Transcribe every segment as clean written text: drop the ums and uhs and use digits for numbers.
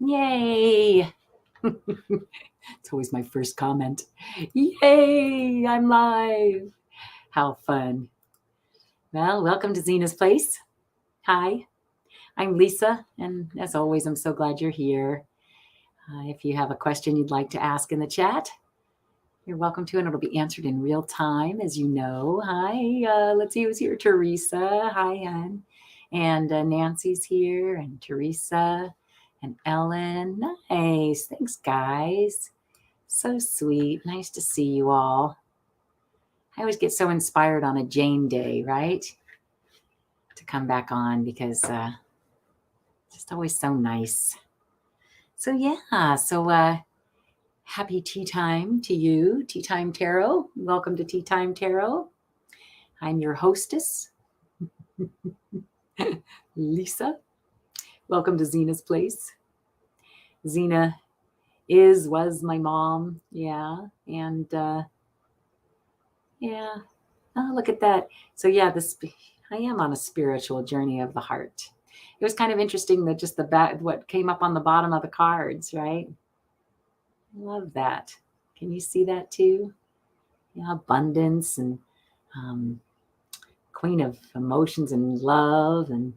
Yay. It's always my first comment. Yay, I'm live. How fun. Well, welcome to Zina's Place. Hi, I'm Lisa, and as always, I'm so glad you're here. If you have a question you'd like to ask in the chat, you're welcome to, and it'll be answered in real time, as you know. Hi, let's see who's here. Teresa. Hi, Ann. And Nancy's here, and Teresa, and Ellen. Nice. Thanks, guys. So sweet. Nice to see you all. I always get so inspired on a Jane Day, right? To come back on because it's just always so nice. So yeah, happy tea time to you, Teatime Tarot. Welcome to Teatime Tarot. I'm your hostess, Lisa. Welcome to Zina's Place. Zina was my mom. Yeah. And yeah. Oh, look at that. So yeah, I am on a spiritual journey of the heart. It was kind of interesting that just what came up on the bottom of the cards, right? Love that. Can you see that too? Yeah, abundance and Queen of Emotions and Love. And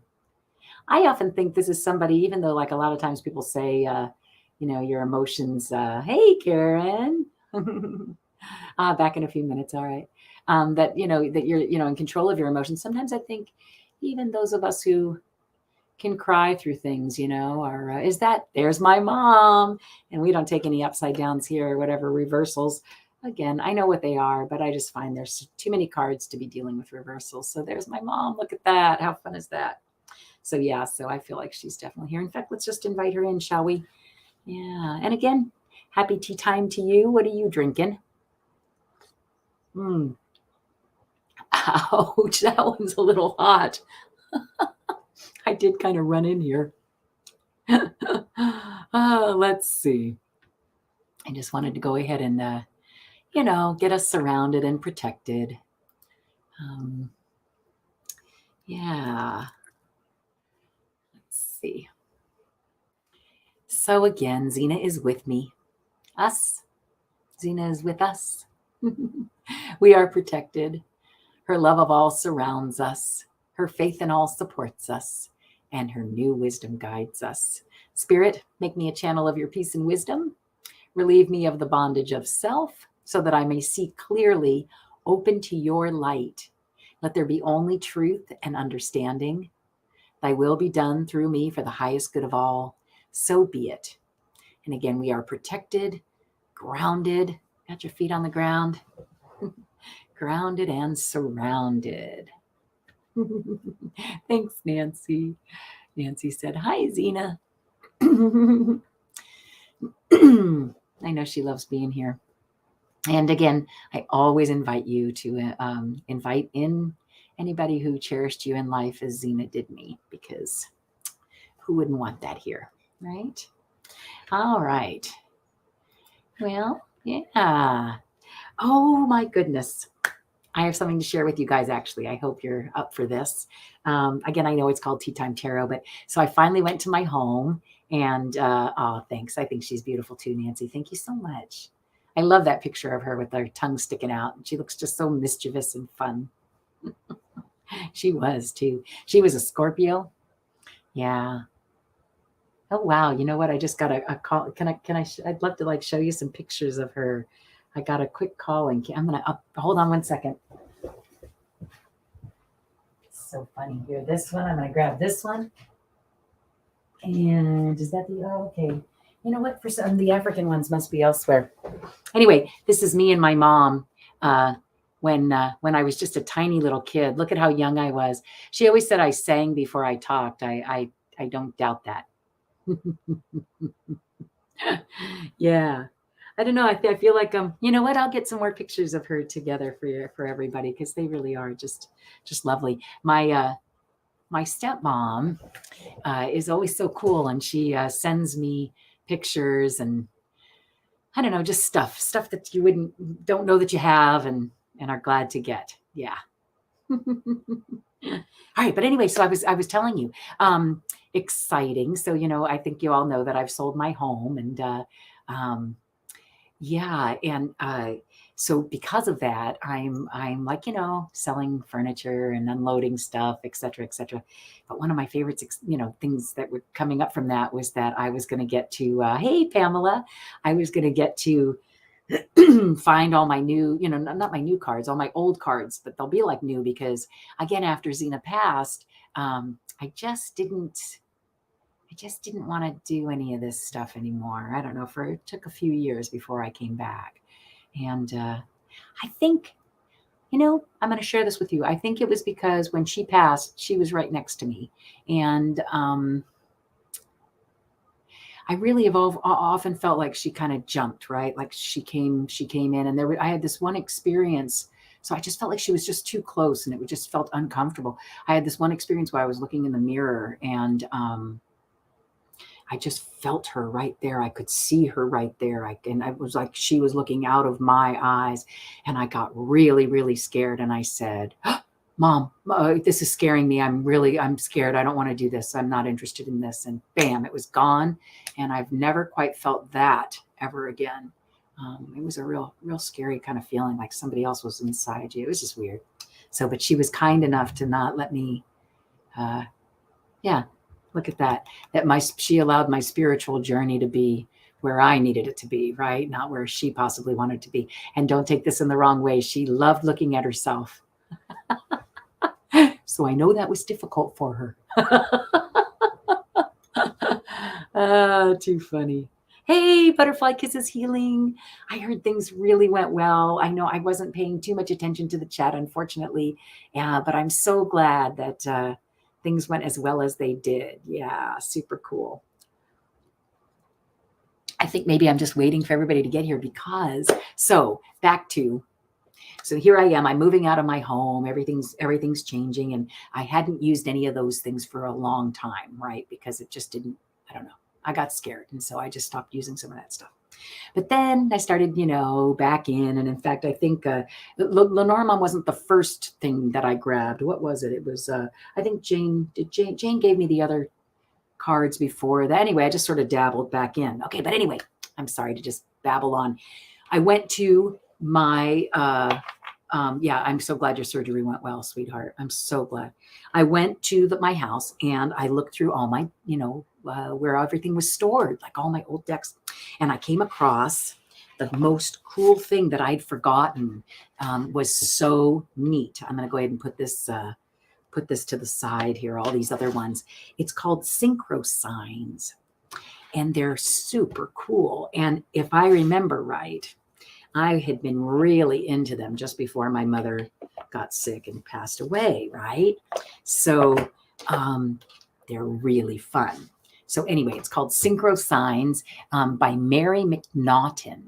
I often think this is somebody, even though like a lot of times people say, your emotions, hey, Karen, back in a few minutes. All right. That you're, in control of your emotions. Sometimes I think even those of us who can cry through things, or there's my mom, and we don't take any upside downs here or whatever reversals. Again, I know what they are, but I just find there's too many cards to be dealing with reversals. So there's my mom. Look at that. How fun is that? So yeah, so I feel like she's definitely here. In fact, let's just invite her in, shall we? Yeah. And again, happy tea time to you. What are you drinking? Ouch, that one's a little hot. I did kind of run in here. Let's see. I just wanted to go ahead and, get us surrounded and protected. Yeah. Let's see. So again, Zina is with me. Zina is with us. We are protected. Her love of all surrounds us. Her faith in all supports us. And her new wisdom guides us. Spirit, make me a channel of your peace and wisdom. Relieve me of the bondage of self so that I may see clearly, open to your light. Let there be only truth and understanding. Thy will be done through me for the highest good of all. So be it. And again, we are protected, grounded. Got your feet on the ground. Grounded and surrounded. Thanks, Nancy. Nancy said, hi, Zina. I know she loves being here. And again, I always invite you to invite in anybody who cherished you in life as Zina did me, because who wouldn't want that here, right? All right. Well, yeah. Oh, my goodness. I have something to share with you guys, actually. I hope you're up for this. Again, I know it's called Teatime Tarot, but so I finally went to my home and, thanks. I think she's beautiful too, Nancy. Thank you so much. I love that picture of her with her tongue sticking out. She looks just so mischievous and fun. She was too. She was a Scorpio. Yeah. Oh, wow. You know what? I just got a call. I'd love to show you some pictures of her. I got a quick call and I'm going to hold on one second. It's so funny here. This one, I'm going to grab this one. And is that okay. You know what? For some, the African ones must be elsewhere. Anyway, this is me and my mom when I was just a tiny little kid. Look at how young I was. She always said I sang before I talked. I don't doubt that. Yeah. I don't know. I feel like you know what? I'll get some more pictures of her together for everybody, because they really are just lovely. My stepmom is always so cool, and she sends me pictures and I don't know, just stuff that you don't know that you have and are glad to get. Yeah. All right, but anyway, so I was telling you, exciting. So, I think you all know that I've sold my home, and yeah, and so because of that, I'm like, selling furniture and unloading stuff, et cetera, et cetera. But one of my favorites, things that were coming up from that was that I was going to get to, hey, Pamela, I was going to get to find all my new, not my new cards, all my old cards, but they'll be like new because, again, after Zina passed, I just didn't want to do any of this stuff anymore. I don't know, it took a few years before I came back. And I think, I'm going to share this with you. I think it was because when she passed, she was right next to me. And I really have often felt like she kind of jumped, right? Like she came in, and I had this one experience. So I just felt like she was just too close, and it just felt uncomfortable. I had this one experience where I was looking in the mirror, and I just felt her right there. I could see her right there. And I was like, she was looking out of my eyes, and I got really, really scared. And I said, Mom, this is scaring me. I'm scared. I don't want to do this. I'm not interested in this. And bam, it was gone. And I've never quite felt that ever again. It was a real scary kind of feeling, like somebody else was inside you. It was just weird. So, but she was kind enough to not let me, look at that. She allowed my spiritual journey to be where I needed it to be, right? Not where she possibly wanted to be. And don't take this in the wrong way. She loved looking at herself. So I know that was difficult for her. Too funny. Hey, Butterfly Kisses Healing. I heard things really went well. I know I wasn't paying too much attention to the chat, unfortunately. Yeah, but I'm so glad that things went as well as they did. Yeah, super cool. I think maybe I'm just waiting for everybody to get here because, so here I am. I'm moving out of my home. Everything's changing, and I hadn't used any of those things for a long time, right? Because it just didn't, I don't know. I got scared, and so I just stopped using some of that stuff. But then I started, back in. And in fact, I think Lenormand wasn't the first thing that I grabbed. What was it? It was, I think Jane gave me the other cards before that. Anyway, I just sort of dabbled back in. Okay, but anyway, I'm sorry to just babble on. I went to my, I'm so glad your surgery went well, sweetheart. I'm so glad. I went to my house, and I looked through all my, where everything was stored, like all my old decks. And I came across the most cool thing that I'd forgotten, was so neat. I'm going to go ahead and put this to the side here, all these other ones. It's called synchro signs, and they're super cool. And if I remember right, I had been really into them just before my mother got sick and passed away, right? So they're really fun. So anyway, it's called Synchro Signs by Mary McNaughton.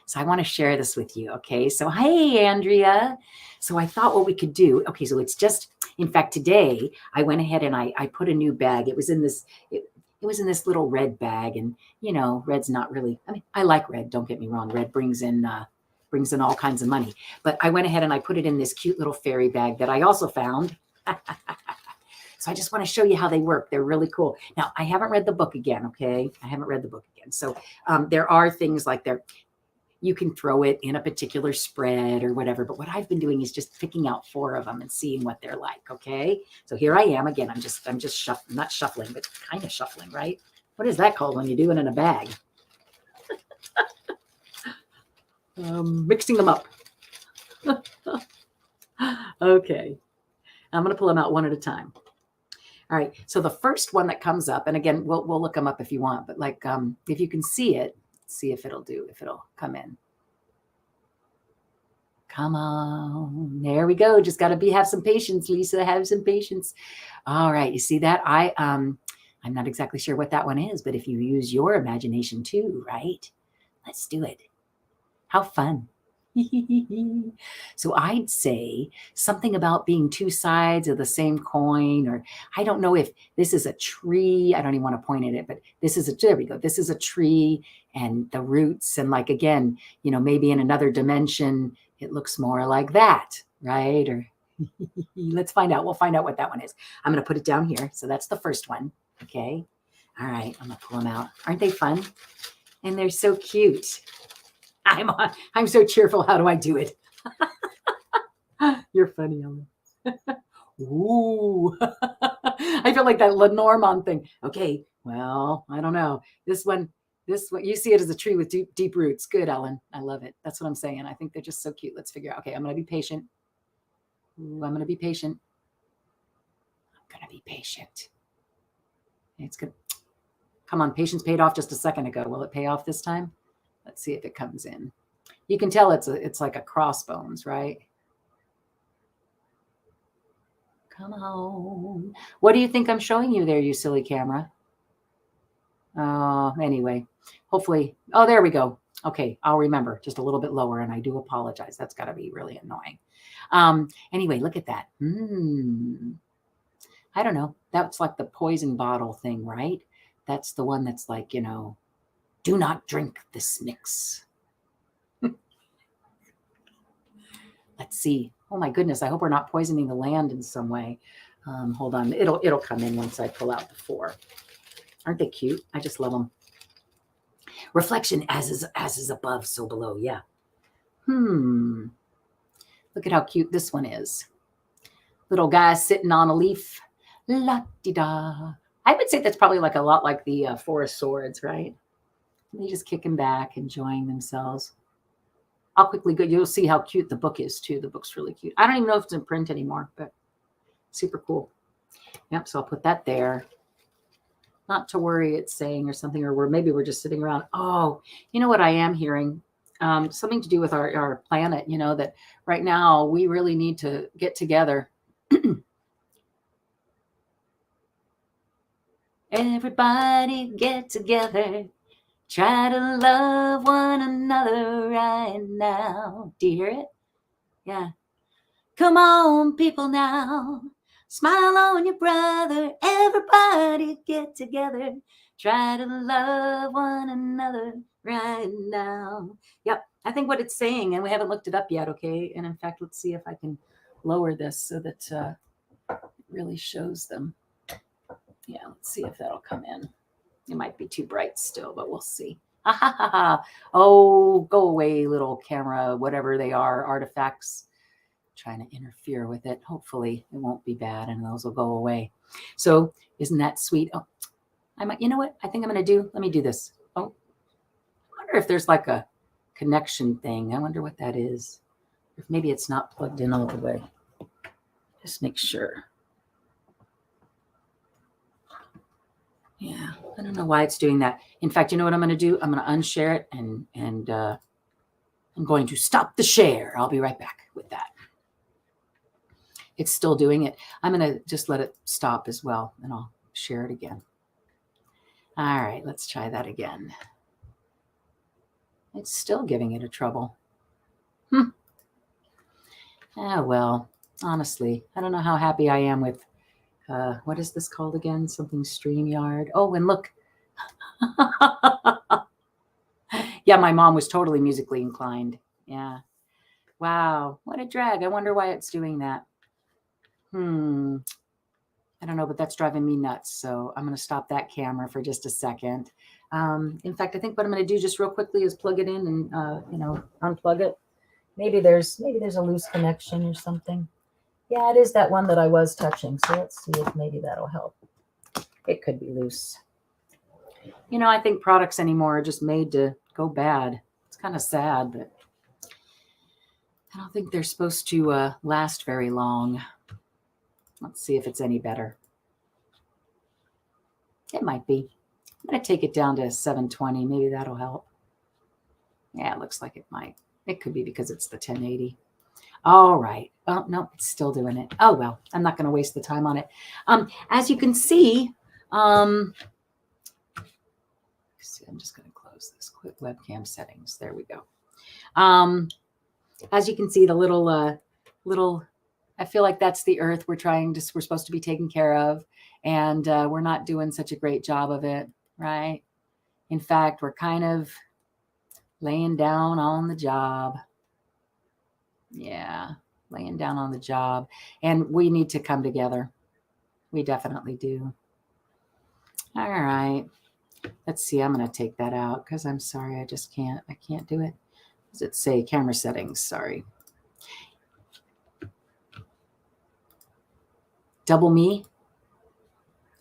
So I want to share this with you, okay? So hey, Andrea. So I thought what we could do, okay, so it's just, in fact, today I went ahead and I put a new bag. It was in this, it was in this little red bag, and red's not really, I mean, I like red, don't get me wrong. Red brings in all kinds of money. But I went ahead and I put it in this cute little fairy bag that I also found. So I just want to show you how they work. They're really cool. Now, I haven't read the book again, okay? I haven't read the book again. So there are things like you can throw it in a particular spread or whatever. But what I've been doing is just picking out 4 of them and seeing what they're like, okay? So here I am again. I'm just not shuffling, but kind of shuffling, right? What is that called when you do it in a bag? Mixing them up. Okay. I'm going to pull them out one at a time. All right. So the first one that comes up, and again, we'll look them up if you want, but like, if you can see it, see if it'll come in. Come on. There we go. Just got to have some patience, Lisa. Have some patience. All right. You see that? I'm not exactly sure what that one is, but if you use your imagination too, right? Let's do it. How fun. So I'd say something about being 2 sides of the same coin, or I don't know if this is a tree. I don't even want to point at it, but there we go. This is a tree, and the roots, and like, again, maybe in another dimension, it looks more like that, right? Or let's find out. We'll find out what that one is. I'm going to put it down here. So that's the first one. Okay. All right. I'm going to pull them out. Aren't they fun? And they're so cute. I'm so cheerful. How do I do it? You're funny, Ellen. Ooh. I feel like that Lenormand thing. Okay. Well, I don't know. This one, you see it as a tree with deep roots. Good, Ellen. I love it. That's what I'm saying. I think they're just so cute. Let's figure out. Okay. I'm going to be patient. Ooh, I'm going to be patient. I'm going to be patient. It's good. Come on. Patience paid off just a second ago. Will it pay off this time? Let's see if it comes in. You can tell it's like a crossbones, right? Come on. What do you think I'm showing you there, you silly camera? Anyway, hopefully. Oh, there we go. Okay, I'll remember. Just a little bit lower, and I do apologize. That's got to be really annoying. Anyway, look at that. I don't know. That's like the poison bottle thing, right? That's the one that's like, do not drink this mix. Let's see. Oh my goodness. I hope we're not poisoning the land in some way. Hold on. It'll come in once I pull out the 4. Aren't they cute? I just love them. Reflection, as is above, so below. Yeah. Look at how cute this one is. Little guy sitting on a leaf. La-di-da. I would say that's probably like a lot like the 4 of Swords, right? They just kicking back, enjoying themselves. I'll quickly go. You'll see how cute the book is too. The book's really cute. I don't even know if it's in print anymore, but super cool. Yep. So I'll put that there. Not to worry, it's saying or something, or maybe we're just sitting around. Oh, you know what I am hearing? Something to do with our planet, that right now we really need to get together. Everybody get together. Try to love one another right now. Do you hear it? Yeah. Come on, people now. Smile on your brother. Everybody get together. Try to love one another right now. Yep. I think what it's saying, and we haven't looked it up yet, okay? And in fact, let's see if I can lower this so that it really shows them. Yeah, let's see if that'll come in. It might be too bright still, but we'll see. Oh, go away, little camera, whatever they are, artifacts. Trying to interfere with it. Hopefully it won't be bad and those will go away. So isn't that sweet? Oh, you know what I think I'm going to do? Let me do this. Oh, I wonder if there's like a connection thing. I wonder what that is. If maybe it's not plugged in all the way. Just make sure. Yeah, I don't know why it's doing that. In fact, you know what I'm going to do? I'm going to unshare it and I'm going to stop the share. I'll be right back with that. It's still doing it. I'm going to just let it stop as well, and I'll share it again. All right, let's try that again. It's still giving it a trouble. Oh, well, honestly, I don't know how happy I am with, what is this called again? Something StreamYard. Oh, and look. Yeah, my mom was totally musically inclined. Yeah. Wow, what a drag. I wonder why it's doing that. I don't know, but that's driving me nuts. So I'm going to stop that camera for just a second. In fact, I think what I'm going to do just real quickly is plug it in and, unplug it. Maybe there's a loose connection or something. Yeah, it is that one that I was touching. So let's see if maybe that'll help. It could be loose. I think products anymore are just made to go bad. It's kind of sad, but I don't think they're supposed to last very long. Let's see if it's any better. It might be. I'm going to take it down to 720. Maybe that'll help. Yeah, it looks like it might. It could be because it's the 1080. All right. Oh, no, it's still doing it. Oh, well, I'm not going to waste the time on it. As you can see, I'm just going to close this quick webcam settings. There we go. As you can see, the little, I feel like that's the earth we're supposed to be taking care of. And we're not doing such a great job of it, right? In fact, we're kind of laying down on the job. Yeah, laying down on the job. And we need to come together. We definitely do. All right. Let's see. I'm going to take that out because I'm sorry. I just can't. I can't do it. Does it say camera settings? Sorry. Double me.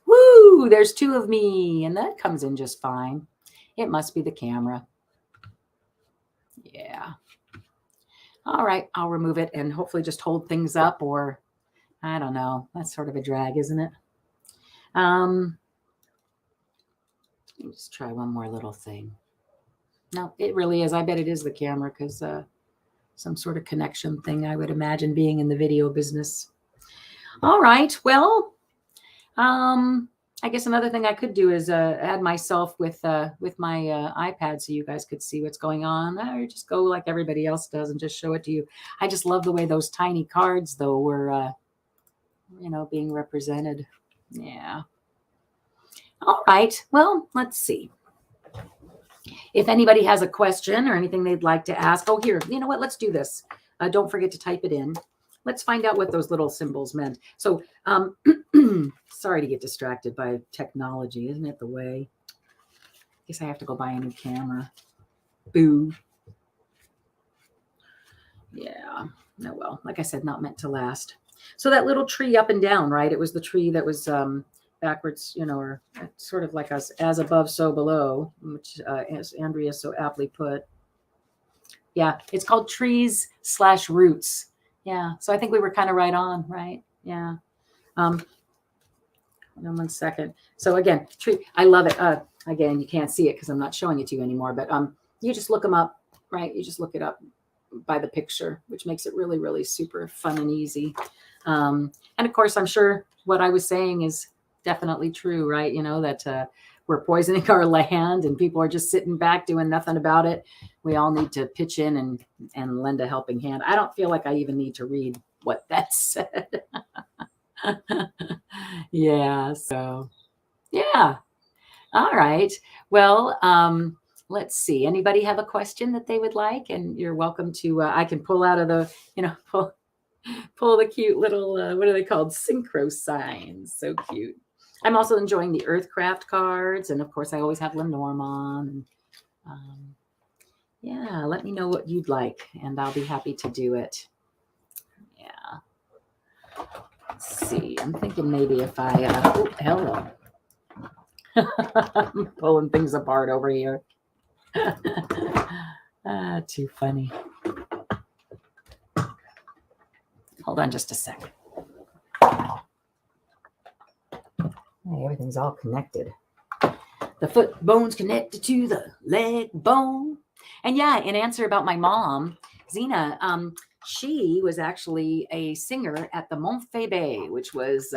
Woo! There's 2 of me, and that comes in just fine. It must be the camera. Yeah. All right. I'll remove it and hopefully just hold things up, or I don't know. That's sort of a drag, isn't it? Let me just try one more little thing. No, it really is. I bet it is the camera because some sort of connection thing, I would imagine, being in the video business. All right. Well, I guess another thing I could do is add myself with my iPad so you guys could see what's going on, or just go like everybody else does and just show it to you. I just love the way those tiny cards, though, were, being represented. Yeah. All right. Well, let's see. If anybody has a question or anything they'd like to ask, oh, here, you know what? Let's do this. Don't forget to type it in. Let's find out what those little symbols meant. So, sorry to get distracted by technology. Isn't it the way? I guess I have to go buy a new camera. Boo. Yeah. No, well, like I said, not meant to last. So that little tree up and down, right? It was the tree that was backwards, or sort of like as above, so below, which as Andrea so aptly put. Yeah, it's called trees/roots. Yeah, so I think we were kind of right on, right? Yeah. Hold on 1 second. So again, tree, I love it. Again, you can't see it because I'm not showing it to you anymore, but you just look them up, right? You just look it up by the picture, which makes it really, really super fun and easy. And of course, I'm sure what I was saying is definitely true, right? That we're poisoning our land and people are just sitting back doing nothing about it. We all need to pitch in and lend a helping hand. I don't feel like I even need to read what that said. Yeah. So, yeah. All right. Well, let's see. Anybody have a question that they would like? And you're welcome to, I can pull out of the, pull the cute little, what are they called? Synchro signs. So cute. I'm also enjoying the Earthcraft cards. And of course, I always have Lenormand. Yeah, let me know what you'd like, and I'll be happy to do it. Yeah. Let's see. I'm thinking maybe if I, oh, hello. I'm pulling things apart over here. Too funny. Hold on just a second. Everything's all connected. The foot bone's connected to the leg bone. And yeah, in answer about my mom, Zina, she was actually a singer at the Montfebe, which was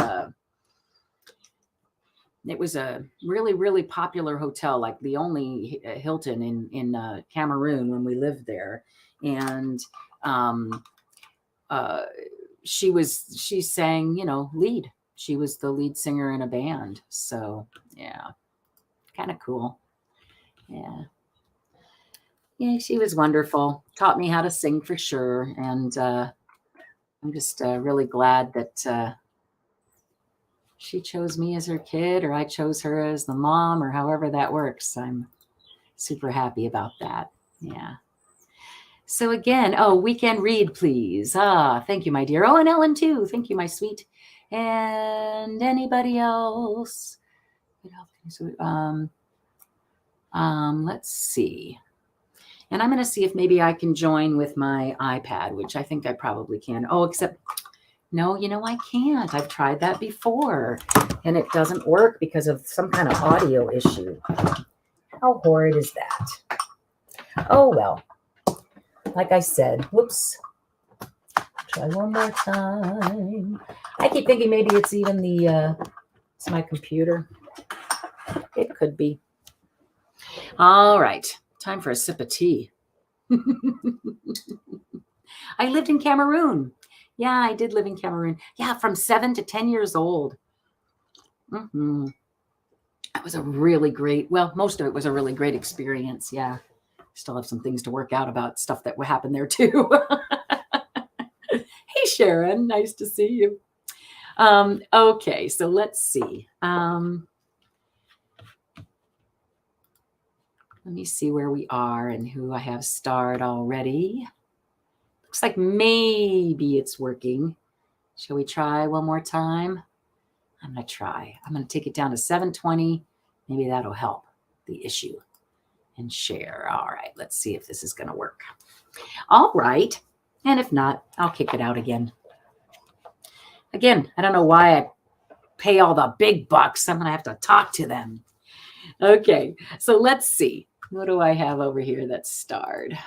it was a really, really popular hotel, like the only Hilton in Cameroon when we lived there. And she sang, lead. She was the lead singer in a band. So yeah, kind of cool. Yeah. Yeah, she was wonderful. Taught me how to sing for sure. And I'm just really glad that she chose me as her kid, or I chose her as the mom, or however that works. I'm super happy about that. Yeah. So again, weekend read, please. Thank you, my dear. Oh, and Ellen too. Thank you, my sweet. And anybody else? Let's see. And I'm going to see if maybe I can join with my iPad, which I think I probably can. Oh, except, no, I can't. I've tried that before, and it doesn't work because of some kind of audio issue. How horrid is that? Oh, well. Like I said, whoops. Try one more time. I keep thinking maybe it's even it's my computer. It could be. All right. Time for a sip of tea. I lived in Cameroon. Yeah, I did live in Cameroon. Yeah, from 7 to 10 years old. Mm-hmm. That was a really great, most of it was a really great experience. Yeah. Still have some things to work out about stuff that happened there too. Hey, Sharon, nice to see you. Okay, so let's see. Let me see where we are and who I have starred already. Looks like maybe it's working. Shall we try one more time? I'm going to try. I'm going to take it down to 720. Maybe that'll help the issue. And share. All right, let's see if this is going to work. All right. And if not, I'll kick it out again. Again, I don't know why I pay all the big bucks. I'm going to have to talk to them. Okay, so let's see. What do I have over here that's starred?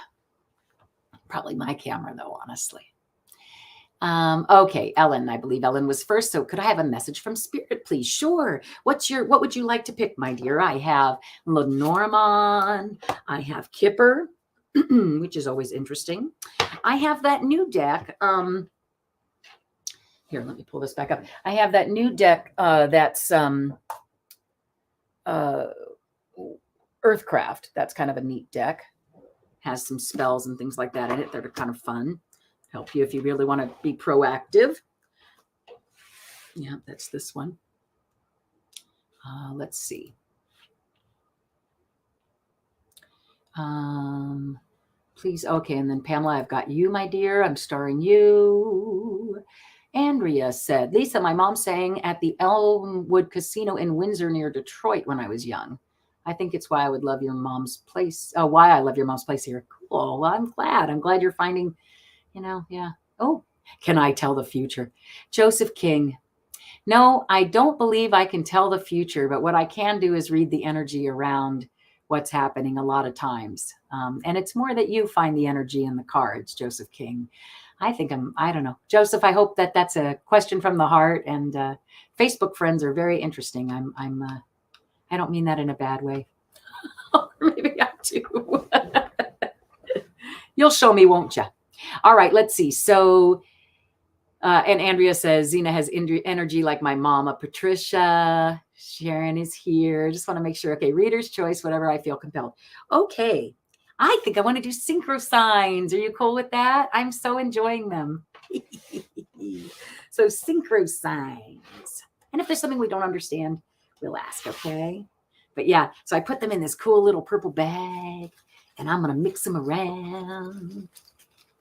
Probably my camera, though, honestly. Okay, Ellen, I believe Ellen was first. So could I have a message from Spirit, please? Sure. What would you like to pick, my dear? I have Lenormand. I have Kipper, which is always interesting. I have that new deck. Here, let me pull this back up. I have that new deck that's Earthcraft. That's kind of a neat deck. Has some spells and things like that in it that are kind of fun. Help you if you really want to be proactive. Yeah, that's this one. Let's see. Please. Okay. And then Pamela, I've got you, my dear. I'm starring you. Andrea said, Lisa, my mom sang at the Elmwood Casino in Windsor near Detroit when I was young. I think it's why I would love your mom's place. Oh, why I love your mom's place here. Cool. Well, I'm glad. I'm glad you're finding, yeah. Oh, can I tell the future? Joseph King. No, I don't believe I can tell the future, but what I can do is read the energy around what's happening a lot of times. And it's more that you find the energy in the cards, Joseph King. I don't know. Joseph, I hope that that's a question from the heart, and Facebook friends are very interesting. I don't mean that in a bad way. Or maybe I do. You'll show me, won't you? All right, let's see. So, and Andrea says, Zina has energy like my mama. Patricia, Sharon is here. Just want to make sure. Okay, reader's choice, whatever I feel compelled. Okay, I think I want to do synchro signs. Are you cool with that? I'm so enjoying them. So synchro signs. And if there's something we don't understand, we'll ask, okay? But yeah, so I put them in this cool little purple bag, and I'm going to mix them around.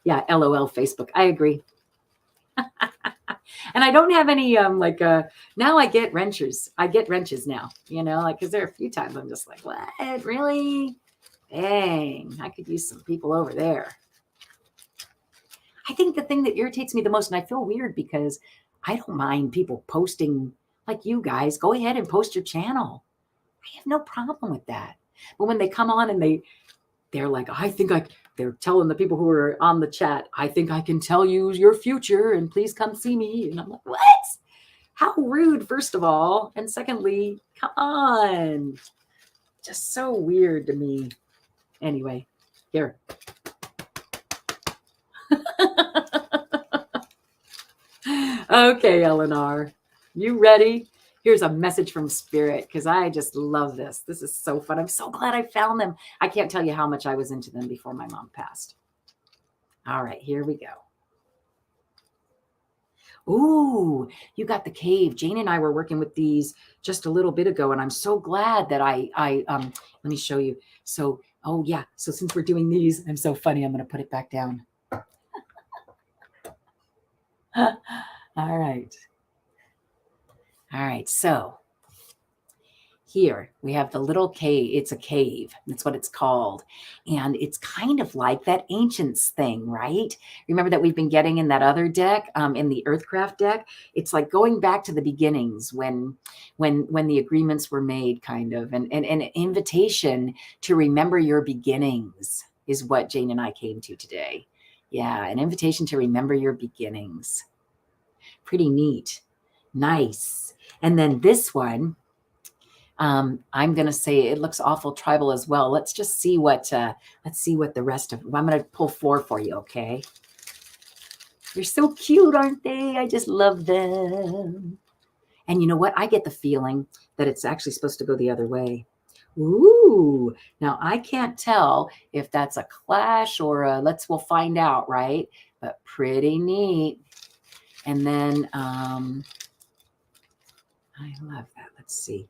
Yeah, LOL Facebook. I agree. And I don't have any, now I get wrenches. I get wrenches now, because there are a few times I'm just like, what? Really? Dang, I could use some people over there. I think the thing that irritates me the most, and I feel weird because I don't mind people posting like you guys. Go ahead and post your channel. I have no problem with that. But when they come on and they're like, they're telling the people who are on the chat, I think I can tell you your future and please come see me. And I'm like, what? How rude, first of all. And secondly, come on. Just so weird to me. Anyway, here. Okay, Eleanor, you ready? Here's a message from Spirit, because I just love this. This is so fun. I'm so glad I found them. I can't tell you how much I was into them before my mom passed. All right, here we go. Ooh, you got the cave. Jane and I were working with these just a little bit ago, and I'm so glad that let me show you. So, oh yeah. So since we're doing these, I'm so funny. I'm going to put it back down. All right. All right. So here we have the little cave. It's a cave. That's what it's called. And it's kind of like that Ancients thing, right? Remember that we've been getting in that other deck, in the Earthcraft deck? It's like going back to the beginnings when the agreements were made, kind of, and an invitation to remember your beginnings is what Jane and I came to today. Yeah, an invitation to remember your beginnings. Pretty neat. Nice. And then this one, I'm going to say it looks awful tribal as well. Let's just see what the rest of, I'm going to pull 4 for you. Okay. They're so cute, aren't they? I just love them. And you know what? I get the feeling that it's actually supposed to go the other way. Ooh, now I can't tell if that's a clash or we'll find out, right? But pretty neat. And then, I love that. Let's see.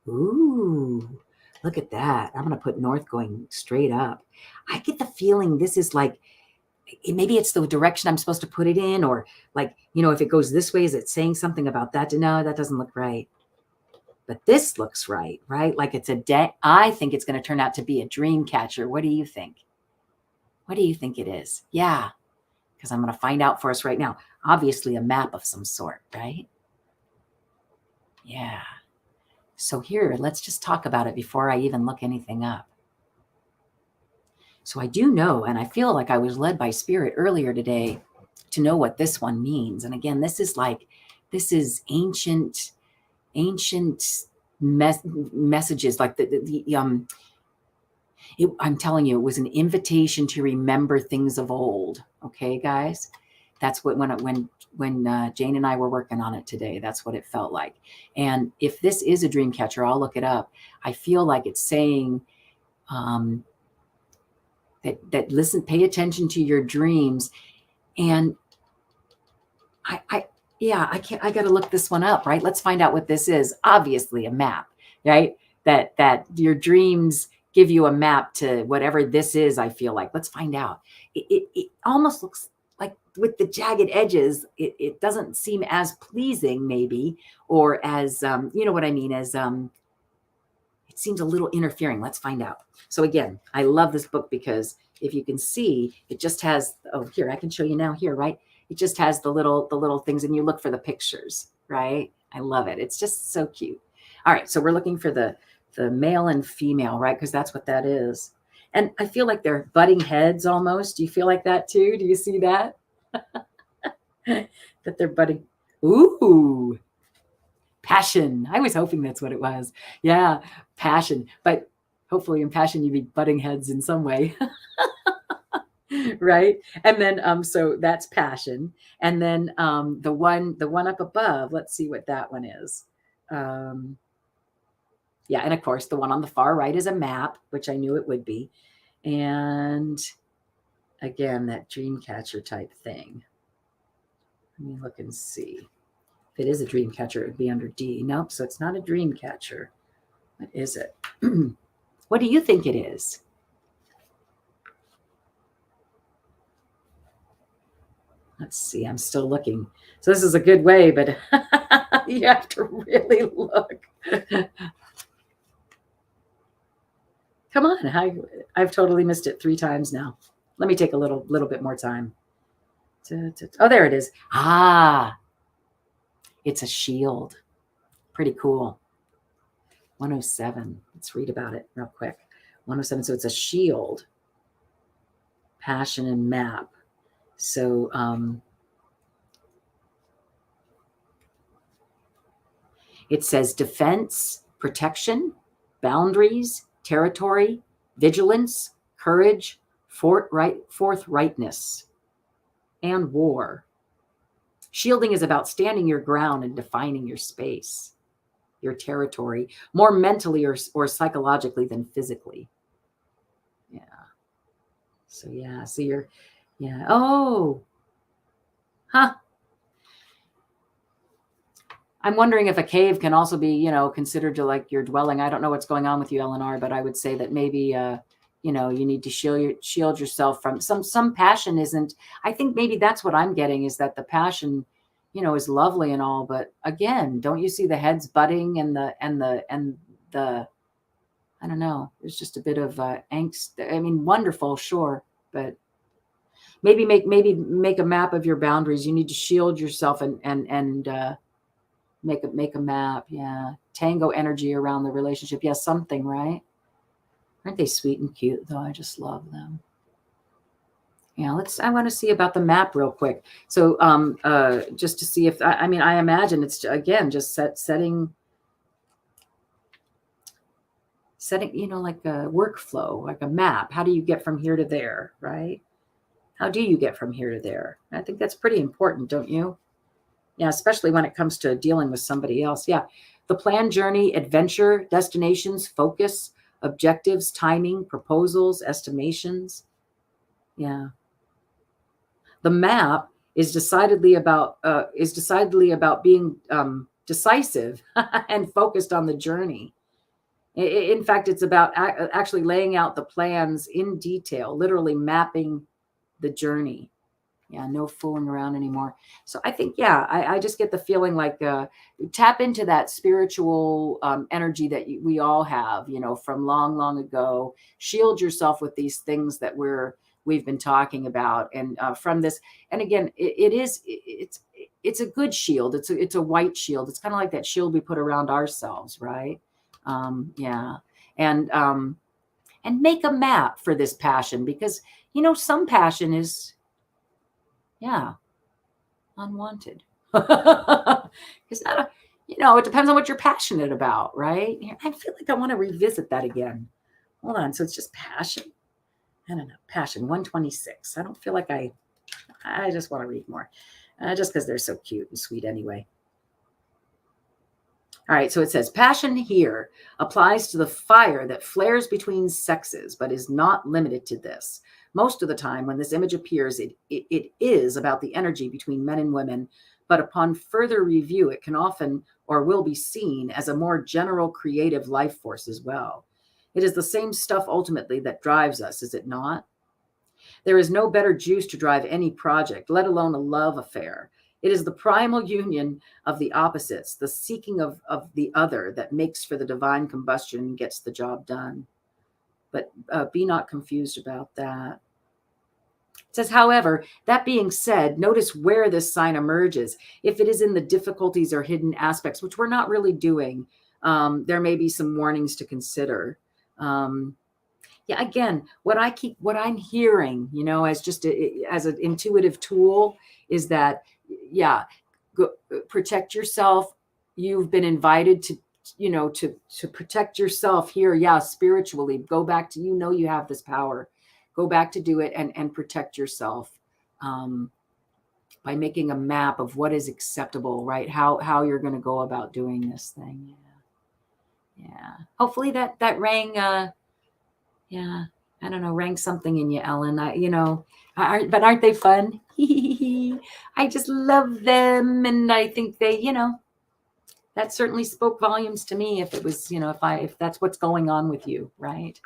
Ooh, Look at that. I'm going to put north going straight up. I get the feeling this is like, maybe it's the direction I'm supposed to put it in, or like, if it goes this way, is it saying something about that? No, that doesn't look right. But this looks right? Like it's I think it's going to turn out to be a dream catcher. What do you think? What do you think it is? Yeah, because I'm going to find out for us right now. Obviously a map of some sort, right? Yeah. So here, let's just talk about it before I even look anything up. So I do know, and I feel like I was led by spirit earlier today to know what this one means. And again, this is ancient messages, like I'm telling you, it was an invitation to remember things of old. Okay, guys, that's what when Jane and I were working on it today, that's what it felt like. And if this is a dream catcher, I'll look it up. I feel like it's saying that listen, pay attention to your dreams. And I got to look this one up, right? Let's find out what this is. Obviously a map, right? That your dreams give you a map to whatever this is. I feel like, let's find out. It almost looks like, with the jagged edges, it doesn't seem as pleasing maybe, or as, you know what I mean? As, it seems a little interfering. Let's find out. So again, I love this book because if you can see, it just has, oh, here, I can show you now here, right? It just has the little things, and you look for the pictures, right? I love it. It's just so cute. All right. So we're looking for the male and female, right? Because that's what that is. And I feel like they're butting heads almost. Do you feel like that too? Do you see that? That they're butting. Ooh. Passion. I was hoping that's what it was. Yeah, passion. But hopefully in passion, you'd be butting heads in some way. Right? And then, so that's passion. And then the one up above, let's see what that one is. Yeah, and of course, the one on the far right is a map, which I knew it would be. And again, that dream catcher type thing. Let me look and see. If it is a dream catcher, it would be under D. Nope, so it's not a dream catcher. What is it? What do you think it is? Let's see. I'm still looking. So this is a good way, but you have to really look. Come on. I've totally missed it 3 times now. Let me take a little bit more time. Oh, there it is. Ah, it's a shield. Pretty cool. 107. Let's read about it real quick. 107. So it's a shield, passion, and map. So it says defense, protection, boundaries, territory, vigilance, courage, forthrightness, and war. Shielding is about standing your ground and defining your space, your territory, more mentally or psychologically than physically. Yeah. So yeah, so you're, yeah. Oh, huh. I'm wondering if a cave can also be, considered to like your dwelling. I don't know what's going on with you, Eleanor, but I would say that maybe, you need to shield yourself from some passion isn't. I think maybe that's what I'm getting, is that the passion, is lovely and all, but again, don't you see the heads butting and the I don't know. There's just a bit of angst. I mean, wonderful, sure, but maybe make a map of your boundaries. You need to shield yourself and make a map. Yeah, tango energy around the relationship. Yeah, something, right? Aren't they sweet and cute though? I just love them. Yeah, I want to see about the map real quick. So just to see if I imagine it's again just setting like a workflow, like a map. How do you get from here to there, right? How do you get from here to there? I think that's pretty important, don't you? Yeah, especially when it comes to dealing with somebody else. Yeah, the plan, journey, adventure, destinations, focus, objectives, timing, proposals, estimations. Yeah. The map is decidedly about being decisive and focused on the journey. In fact, it's about actually laying out the plans in detail, literally mapping the journey. Yeah, no fooling around anymore. So I think, yeah, I just get the feeling like tap into that spiritual energy that we all have, from long, long ago. Shield yourself with these things that we've been talking about, and from this. And again, it's a good shield. It's a white shield. It's kind of like that shield we put around ourselves, right? Yeah, and make a map for this passion, because some passion is, yeah, unwanted. Because it depends on what you're passionate about, right? I feel like I want to revisit that again. Hold on. So it's just passion. I don't know. Passion 126. I don't feel like I just want to read more, just because they're so cute and sweet anyway. All right, so it says, passion here applies to the fire that flares between sexes, but is not limited to this. Most of the time when this image appears, it is about the energy between men and women, but upon further review, it can often or will be seen as a more general creative life force as well. It is the same stuff ultimately that drives us, is it not? There is no better juice to drive any project, let alone a love affair. It is the primal union of the opposites, the seeking of the other, that makes for the divine combustion and gets the job done. But be not confused about that. It says, however, that being said, notice where this sign emerges. If it is in the difficulties or hidden aspects, which we're not really doing, there may be some warnings to consider. Yeah, again, what I'm hearing, as an intuitive tool, is that, yeah, protect yourself. You've been invited to protect yourself here. Yeah, spiritually, go back to, you have this power. Go back to do it and protect yourself by making a map of what is acceptable, right? How you're going to go about doing this thing. Yeah. Hopefully that rang. Yeah, I don't know, rang something in you, Ellen. But aren't they fun? I just love them, and I think they, that certainly spoke volumes to me. If it was, if that's what's going on with you, right?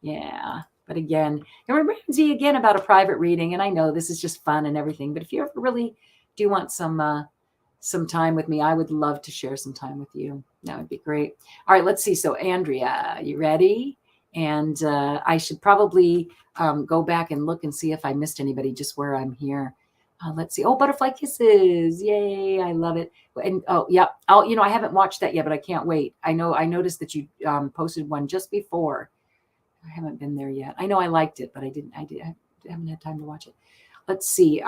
Yeah. But again, it reminds me again about a private reading, and I know this is just fun and everything, but if you ever really do want some time with me, I would love to share some time with you. That would be great. All right, let's see. So Andrea, you ready? And I should probably go back and look and see if I missed anybody just where I'm here. Let's see. Oh, butterfly kisses. Yay. I love it. And yeah. I haven't watched that yet, but I can't wait. I noticed that you posted one just before. I haven't been there yet. I know I liked it, but I haven't had time to watch it. Let's see.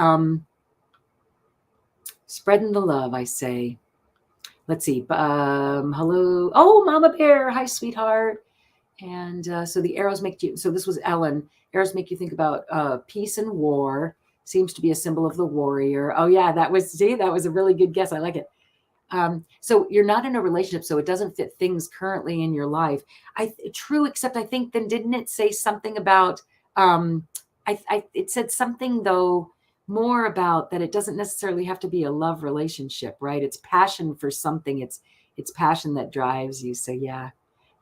Spreading the love, I say. Let's see. Hello. Oh, Mama Bear. Hi, sweetheart. And so the arrows make you, so this was Ellen. Arrows make you think about peace and war. Seems to be a symbol of the warrior. Oh yeah, that was a really good guess. I like it. So you're not in a relationship, so it doesn't fit things currently in your life. True, except I think then didn't it say something about, it said something though, more about that it doesn't necessarily have to be a love relationship, right? It's passion for something. It's passion that drives you. So yeah.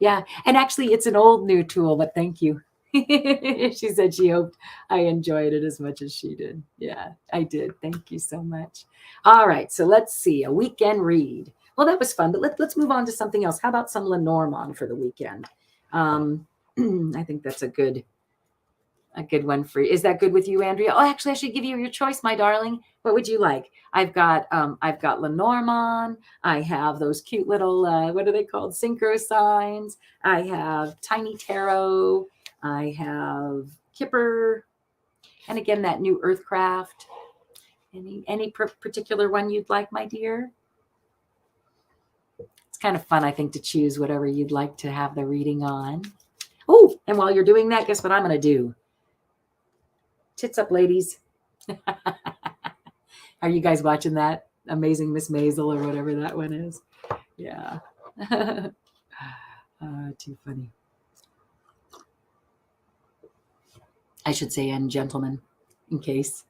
Yeah. And actually it's an old new tool, but thank you. She said she hoped I enjoyed it as much as she did. Yeah, I did. Thank you so much. All right. So let's see, a weekend read. Well, that was fun, but let's move on to something else. How about some Lenormand for the weekend? I think that's a good one for you. Is that good with you, Andrea? Oh, actually, I should give you your choice, my darling. What would you like? I've got Lenormand. I have those cute little, what are they called? Synchro signs. I have Tiny Tarot. I have Kipper. And again, that new Earthcraft. Any particular one you'd like, my dear? It's kind of fun, I think, to choose whatever you'd like to have the reading on. Oh, and while you're doing that, guess what I'm going to do? Tits up, ladies. Are you guys watching that? Amazing Miss Maisel or whatever that one is. Yeah. Too funny. I should say, and gentlemen, in case.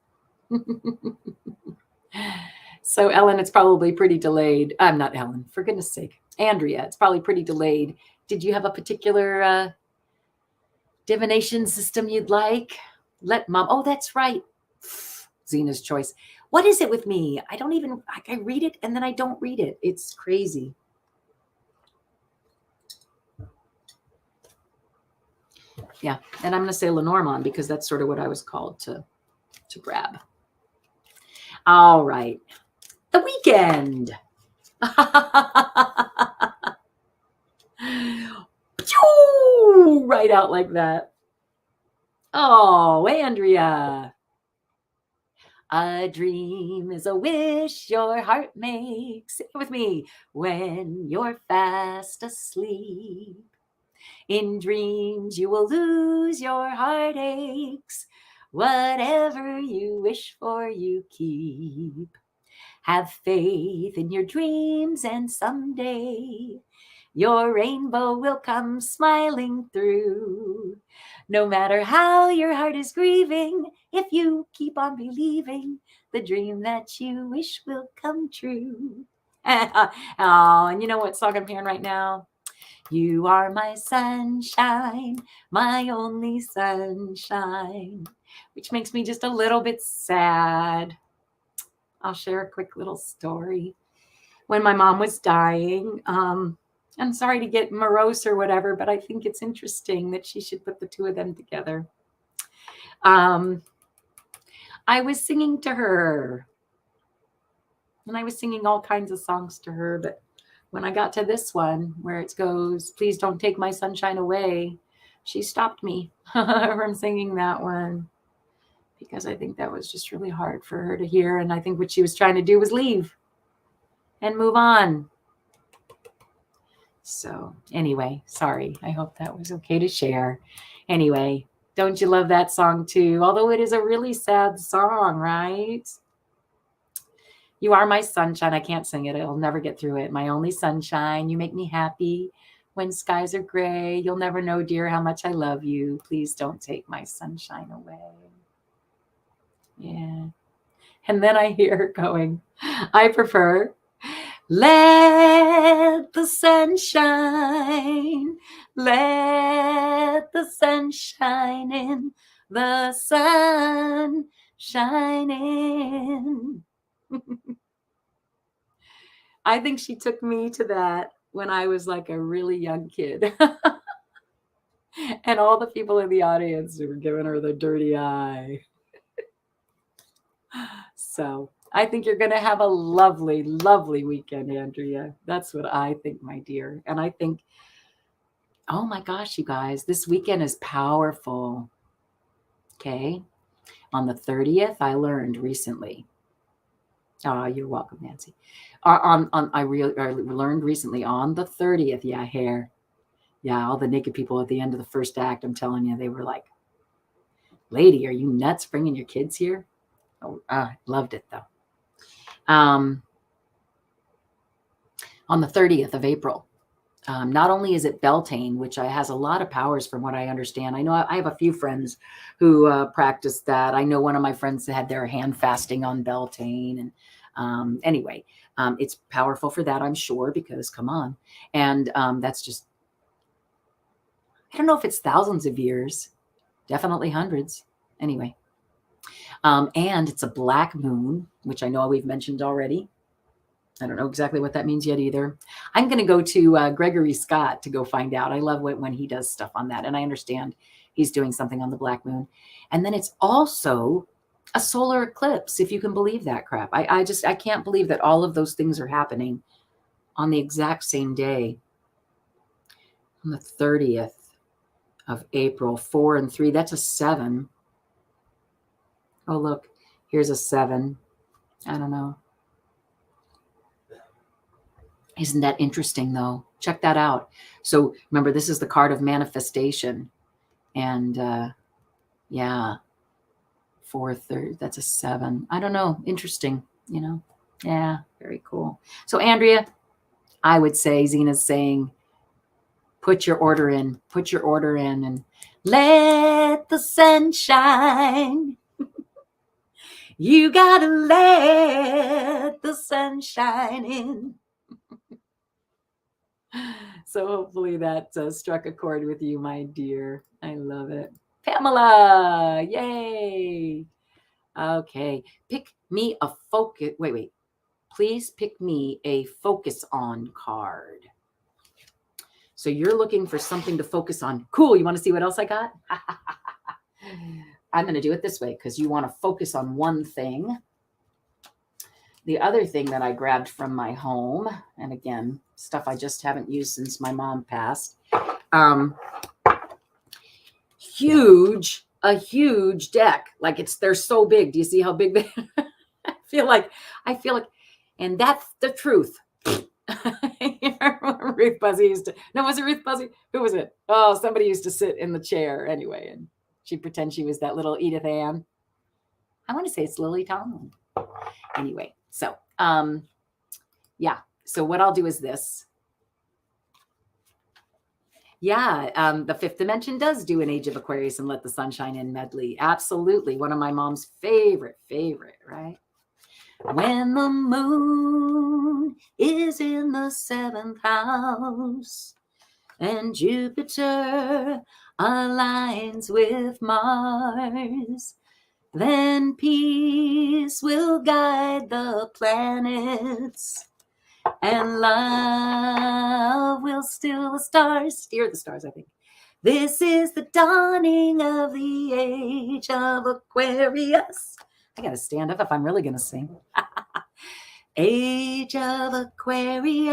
So Ellen, it's probably pretty delayed. I'm not Ellen, for goodness sake. Andrea, it's probably pretty delayed. Did you have a particular divination system you'd like? Let mom. Oh, that's right. Zina's choice. What is it with me? I don't even, I read it and then I don't read it. It's crazy. Yeah. And I'm going to say Lenormand because that's sort of what I was called to grab. All right. The weekend. Right out like that. Oh, Andrea. A dream is a wish your heart makes. Say it with me. When you're fast asleep. In dreams you will lose your heartaches. Whatever you wish for, you keep. Have faith in your dreams, and someday your rainbow will come smiling through. No matter how your heart is grieving, if you keep on believing, the dream that you wish will come true. Oh, and you know what song I'm hearing right now? You are my sunshine, my only sunshine, which makes me just a little bit sad. I'll share a quick little story. When my mom was dying, I'm sorry to get morose or whatever, but I think it's interesting that she should put the two of them together. I was singing to her, and I was singing all kinds of songs to her, but when I got to this one where it goes, please don't take my sunshine away, she stopped me from singing that one because I think that was just really hard for her to hear. And I think what she was trying to do was leave and move on. So anyway, sorry. I hope that was okay to share. Anyway, don't you love that song too? Although it is a really sad song, right? You are my sunshine. I can't sing it. I'll never get through it. My only sunshine. You make me happy when skies are gray. You'll never know, dear, how much I love you. Please don't take my sunshine away. Yeah. And then I hear her going, I prefer, let the sun shine. Let the sun shine in. The sun shine in. I think she took me to that when I was like a really young kid. And all the people in the audience were giving her the dirty eye. So I think you're going to have a lovely, lovely weekend, Andrea. That's what I think, my dear. And I think, oh my gosh, you guys, this weekend is powerful. Okay. On the 30th, I learned recently. Oh, you're welcome, Nancy. I learned recently on the 30th. Yeah, hair. Yeah, all the naked people at the end of the first act, I'm telling you, they were like, lady, are you nuts bringing your kids here? Oh, loved it, though. On the 30th of April, not only is it Beltane, which has a lot of powers from what I understand. I know I have a few friends who practice that. I know one of my friends that had their hand fasting on Beltane. And anyway, it's powerful for that, I'm sure, because come on. And that's just, I don't know if it's thousands of years, definitely hundreds. Anyway, and it's a black moon, which I know we've mentioned already. I don't know exactly what that means yet either. I'm going to go to Gregory Scott to go find out. I love when he does stuff on that. And I understand he's doing something on the black moon. And then it's also a solar eclipse, if you can believe that crap. I can't believe that all of those things are happening on the exact same day. On the 30th of April, 4 and 3, that's a 7. Oh, look, here's a 7. I don't know. Isn't that interesting, though? Check that out. So remember, this is the card of manifestation. And yeah, 4 3, that's a 7. I don't know. Interesting, you know? Yeah, very cool. So Andrea, I would say Zina's saying, put your order in, and let the sun shine. You gotta let the sun shine in. So hopefully that struck a chord with you, my dear. I love it. Pamela, yay. Okay, pick me a focus. Wait. Please pick me a focus on card. So you're looking for something to focus on. Cool. You want to see what else I got? I'm going to do it this way because you want to focus on one thing. The other thing that I grabbed from my home, and again, stuff I just haven't used since my mom passed. A huge deck. Like they're so big. Do you see how big they I feel like, and that's the truth. Ruth Buzzy used to, no, was it Ruth Buzzy? Who was it? Oh, somebody used to sit in the chair anyway, and she'd pretend she was that little Edith Ann. I want to say it's Lily Tomlin. Anyway, so, yeah. So what I'll do is this. Yeah, the fifth dimension does do an Age of Aquarius and Let the Sunshine In medley. Absolutely. One of my mom's favorite, right? When the moon is in the 7th house and Jupiter aligns with Mars, then peace will guide the planets and love will steer the stars, I think. This is the dawning of the age of Aquarius. I got to stand up if I'm really going to sing. Age of Aquarius.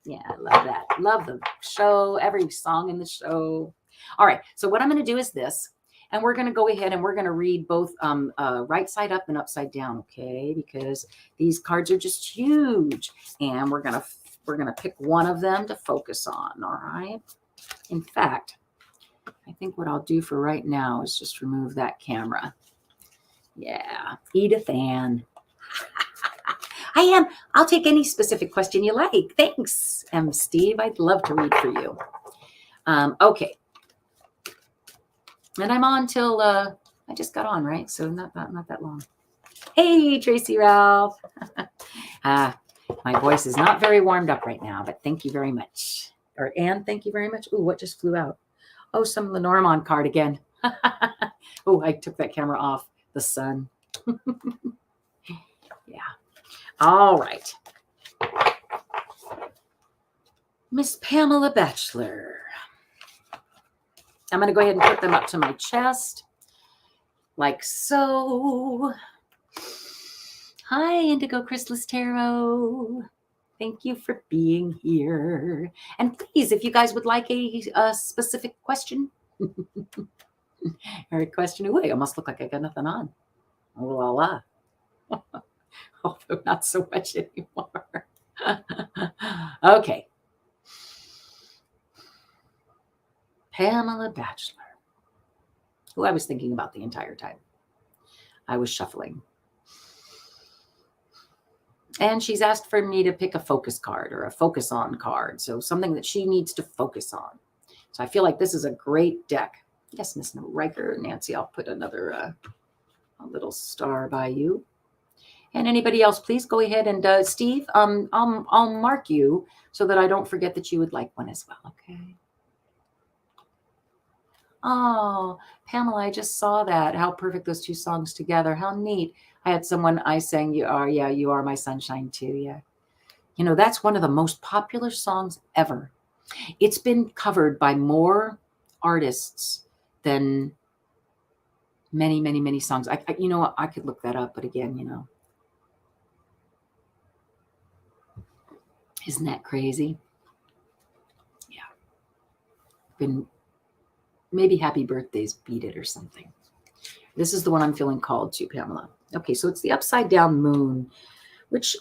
Yeah, I love that. Love the show, every song in the show. All right, so what I'm going to do is this. And we're going to go ahead and we're going to read both right side up and upside down, okay? Because these cards are just huge. And we're going to pick one of them to focus on, all right? In fact, I think what I'll do for right now is just remove that camera. Yeah, Edith Ann. I'll take any specific question you like. Thanks, Steve. I'd love to read for you. Okay. And I'm on till I just got on, right? So not that long. Hey, Tracy Ralph. My voice is not very warmed up right now, but thank you very much. Anne, thank you very much. Ooh, what just flew out? Oh, some Lenormand card again. Oh, I took that camera off. The sun. Yeah. All right. Miss Pamela Batchelor. I'm going to go ahead and put them up to my chest, like so. Hi, Indigo Chrysalis Tarot. Thank you for being here. And please, if you guys would like a specific question, or a question, I almost look like I got nothing on. Oh, la la. Although not so much anymore. Okay. Pamela Batchelor, who I was thinking about the entire time. I was shuffling. And she's asked for me to pick a focus card or a focus on card. So something that she needs to focus on. So I feel like this is a great deck. Yes, Miss Riker, Nancy, I'll put another a little star by you. And anybody else, please go ahead and Steve, I'll mark you so that I don't forget that you would like one as well, okay? Oh, Pamela, I just saw that. How perfect those two songs together. How neat. I had someone, I sang, You Are My Sunshine too, yeah. You know, that's one of the most popular songs ever. It's been covered by more artists than many, many, many songs. You know, I could look that up, but again, you know. Isn't that crazy? Yeah. Been maybe Happy Birthdays beat it or something. This is the one I'm feeling called to, Pamela. Okay, so it's the upside down moon, which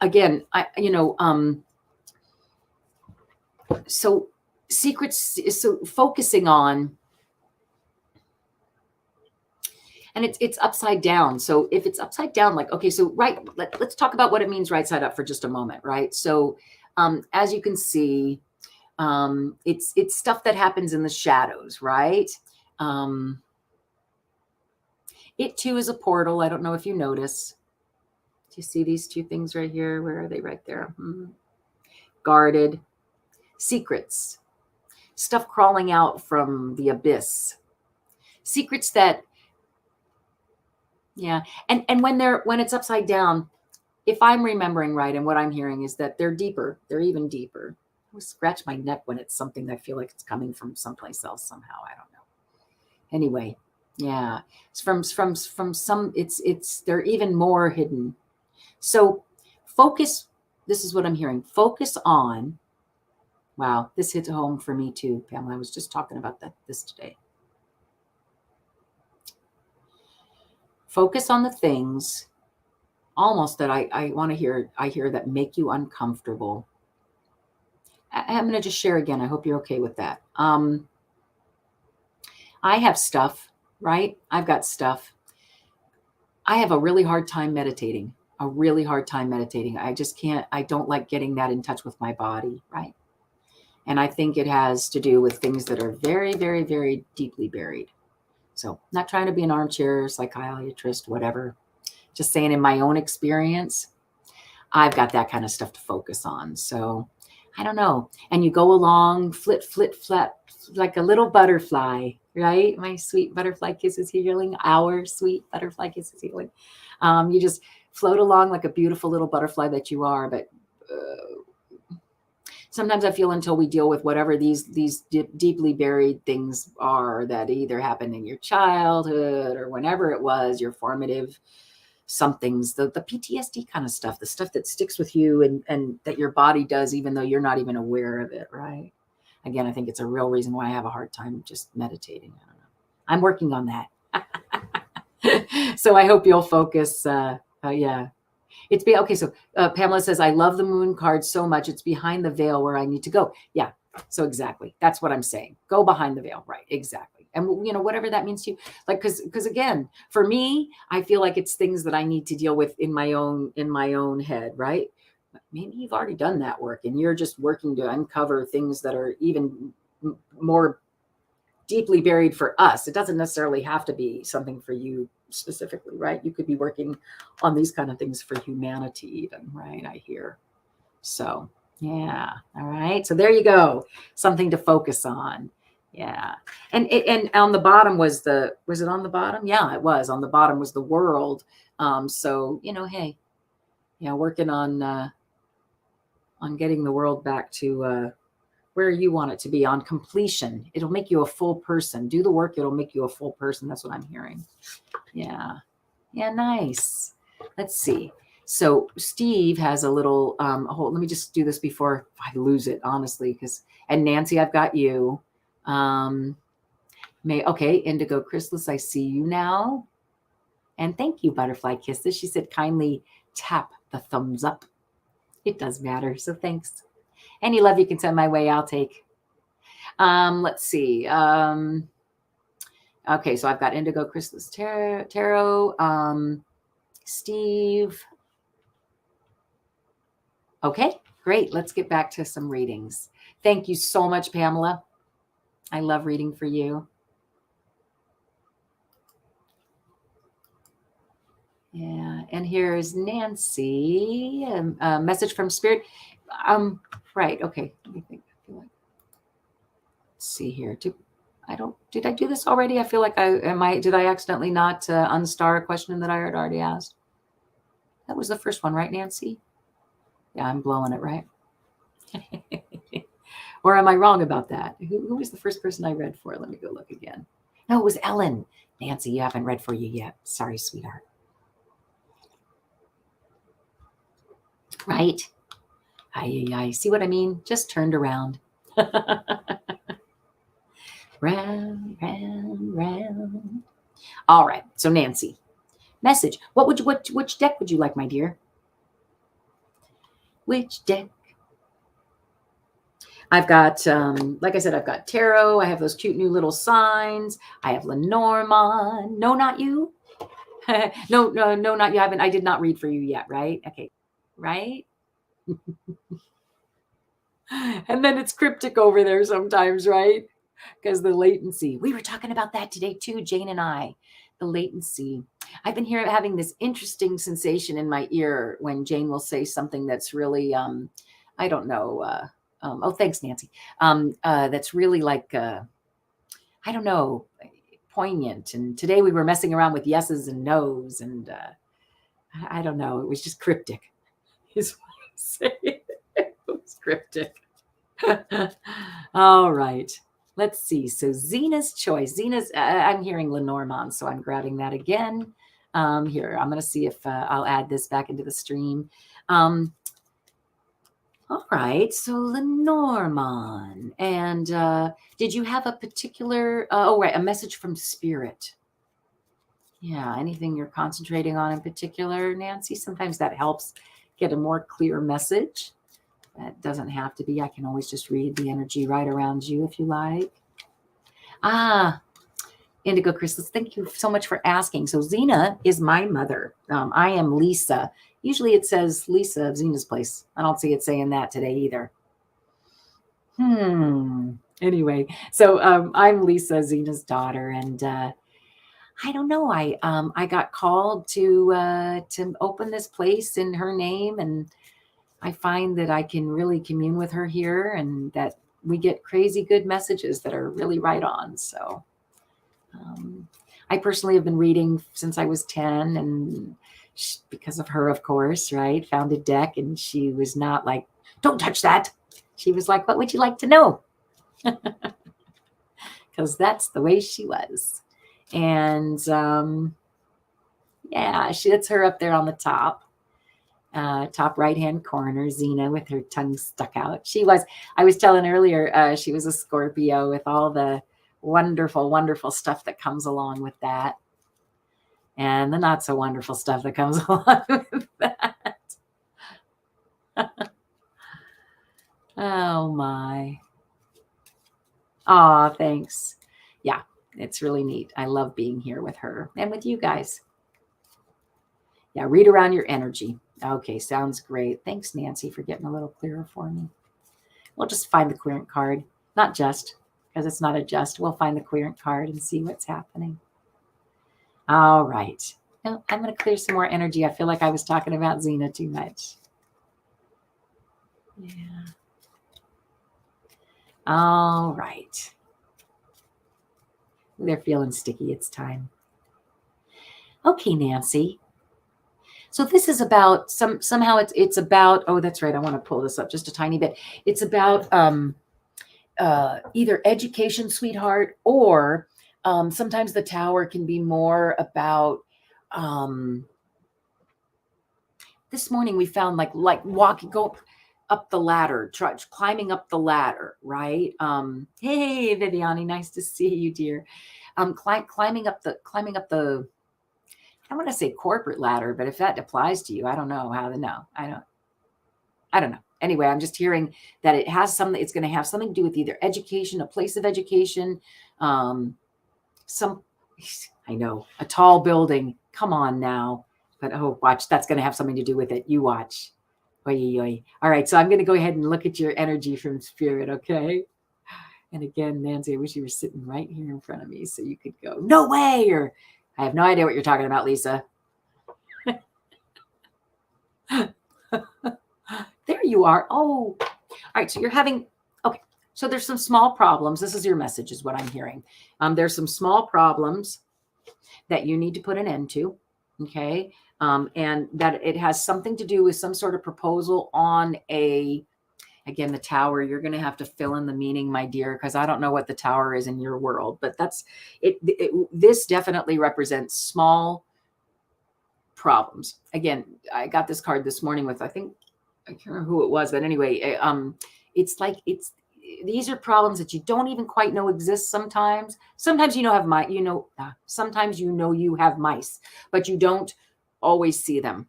again, so secrets, so focusing on, and it's upside down. So if it's upside down, like, okay, so let's talk about what it means right side up for just a moment, right? So as you can see, it's stuff that happens in the shadows, right? It too is a portal. I don't know if you notice. you see these two things right here? Where are they? Right there. Guarded. Secrets. Stuff crawling out from the abyss. Secrets that, yeah. And when it's upside down, if I'm remembering right, and what I'm hearing is that they're deeper. They're even deeper. I always scratch my neck when it's something that I feel like it's coming from someplace else somehow. I don't know. Anyway, yeah. It's from some, it's they're even more hidden. So focus, this is what I'm hearing. Focus on, wow, this hit home for me too, Pamela. I was just talking about this today. Focus on the things almost that I want to hear, I hear that make you uncomfortable. I'm going to just share again. I hope you're okay with that. I have stuff, right? I've got stuff. I have a really hard time meditating, I just can't, I don't like getting that in touch with my body, right? And I think it has to do with things that are very, very, very deeply buried. So not trying to be an armchair psychiatrist, whatever. Just saying in my own experience, I've got that kind of stuff to focus on. So I don't know. And you go along, flit, flap, like a little butterfly, right? My sweet butterfly kisses healing, our sweet butterfly kisses healing. You just float along like a beautiful little butterfly that you are. But sometimes I feel until we deal with whatever these deeply buried things are that either happened in your childhood or whenever it was, your formative somethings, the PTSD kind of stuff, the stuff that sticks with you and that your body does, even though you're not even aware of it, right? Again, I think it's a real reason why I have a hard time just meditating. I don't know. I'm working on that. So I hope you'll focus. Yeah. Okay. So Pamela says, I love the moon card so much. It's behind the veil where I need to go. Yeah. So exactly. That's what I'm saying. Go behind the veil. Right. Exactly. And whatever that means to you, like, because again, for me, I feel like it's things that I need to deal with in my own head. Right. Maybe you've already done that work and you're just working to uncover things that are even more deeply buried for us. It doesn't necessarily have to be something for you specifically, right? You could be working on these kind of things for humanity even, right? I hear. So yeah. All right. So there you go. Something to focus on. Yeah. And on the bottom was it on the bottom? Yeah, it was. On the bottom was the world. So, hey, working on getting the world back to where you want it to be, on completion. It'll make you a full person. Do the work. It'll make you a full person. That's what I'm hearing. Yeah. Yeah. Nice. Let's see. So Steve has a little, hold, let me just do this before I lose it, honestly, and Nancy, I've got you. Okay. Indigo Chrysalis, I see you now. And thank you, Butterfly Kisses. She said, kindly tap the thumbs up. It does matter. So thanks. Any love you can send my way, I'll take. Let's see. Okay, so I've got Indigo Chrysalis Tarot. Steve. Okay, great. Let's get back to some readings. Thank you so much, Pamela. I love reading for you. Yeah, and here's Nancy. A message from Spirit. Right. Okay. Let me think. I feel like. Let's see here. Did I do this already? I feel like did I accidentally not unstar a question that I had already asked? That was the first one, right, Nancy? Yeah, I'm blowing it, right? Or am I wrong about that? Who was the first person I read for? Let me go look again. No, it was Ellen. Nancy, you haven't read for you yet. Sorry, sweetheart. Right? I see what I mean? Just turned around. Round, round, round. All right. So Nancy, message. Which deck would you like, my dear? Which deck? I've got, like I said, I've got tarot. I have those cute new little signs. I have Lenormand. No, not you. No, not you. I did not read for you yet, right? Okay. Right? And then it's cryptic over there sometimes, right? Because the latency. We were talking about that today too, Jane and I. The latency. I've been having this interesting sensation in my ear when Jane will say something that's really, I don't know. Oh, thanks, Nancy. That's really like, I don't know, poignant. And today we were messing around with yeses and nos, and I don't know. It was just cryptic. Is what I say. It was cryptic. All right. Let's see. So Zina's choice. Zina's, I'm hearing Lenormand, so I'm grabbing that again. Here, I'm going to see if I'll add this back into the stream. All right. So Lenormand. And did you have a particular, a message from Spirit? Yeah, anything you're concentrating on in particular, Nancy? Sometimes that helps get a more clear message. That doesn't have to be. I can always just read the energy right around you if you like. Indigo Crystals, thank you so much for asking. So Zina is my mother. I am Lisa. Usually it says Lisa of Zina's Place. I don't see it saying that today either. Anyway, so I'm Lisa, Zina's daughter, and I don't know. I got called to open this place in her name, and I find that I can really commune with her here, and that we get crazy good messages that are really right on. So I personally have been reading since I was 10, and because of her, of course, right? Found a deck, and she was not like, don't touch that. She was like, what would you like to know? Because that's the way she was. And yeah, that's her up there on the top. Top right-hand corner, Zina with her tongue stuck out. I was telling earlier, she was a Scorpio with all the wonderful, wonderful stuff that comes along with that. And the not so wonderful stuff that comes along with that. Oh my. Oh, thanks. Yeah, it's really neat. I love being here with her and with you guys. Yeah, read around your energy. Okay, sounds great. Thanks, Nancy, for getting a little clearer for me. We'll just find the querent card. Not just, because it's not a just. We'll find the querent card and see what's happening. All right. Now, I'm going to clear some more energy. I feel like I was talking about Zina too much. Yeah. All right. They're feeling sticky. It's time. Okay, Nancy. So this is about somehow it's about, oh, that's right. I want to pull this up just a tiny bit. It's about either education, sweetheart, or sometimes the tower can be more about this morning we found like go up the ladder, climbing up the ladder, right? Hey, Viviani, nice to see you, dear. Climbing up the I don't want to say corporate ladder, but if that applies to you, I don't know how to know. I don't know. Anyway, I'm just hearing that it's going to have something to do with either education, a place of education, I know, a tall building. Come on now. But watch, that's going to have something to do with it. You watch. Oy, oy. All right, so I'm going to go ahead and look at your energy from Spirit, okay? And again, Nancy, I wish you were sitting right here in front of me so you could go, no way, or I have no idea what you're talking about, Lisa. There you are. Oh, all right. So you're having, okay. So there's some small problems. This is your message is what I'm hearing. There's some small problems that you need to put an end to. Okay. And that it has something to do with some sort of proposal on again, the tower. You're going to have to fill in the meaning, my dear, because I don't know what the tower is in your world, but that's it. This definitely represents small problems. Again, I got this card this morning with, I can't remember who it was, but anyway, it's like these are problems that you don't even quite know exist sometimes. Sometimes sometimes you have mice, but you don't always see them,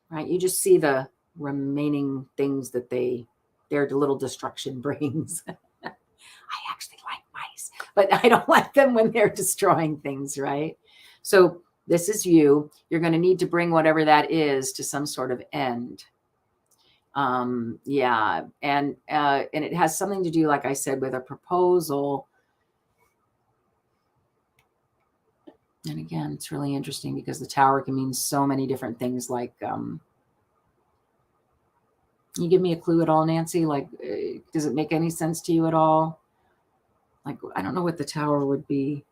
right? You just see the remaining things that their little destruction brings. I actually like mice, but I don't like them when they're destroying things, right? So this is you. You're going to need to bring whatever that is to some sort of end. Yeah. And it has something to do, like I said, with a proposal. And again, it's really interesting because the Tower can mean so many different things. Like, you give me a clue at all, Nancy? Like, does it make any sense to you at all? Like, I don't know what the Tower would be.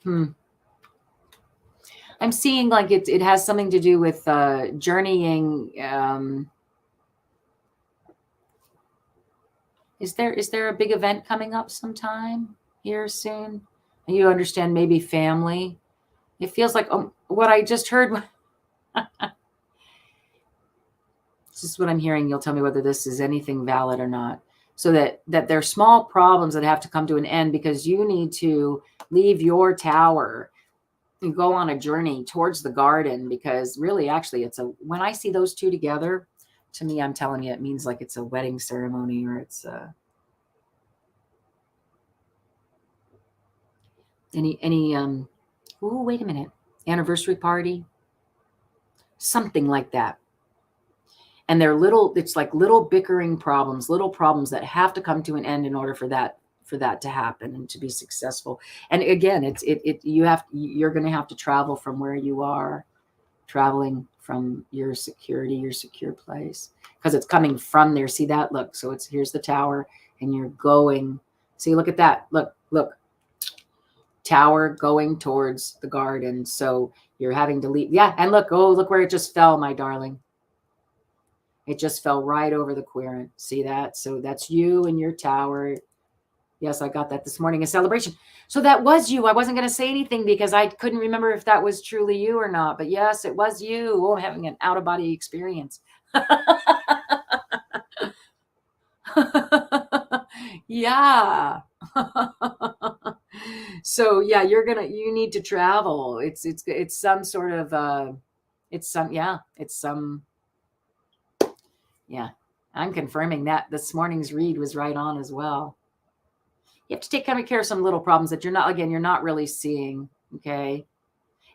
I'm seeing like it has something to do with journeying. Is there a big event coming up sometime here soon? You understand, maybe family. It feels like what I just heard. This is what I'm hearing. You'll tell me whether this is anything valid or not. So that there are small problems that have to come to an end because you need to leave your tower and go on a journey towards the garden, because really, actually, when I see those two together, to me, I'm telling you, it means like it's a wedding ceremony, or it's wait a minute, anniversary party, something like that. And they're it's like little bickering problems, little problems that have to come to an end in order for that to happen and to be successful. And again, you're going to have to travel from where you are, traveling from your secure place, because it's coming from there. See that? Look, so here's the Tower, and you're going. See, look at that. Look. Tower going towards the garden. So you're having to leave. Yeah, and look where it just fell, my darling. It just fell right over the querent. See that? So that's you and your Tower. Yes, I got that this morning, a celebration. So that was you. I wasn't going to say anything because I couldn't remember if that was truly you or not. But yes, it was you. Oh, having an out-of-body experience. Yeah. So yeah, you need to travel. It's some sort of yeah. I'm confirming that this morning's read was right on as well. You have to take care of some little problems that you're not really seeing. Okay.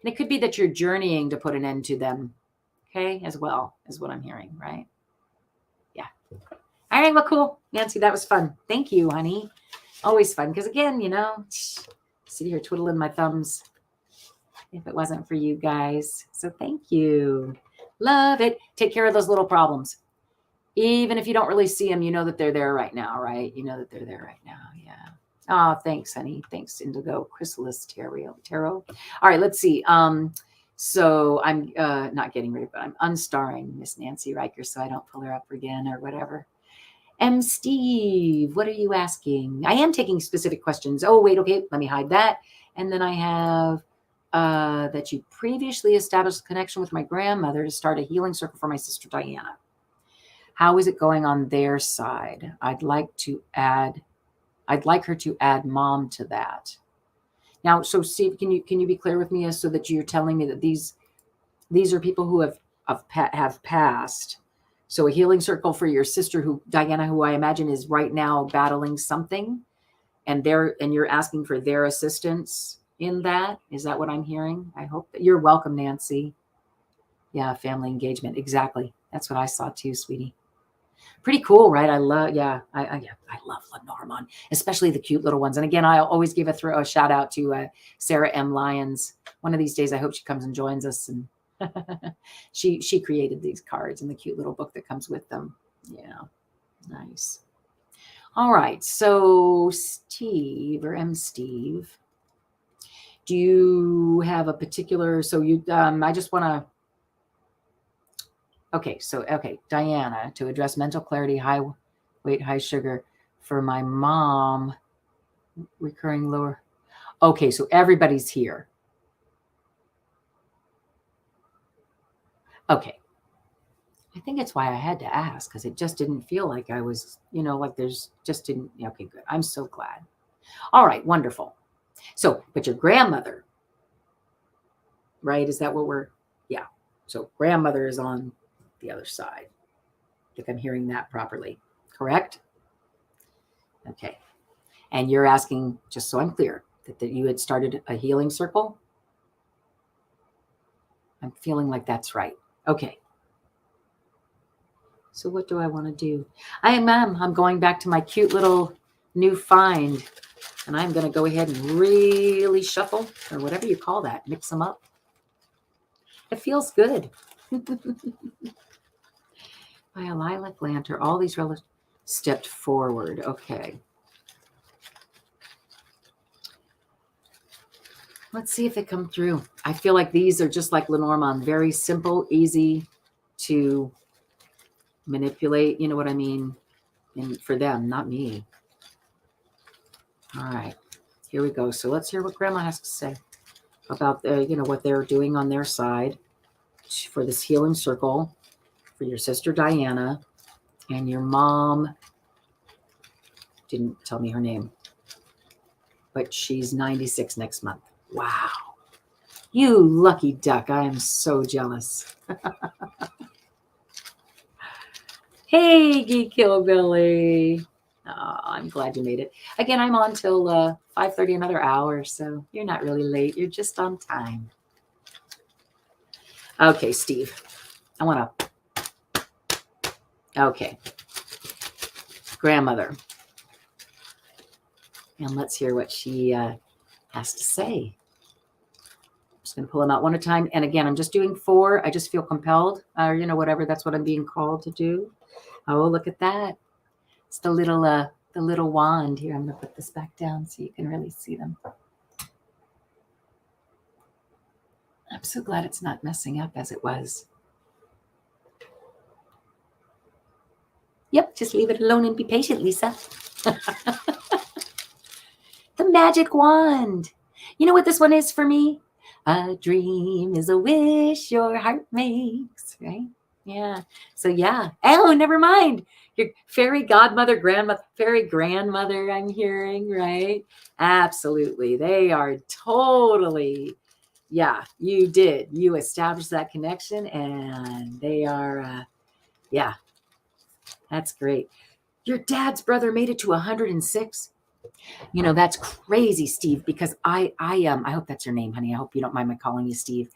And it could be that you're journeying to put an end to them. Okay. As well, is what I'm hearing. Right. Yeah. All right. Well, cool. Nancy, that was fun. Thank you, honey. Always fun. Because again, sit here twiddling my thumbs if it wasn't for you guys. So thank you. Love it. Take care of those little problems. Even if you don't really see them, you know that they're there right now, right? You know that they're there right now. Yeah. Oh, thanks, honey. Thanks, Indigo Chrysalis Tarot. All right, let's see. So I'm not getting ready, but I'm unstarring Miss Nancy Riker so I don't pull her up again or whatever. Steve, what are you asking? I am taking specific questions. Oh, wait, okay. Let me hide that. And then I have that you previously established a connection with my grandmother to start a healing circle for my sister Diana. How is it going on their side? I'd like her to add mom to that. Now, so Steve, can you be clear with me as so that you're telling me that these are people who have passed? So a healing circle for your sister Diana, who I imagine is right now battling something, and you're asking for their assistance in that. Is that what I'm hearing? I hope that you're welcome, Nancy. Yeah, family engagement. Exactly. That's what I saw too, sweetie. Pretty cool, right? I love Lenormand, especially the cute little ones. And again, I always give a shout out to Sarah M. Lyons. One of these days, I hope she comes and joins us. And she created these cards and the cute little book that comes with them. Yeah, nice. All right, so Steve or M. Steve, do you have a particular? So you, I just want to. Okay, Diana, to address mental clarity, high weight, high sugar for my mom, recurring lower. Okay, so everybody's here. Okay. I think it's why I had to ask, because it just didn't feel like I was, like there's just didn't. Okay, good. I'm so glad. All right, wonderful. So, but your grandmother, right? Is that what yeah. So grandmother is on the other side. I think I'm hearing that properly, correct? Okay. And you're asking, just so I'm clear, that you had started a healing circle? I'm feeling like that's right. Okay. So what do I want to do? I'm going back to my cute little new find. And I'm going to go ahead and really shuffle, or whatever you call that, mix them up. It feels good. By a lilac lantern, all these relatives stepped forward. Okay. Let's see if they come through. I feel like these are just like Lenormand, very simple, easy to manipulate. You know what I mean? And for them, not me. All right, here we go. So let's hear what Grandma has to say about the, what they're doing on their side for this healing circle for your sister Diana and your mom. Didn't tell me her name, but she's 96 next month. Wow. You lucky duck. I am so jealous. Hey, Geek Hillbilly. Oh, I'm glad you made it. Again, I'm on till 5:30, another hour, so you're not really late. You're just on time. Okay, Steve. I want to... Okay. Grandmother. And let's hear what she has to say. I'm just going to pull them out one at a time. And again, I'm just doing 4. I just feel compelled, or whatever. That's what I'm being called to do. Oh, look at that. It's the little wand here. I'm going to put this back down so you can really see them. I'm so glad it's not messing up as it was. Yep, just leave it alone and be patient, Lisa. The magic wand. You know what this one is for me? A dream is a wish your heart makes, right? Yeah. So yeah. Oh, never mind. Your fairy godmother, grandmother, fairy grandmother, I'm hearing, right? Absolutely. They are totally, yeah, you did. You established that connection and they are, yeah, that's great. Your dad's brother made it to 106. That's crazy, Steve, because I hope that's your name, honey. I hope you don't mind my calling you Steve.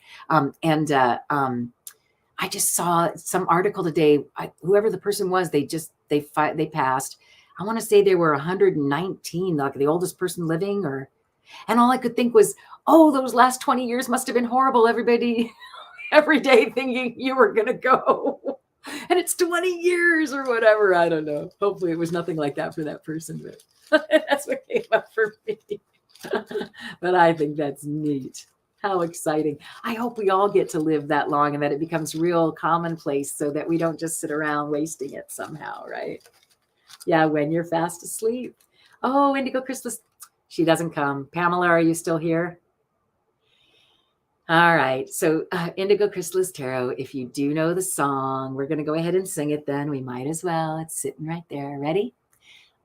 I just saw some article today. Whoever the person was, they passed. I want to say they were 119, like the oldest person living, and all I could think was, oh, those last 20 years must have been horrible. Everybody, every day thinking you were going to go. And it's 20 years or whatever. I don't know. Hopefully it was nothing like that for that person, but that's what came up for me. But I think that's neat. How exciting. I hope we all get to live that long and that it becomes real commonplace so that we don't just sit around wasting it somehow, right? Yeah, when you're fast asleep. Oh, Indigo Chrysalis. She doesn't come. Pamela, are you still here? All right. So Indigo Chrysalis Tarot, if you do know the song, we're going to go ahead and sing it then. We might as well. It's sitting right there. Ready?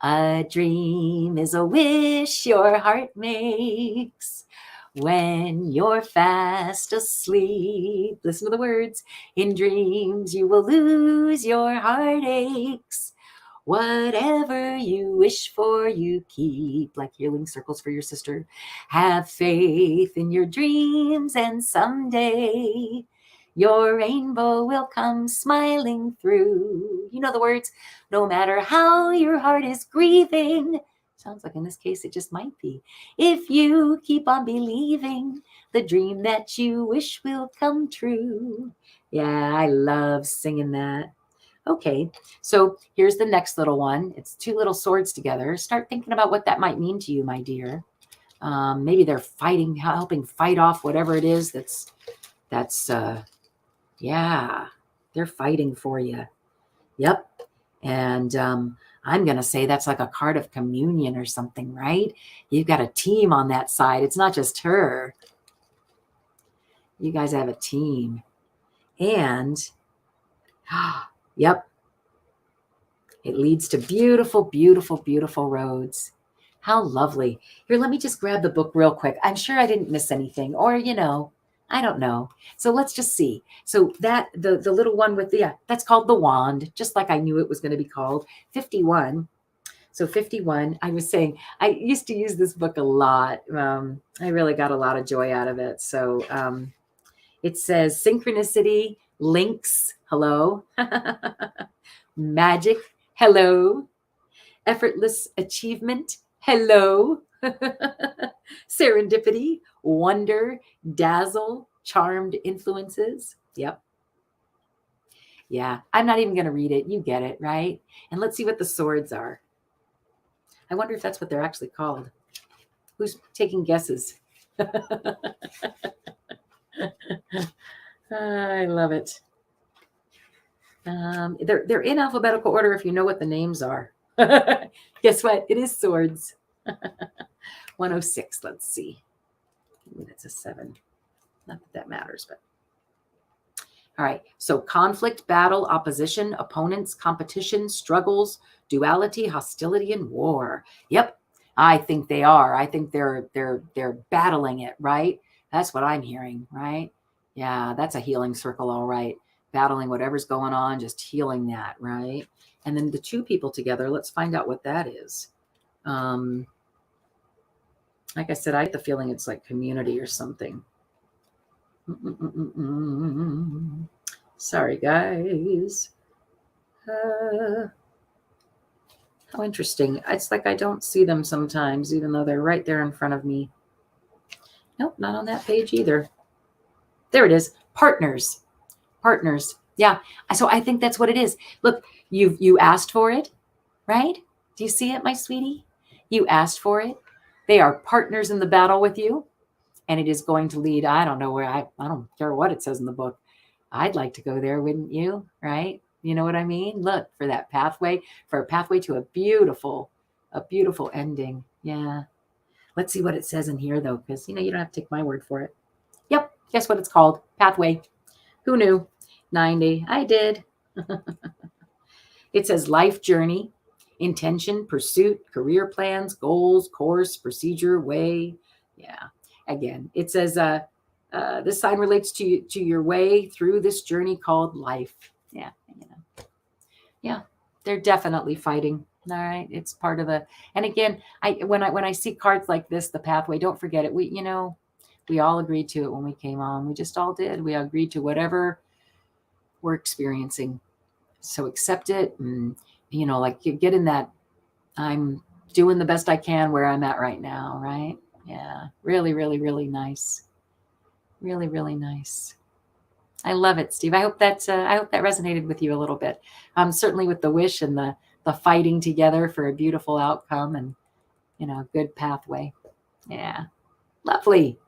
A dream is a wish your heart makes when you're fast asleep. Listen to the words. In dreams, you will lose your heartaches. Whatever you wish for, you keep, like healing circles for your sister. Have faith in your dreams, and someday your rainbow will come smiling through. You know the words. No matter how your heart is grieving. Sounds like in this case it just might be. If you keep on believing, the dream that you wish will come true. Yeah, I love singing that. Okay, so here's the next little one. It's 2 little swords together. Start thinking about what that might mean to you, my dear. Maybe they're fighting, helping fight off whatever it is that's yeah, they're fighting for you. Yep. And I'm going to say that's like a card of communion or something, right? You've got a team on that side. It's not just her. You guys have a team. And yep. It leads to beautiful, beautiful, beautiful roads. How lovely. Here, let me just grab the book real quick. I'm sure I didn't miss anything, or, I don't know. So let's just see. So that, the little one with the, that's called the wand, just like I knew it was going to be called. 51. So 51, I was saying, I used to use this book a lot. I really got a lot of joy out of it. So it says synchronicity, links, hello, magic, hello, effortless achievement, hello, Serendipity, wonder, dazzle, charmed influences. Yep. Yeah, I'm not even going to read it. You get it, right? And let's see what the swords are. I wonder if that's what they're actually called. Who's taking guesses? I love it. They're in alphabetical order if you know what the names are. Guess what? It is swords. 106. Let's see. That's a 7. Not that that matters, but. All right. So conflict, battle, opposition, opponents, competition, struggles, duality, hostility, and war. Yep. I think they are. I think they're battling it, right? That's what I'm hearing, right? Yeah, that's a healing circle, all right. Battling whatever's going on, just healing that, right? And then the 2 people together, let's find out what that is. Like I said, I get the feeling it's like community or something. Sorry, guys. How interesting. It's like I don't see them sometimes, even though they're right there in front of me. Nope, not on that page either. There it is. Partners. Partners. Yeah. So I think that's what it is. Look, you asked for it, right? Do you see it, my sweetie? You asked for it. They are partners in the battle with you. And it is going to lead, I don't know where, I don't care what it says in the book. I'd like to go there, wouldn't you? Right? You know what I mean? Look, for that pathway, for a pathway to a beautiful ending. Yeah. Let's see what it says in here, though, because, you don't have to take my word for it. Yep. Guess what it's called? Pathway. Who knew? 90. I did. It says life journey, intention, pursuit, career plans, goals, course, procedure, way. Yeah. Again, it says this sign relates to your way through this journey called life. Yeah. Yeah. They're definitely fighting. All right. It's part of and again, when I see cards like this, the pathway, don't forget it. We all agreed to it when we came on. We just all did. We agreed to whatever we're experiencing. So accept it and, like get in that, I'm doing the best I can where I'm at right now. Right. Yeah. Really, really, really nice. Really, really nice. I love it, Steve. I hope that resonated with you a little bit. Certainly with the wish and the fighting together for a beautiful outcome and, good pathway. Yeah. Lovely.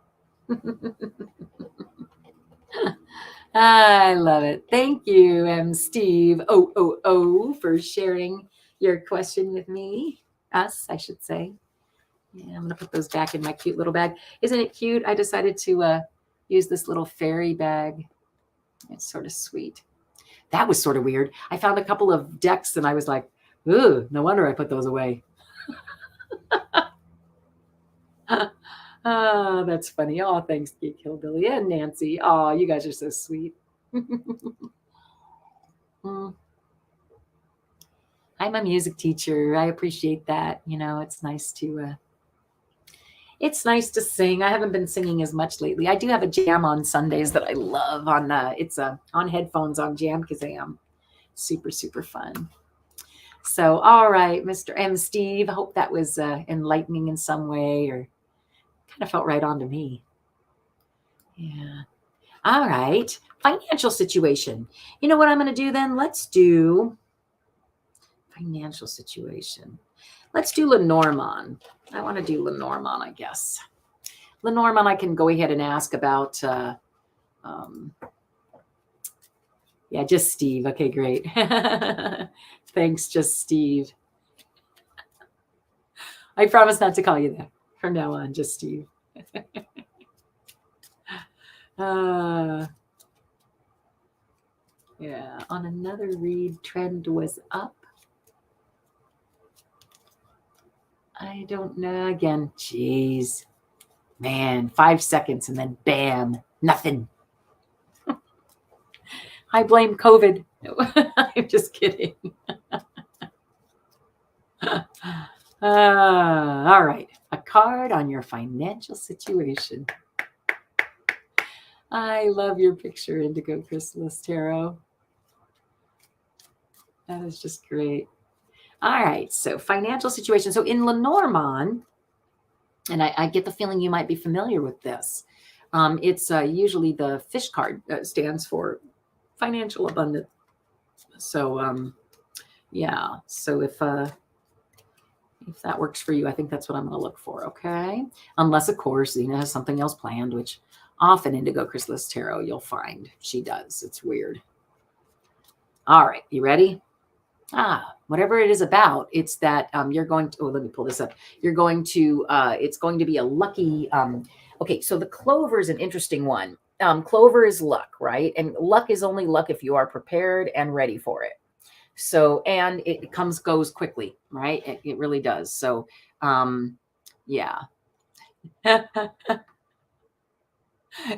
I love it. Thank you, Steve. For sharing your question with me. Us, I should say. Yeah, I'm going to put those back in my cute little bag. Isn't it cute? I decided to use this little fairy bag. It's sort of sweet. That was sort of weird. I found a couple of decks and I was like, ooh, no wonder I put those away. Oh, that's funny. Oh, thanks, Geek Hillbilly and Nancy. Oh, you guys are so sweet. I'm a music teacher. I appreciate that. It's nice to sing. I haven't been singing as much lately. I do have a jam on Sundays that I love on on headphones on Jam Kazam. Super, super fun. So, all right, Mr. M. Steve, I hope that was enlightening in some way or kind of felt right on to me. Yeah. All right. Financial situation. You know what I'm going to do then? Let's do financial situation. Let's do Lenormand. I want to do Lenormand, I guess. Lenormand, I can go ahead and ask about, yeah, just Steve. Okay, great. Thanks, just Steve. I promise not to call you that from now on, just Steve. Yeah, on another read, trend was up. I don't know. Again, geez. Man, 5 seconds and then bam, nothing. I blame COVID. No, I'm just kidding. All right. A card on your financial situation. I love your picture, Indigo Chrysalis Tarot. That is just great. All right. So financial situation. So in Lenormand, And I get the feeling you might be familiar with this. It's usually the fish card stands for financial abundance. So yeah, so if that works for you, I think that's what I'm going to look for. Okay, unless of course Zina has something else planned, which often Indigo Chrysalis Tarot you'll find she does. It's weird. All right, you ready? Whatever it is about, it's that you're going to, oh, let me pull this up. You're going to, it's going to be a lucky, okay, so the clover is an interesting one. Clover is luck, right? And luck is only luck if you are prepared and ready for it. So, and it goes quickly, right? It really does. So, yeah.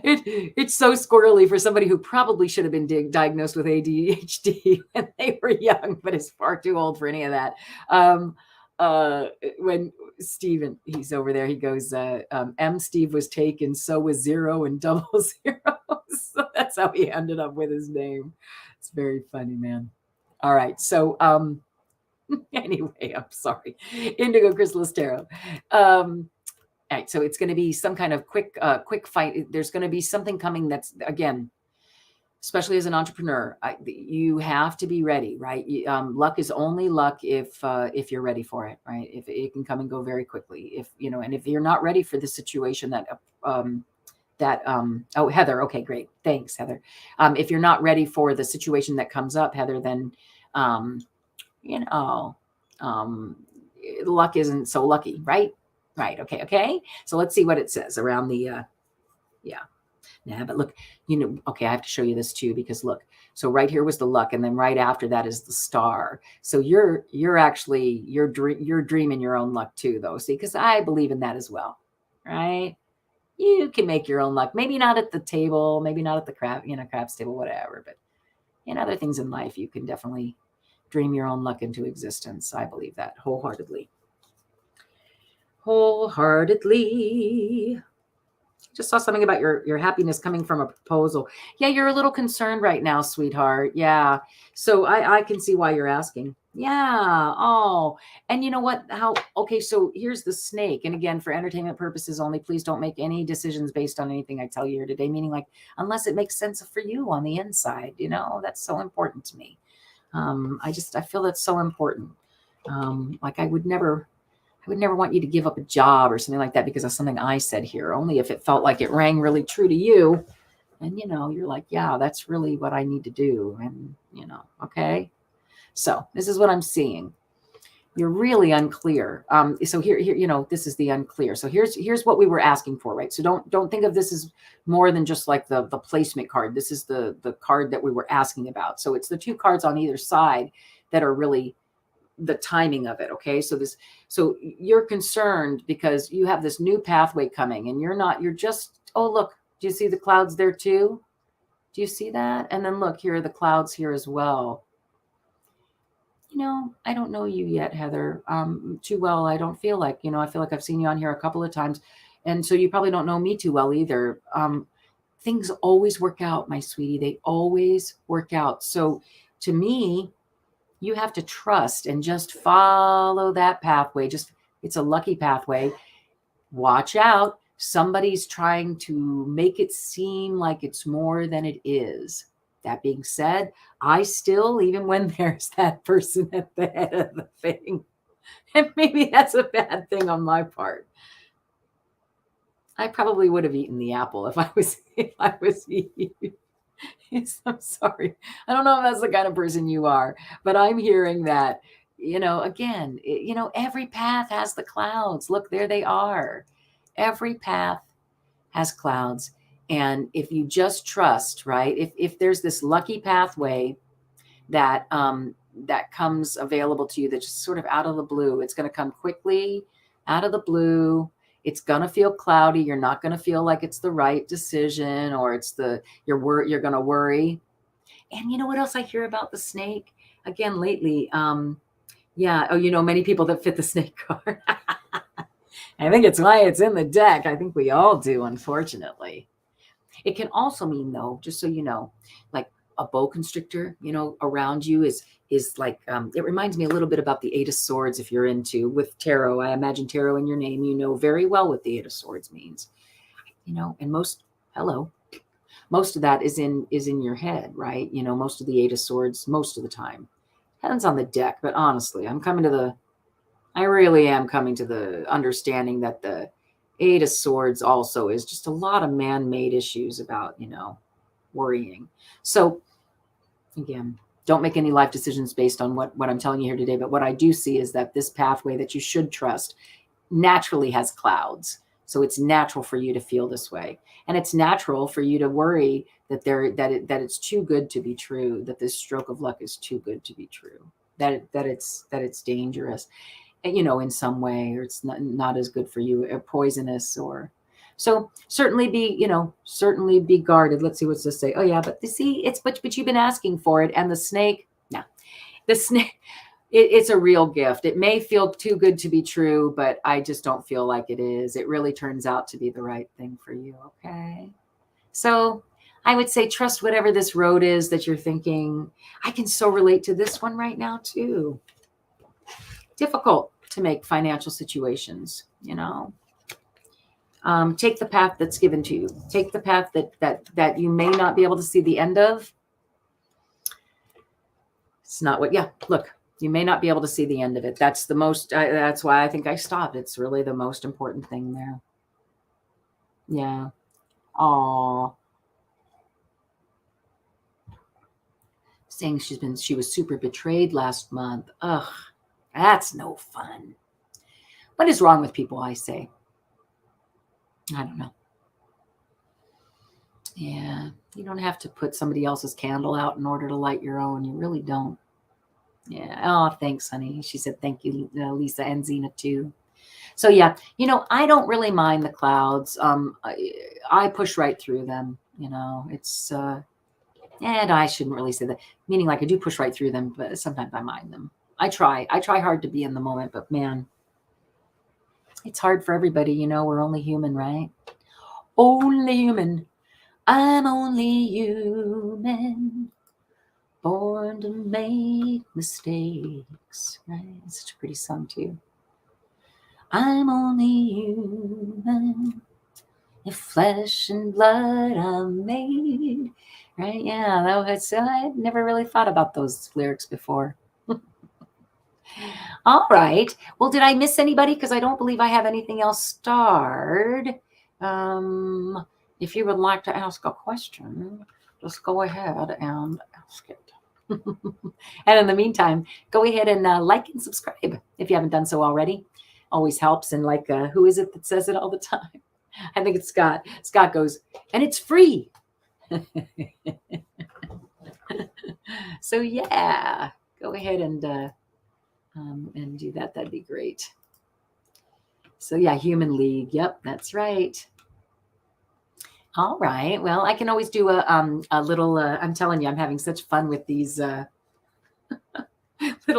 It's so squirrely for somebody who probably should have been diagnosed with ADHD when they were young, but is far too old for any of that. When Steven, he's over there, he goes, M Steve was taken, so was 0 and 00. So that's how he ended up with his name. It's very funny, man. All right. So anyway, I'm sorry. Indigo Chrysalis Tarot. All right, so it's going to be some kind of quick fight. There's going to be something coming that's, again, especially as an entrepreneur, you have to be ready, right? Luck is only luck if you're ready for it, right? If it can come and go very quickly, and if you're not ready for the situation oh, Heather, okay, great, thanks, Heather. If you're not ready for the situation that comes up, Heather, then luck isn't so lucky, right? Right. Okay. So let's see what it says around the, but look, okay, I have to show you this too, because look, so right here was the luck. And then right after that is the star. So you're dreaming your own luck too, though. See, because I believe in that as well. Right. You can make your own luck. Maybe not at the table, maybe not at the craps table, whatever, but in other things in life, you can definitely dream your own luck into existence. I believe that wholeheartedly. Just saw something about your happiness coming from a proposal. Yeah, you're a little concerned right now, sweetheart. Yeah. So I can see why you're asking. Yeah. Oh, and you know what? Okay, so here's the snake. And again, for entertainment purposes only, please don't make any decisions based on anything I tell you here today, meaning like, unless it makes sense for you on the inside, that's so important to me. I feel that's so important. Like I would never want you to give up a job or something like that because of something I said here, only if it felt like it rang really true to you. And, you're like, yeah, that's really what I need to do. And, okay. So this is what I'm seeing. You're really unclear. So here, this is the unclear. So here's what we were asking for, right? So don't think of this as more than just like the placement card. This is the card that we were asking about. So it's the two cards on either side that are really the timing of it. Okay. So you're concerned because you have this new pathway coming and oh, look, do you see the clouds there too? Do you see that? And then look, here are the clouds here as well. I don't know you yet, Heather, too well. I don't feel like, I feel like I've seen you on here a couple of times. And so you probably don't know me too well either. Things always work out, my sweetie. They always work out. So to me, you have to trust and just follow that pathway. It's a lucky pathway. Watch out. Somebody's trying to make it seem like it's more than it is. That being said, I still, even when there's that person at the head of the thing, and maybe that's a bad thing on my part, I probably would have eaten the apple if I was you. I'm sorry. I don't know if that's the kind of person you are, but I'm hearing that, again, every path has the clouds. Look, there they are. Every path has clouds. And if you just trust, right, if there's this lucky pathway that comes available to you that's just sort of out of the blue, it's going to come quickly out of the blue. It's going to feel cloudy. You're not going to feel like it's the right decision, or you're going to worry. And you know what else I hear about the snake? Again, lately, yeah. Oh, many people that fit the snake card. I think it's why it's in the deck. I think we all do, unfortunately. It can also mean, though, just so you know, like a boa constrictor, around you is like, it reminds me a little bit about the Eight of Swords. If you're into with tarot, I imagine tarot in your name, you know very well what the Eight of Swords means, and most of that is in your head, right? Most of the Eight of Swords, most of the time, depends on the deck. But honestly, I really am coming to the understanding that the Eight of Swords also is just a lot of man-made issues about, worrying. So again, don't make any life decisions based on what I'm telling you here today. But what I do see is that this pathway that you should trust naturally has clouds. So it's natural for you to feel this way. And it's natural for you to worry that it's too good to be true, that this stroke of luck is too good to be true, that it's dangerous, in some way, or it's not as good for you, or poisonous, or so certainly be guarded. Let's see, what's this say? Oh yeah, but but you've been asking for it. And the snake, no, the snake, it's a real gift. It may feel too good to be true, but I just don't feel like it is. It really turns out to be the right thing for you. Okay. So I would say trust whatever this road is that you're thinking. I can so relate to this one right now too. Difficult to make financial situations, take the path that's given to you. Take the path that you may not be able to see the end of. It's not look, you may not be able to see the end of it. That's the most, that's why I think I stopped. It's really the most important thing there. Yeah. Aw. Saying she was super betrayed last month. Ugh, that's no fun. What is wrong with people, I say? I don't know. Yeah, you don't have to put somebody else's candle out in order to light your own. You really don't. Yeah. Oh, thanks, honey. She said, thank you, Lisa and Zina too. So yeah, I don't really mind the clouds. I push right through them. It's, and I shouldn't really say that, meaning like I do push right through them, but sometimes I mind them. I try hard to be in the moment, but man, it's hard for everybody. We're only human, right? Only human. I'm only human, born to make mistakes, right? It's such a pretty song too. I'm only human, if flesh and blood I'm made, right? Yeah, I'd never really thought about those lyrics before. All right. Well, did I miss anybody? Because I don't believe I have anything else starred. If you would like to ask a question, just go ahead and ask it. And in the meantime, go ahead and like and subscribe if you haven't done so already. Always helps. And like, who is it that says it all the time? I think it's Scott. Scott goes, and it's free. So yeah, go ahead and do that. That'd be great. So yeah, Human League. Yep, that's right. All right. Well, I can always do a little, I'm telling you, I'm having such fun with these little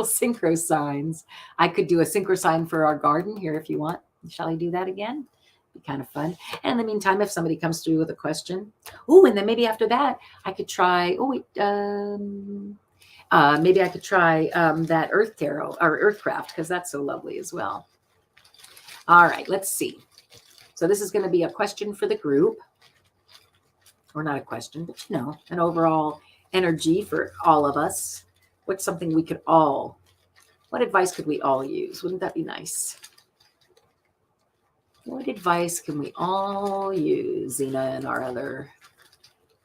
synchro signs. I could do a synchro sign for our garden here if you want. Shall I do that again? Be kind of fun. And in the meantime, if somebody comes through with a question, and then maybe after that, I could try, maybe I could try that Earth Tarot or Earthcraft, because that's so lovely as well. All right, let's see. So this is going to be a question for the group. Or not a question, but an overall energy for all of us. What's something we could all, what advice could we all use? Wouldn't that be nice? What advice can we all use, Zina and our other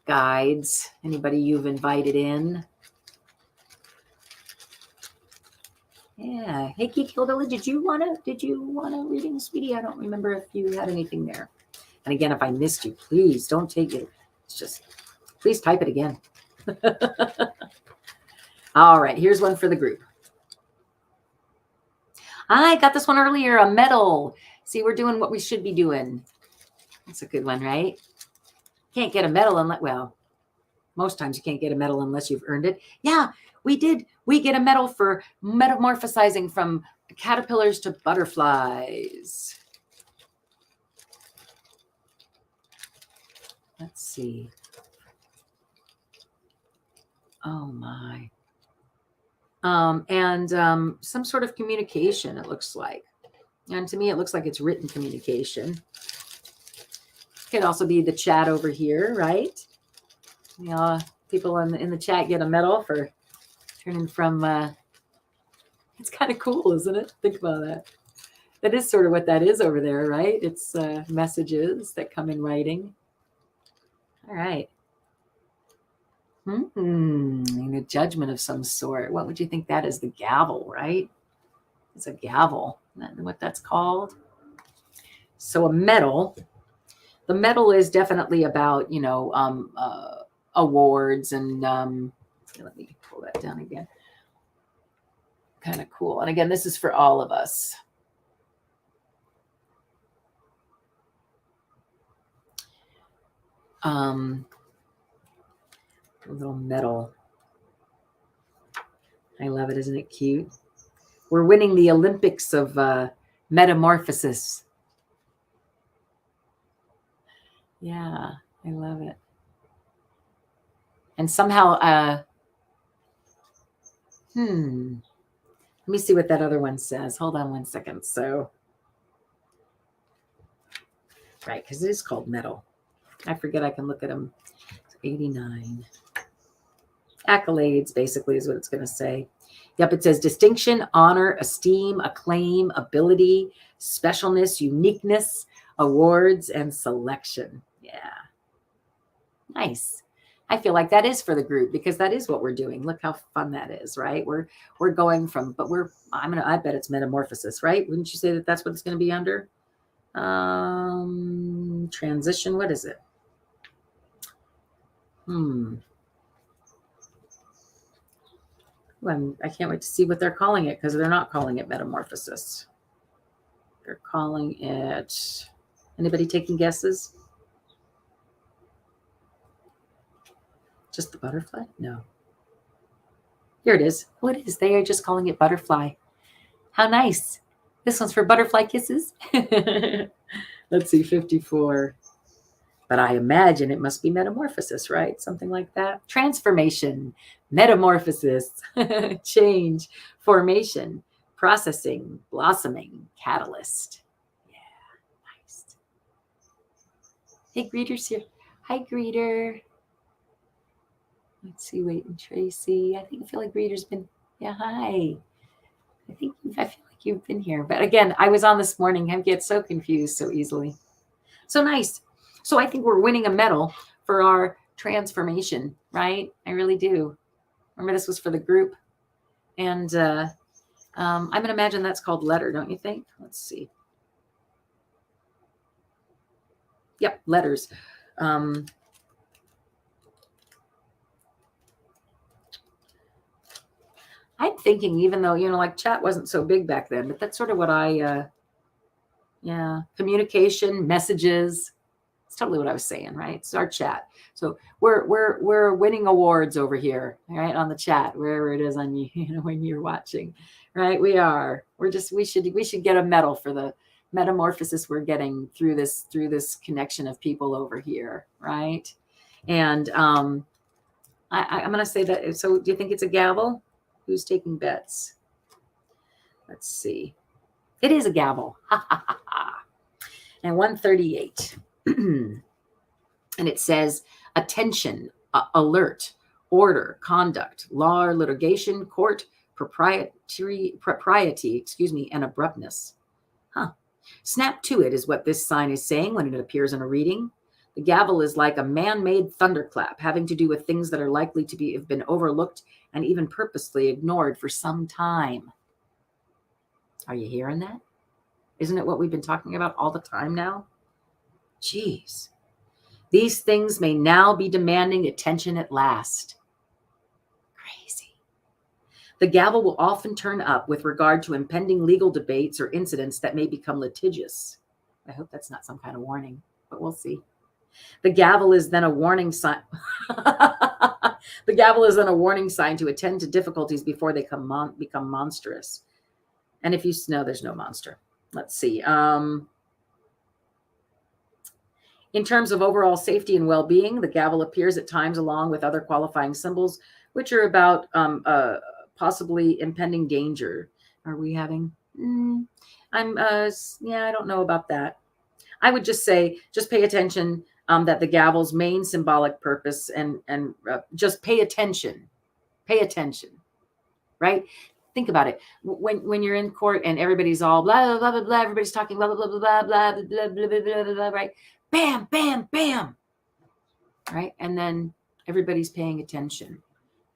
guides? Anybody you've invited in? Yeah. Hey, Geek Hillbilly, did you want a reading, sweetie? I don't remember if you had anything there. And again, if I missed you, please don't take it. It's just, please type it again. All right, here's one for the group. I got this one earlier, a medal. See, we're doing what we should be doing. That's a good one, right? Can't get a medal unless, well, most times you can't get a medal unless you've earned it. Yeah, we did. We get a medal for metamorphosizing from caterpillars to butterflies. Let's see. Oh my. And some sort of communication, it looks like. And to me, it looks like it's written communication. Could also be the chat over here, right? You know, people in the chat get a medal for turning from. It's kind of cool, isn't it? Think about that. That is sort of what that is over there, right? It's messages that come in writing. All right. A judgment of some sort. What would you think that is? The gavel, right? It's a gavel. Isn't that what that's called? So a medal. The medal is definitely about, awards and let me pull that down again. Kind of cool. And again, this is for all of us. A little medal. I love it. Isn't it cute? We're winning the Olympics of metamorphosis. Yeah, I love it. And somehow, let me see what that other one says. Hold on one second. So, right, because it is called metal. I forget I can look at them. 89. Accolades, basically, is what it's going to say. Yep, it says distinction, honor, esteem, acclaim, ability, specialness, uniqueness, awards, and selection. Yeah. Nice. I feel like that is for the group because that is what we're doing. Look how fun that is, right? We're going from, but I bet it's metamorphosis, right? Wouldn't you say that that's what it's going to be under? Transition. What is it? I can't wait to see what they're calling it because they're not calling it metamorphosis. They're calling it. Anybody taking guesses? Just the butterfly? No. Here it is. Oh, it is. They are just calling it butterfly. How nice. This one's for butterfly kisses. Let's see, 54. But I imagine it must be metamorphosis, right? Something like that. Transformation, metamorphosis, change, formation, processing, blossoming, catalyst. Yeah, nice. Hey, Greeter's here. Hi, Greeter. Let's see, wait, and Tracy. I feel like Greeter's been, yeah, hi. I feel like you've been here. But again, I was on this morning. I get so confused so easily. So nice. So I think we're winning a medal for our transformation, right? I really do. Remember, this was for the group. And I'm going to imagine that's called letter, don't you think? Let's see. Yep, letters. I'm thinking, even though, like chat wasn't so big back then, but that's sort of what communication, messages. It's totally what I was saying, right? It's our chat. So we're winning awards over here, right, on the chat, wherever it is on you, when you're watching, right? We should get a medal for the metamorphosis we're getting through this connection of people over here, right? And I'm going to say that. So do you think it's a gavel? Who's taking bets? Let's see. It is a gavel. And 138. And it says attention, alert, order, conduct, law or litigation, court, propriety, and abruptness. Snap to it is what this sign is saying when it appears in a reading. The gavel is like a man-made thunderclap, having to do with things that are likely to have been overlooked and even purposely ignored for some time. Are you hearing that? Isn't it what we've been talking about all the time now? Jeez. These things may now be demanding attention at last. Crazy. The gavel will often turn up with regard to impending legal debates or incidents that may become litigious. I hope that's not some kind of warning, but we'll see. The gavel is then a warning sign. The gavel is then a warning sign to attend to difficulties before they become monstrous. And if you know, there's no monster. Let's see. In terms of overall safety and well-being, the gavel appears at times along with other qualifying symbols which are about possibly impending danger. Are we having? I don't know about that. I would just say, just pay attention that the gavel's main symbolic purpose and just pay attention. Pay attention, right? Think about it. When you're in court and everybody's all blah, blah, blah, blah, everybody's talking blah, blah, blah, blah, blah, blah, blah, blah, blah, blah, blah, right? Bam, bam, bam, right? And then everybody's paying attention.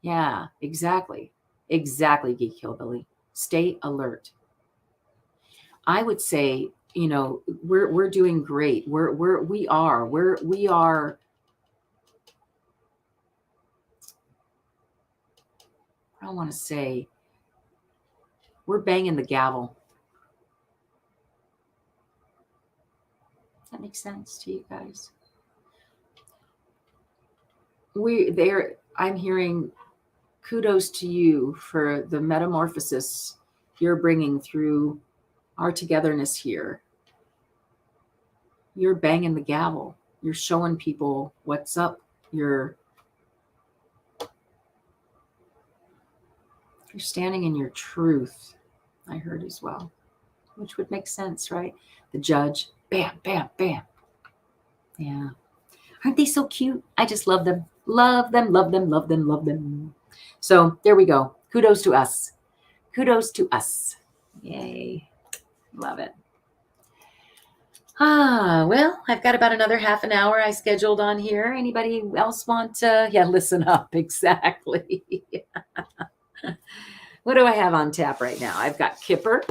Yeah, exactly. Exactly, Geek Hillbilly. Stay alert. I would say, you know, we're doing great. We are. I don't want to say we're banging the gavel. Does that make sense to you guys? I'm hearing kudos to you for the metamorphosis you're bringing through our togetherness here. You're banging the gavel. You're showing people what's up. You're standing in your truth, I heard as well, which would make sense, right? The judge, bam, bam, bam. Yeah. Aren't they so cute? I just love them. Love them, love them, love them, love them. So there we go. Kudos to us. Kudos to us. Yay. Love it. Well, I've got about another half an hour I scheduled on here. Anybody else want to? Yeah, listen up. Exactly. What do I have on tap right now? I've got Kipper.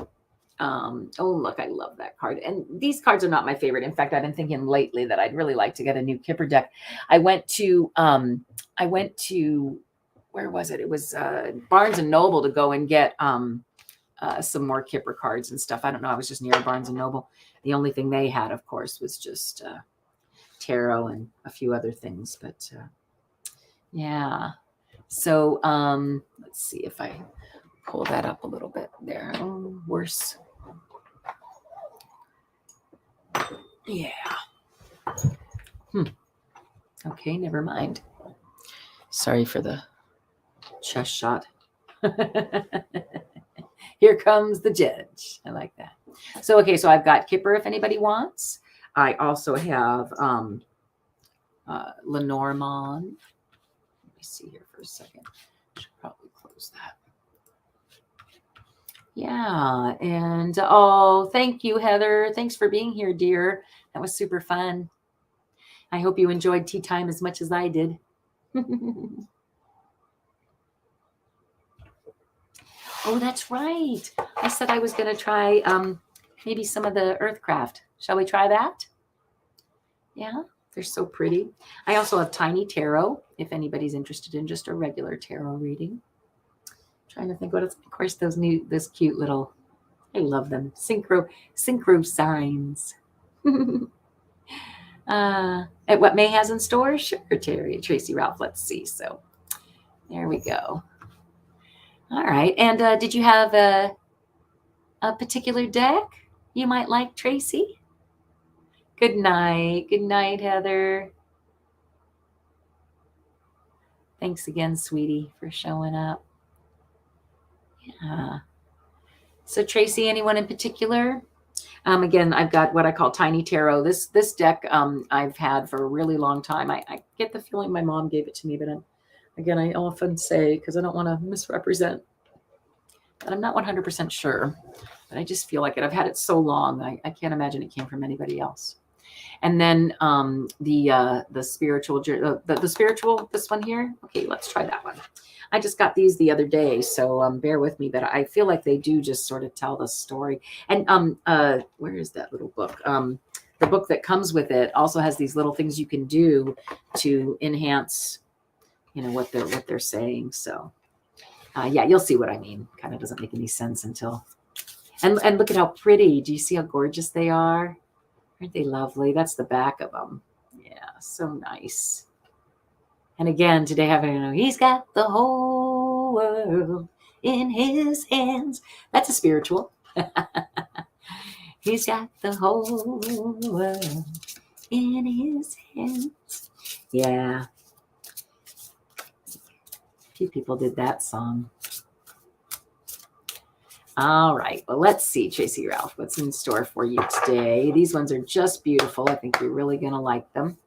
Oh, look, I love that card. And these cards are not my favorite. In fact, I've been thinking lately that I'd really like to get a new Kipper deck. I went to, where was it? It was Barnes and Noble to go and get some more Kipper cards and stuff. I don't know. I was just near Barnes and Noble. The only thing they had, of course, was just tarot and a few other things. But yeah. So let's see if I pull that up a little bit there. Oh, worse. Yeah. Okay, never mind. Sorry for the chest shot. Here comes the judge. I like that. So, okay, so I've got Kipper if anybody wants. I also have Lenormand. Let me see here for a second. I should probably close that. Yeah, and oh, thank you, Heather. Thanks for being here, dear. That was super fun. I hope you enjoyed tea time as much as I did. Oh, that's right. I said I was going to try maybe some of the Earthcraft. Shall we try that? Yeah, they're so pretty. I also have Tiny Tarot, if anybody's interested in just a regular tarot reading. Trying to think what else. Of course, this cute little, I love them. Synchro signs. At what May has in store? Sure, Tracy Ralph. Let's see. So there we go. All right. And did you have a particular deck you might like, Tracy? Good night. Good night, Heather. Thanks again, sweetie, for showing up. Yeah. So Tracy, anyone in particular? Again, I've got what I call Tiny Tarot. This deck I've had for a really long time. I get the feeling my mom gave it to me, but again, I often say, because I don't want to misrepresent, that I'm not 100% sure, but I just feel like it. I've had it so long, I can't imagine it came from anybody else. And then the spiritual, the spiritual, this one here. Okay, let's try that one. I just got these the other day, so bear with me, but I feel like they do just sort of tell the story. And where is that little book? The book that comes with it also has these little things you can do to enhance, you know, what they're saying. So yeah, you'll see what I mean. Kind of doesn't make any sense until, and look at how pretty. Do you see how gorgeous they are? Aren't they lovely? That's the back of them. Yeah, so nice. And again, today he's got the whole world in his hands. That's a spiritual. He's got the whole world in his hands. Yeah. few people did that song. All right. Well, let's see, Tracy Ralph, what's in store for you today. These ones are just beautiful. I think you're really going to like them.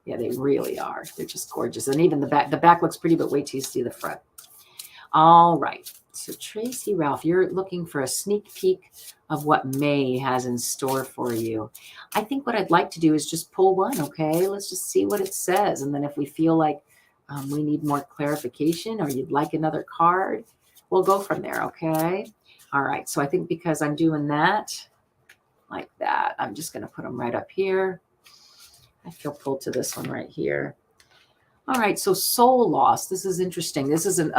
Yeah, they really are. They're just gorgeous. And even the back looks pretty, but wait till you see the front. All right. So Tracy Ralph, you're looking for a sneak peek of what May has in store for you. I think what I'd like to do is just pull one, okay? Let's just see what it says. And then if we feel like we need more clarification or you'd like another card, we'll go from there, okay? All right. So I think because I'm doing that, like that, I'm just going to put them right up here. I feel pulled to this one right here. All right, so soul loss. This is interesting. This is an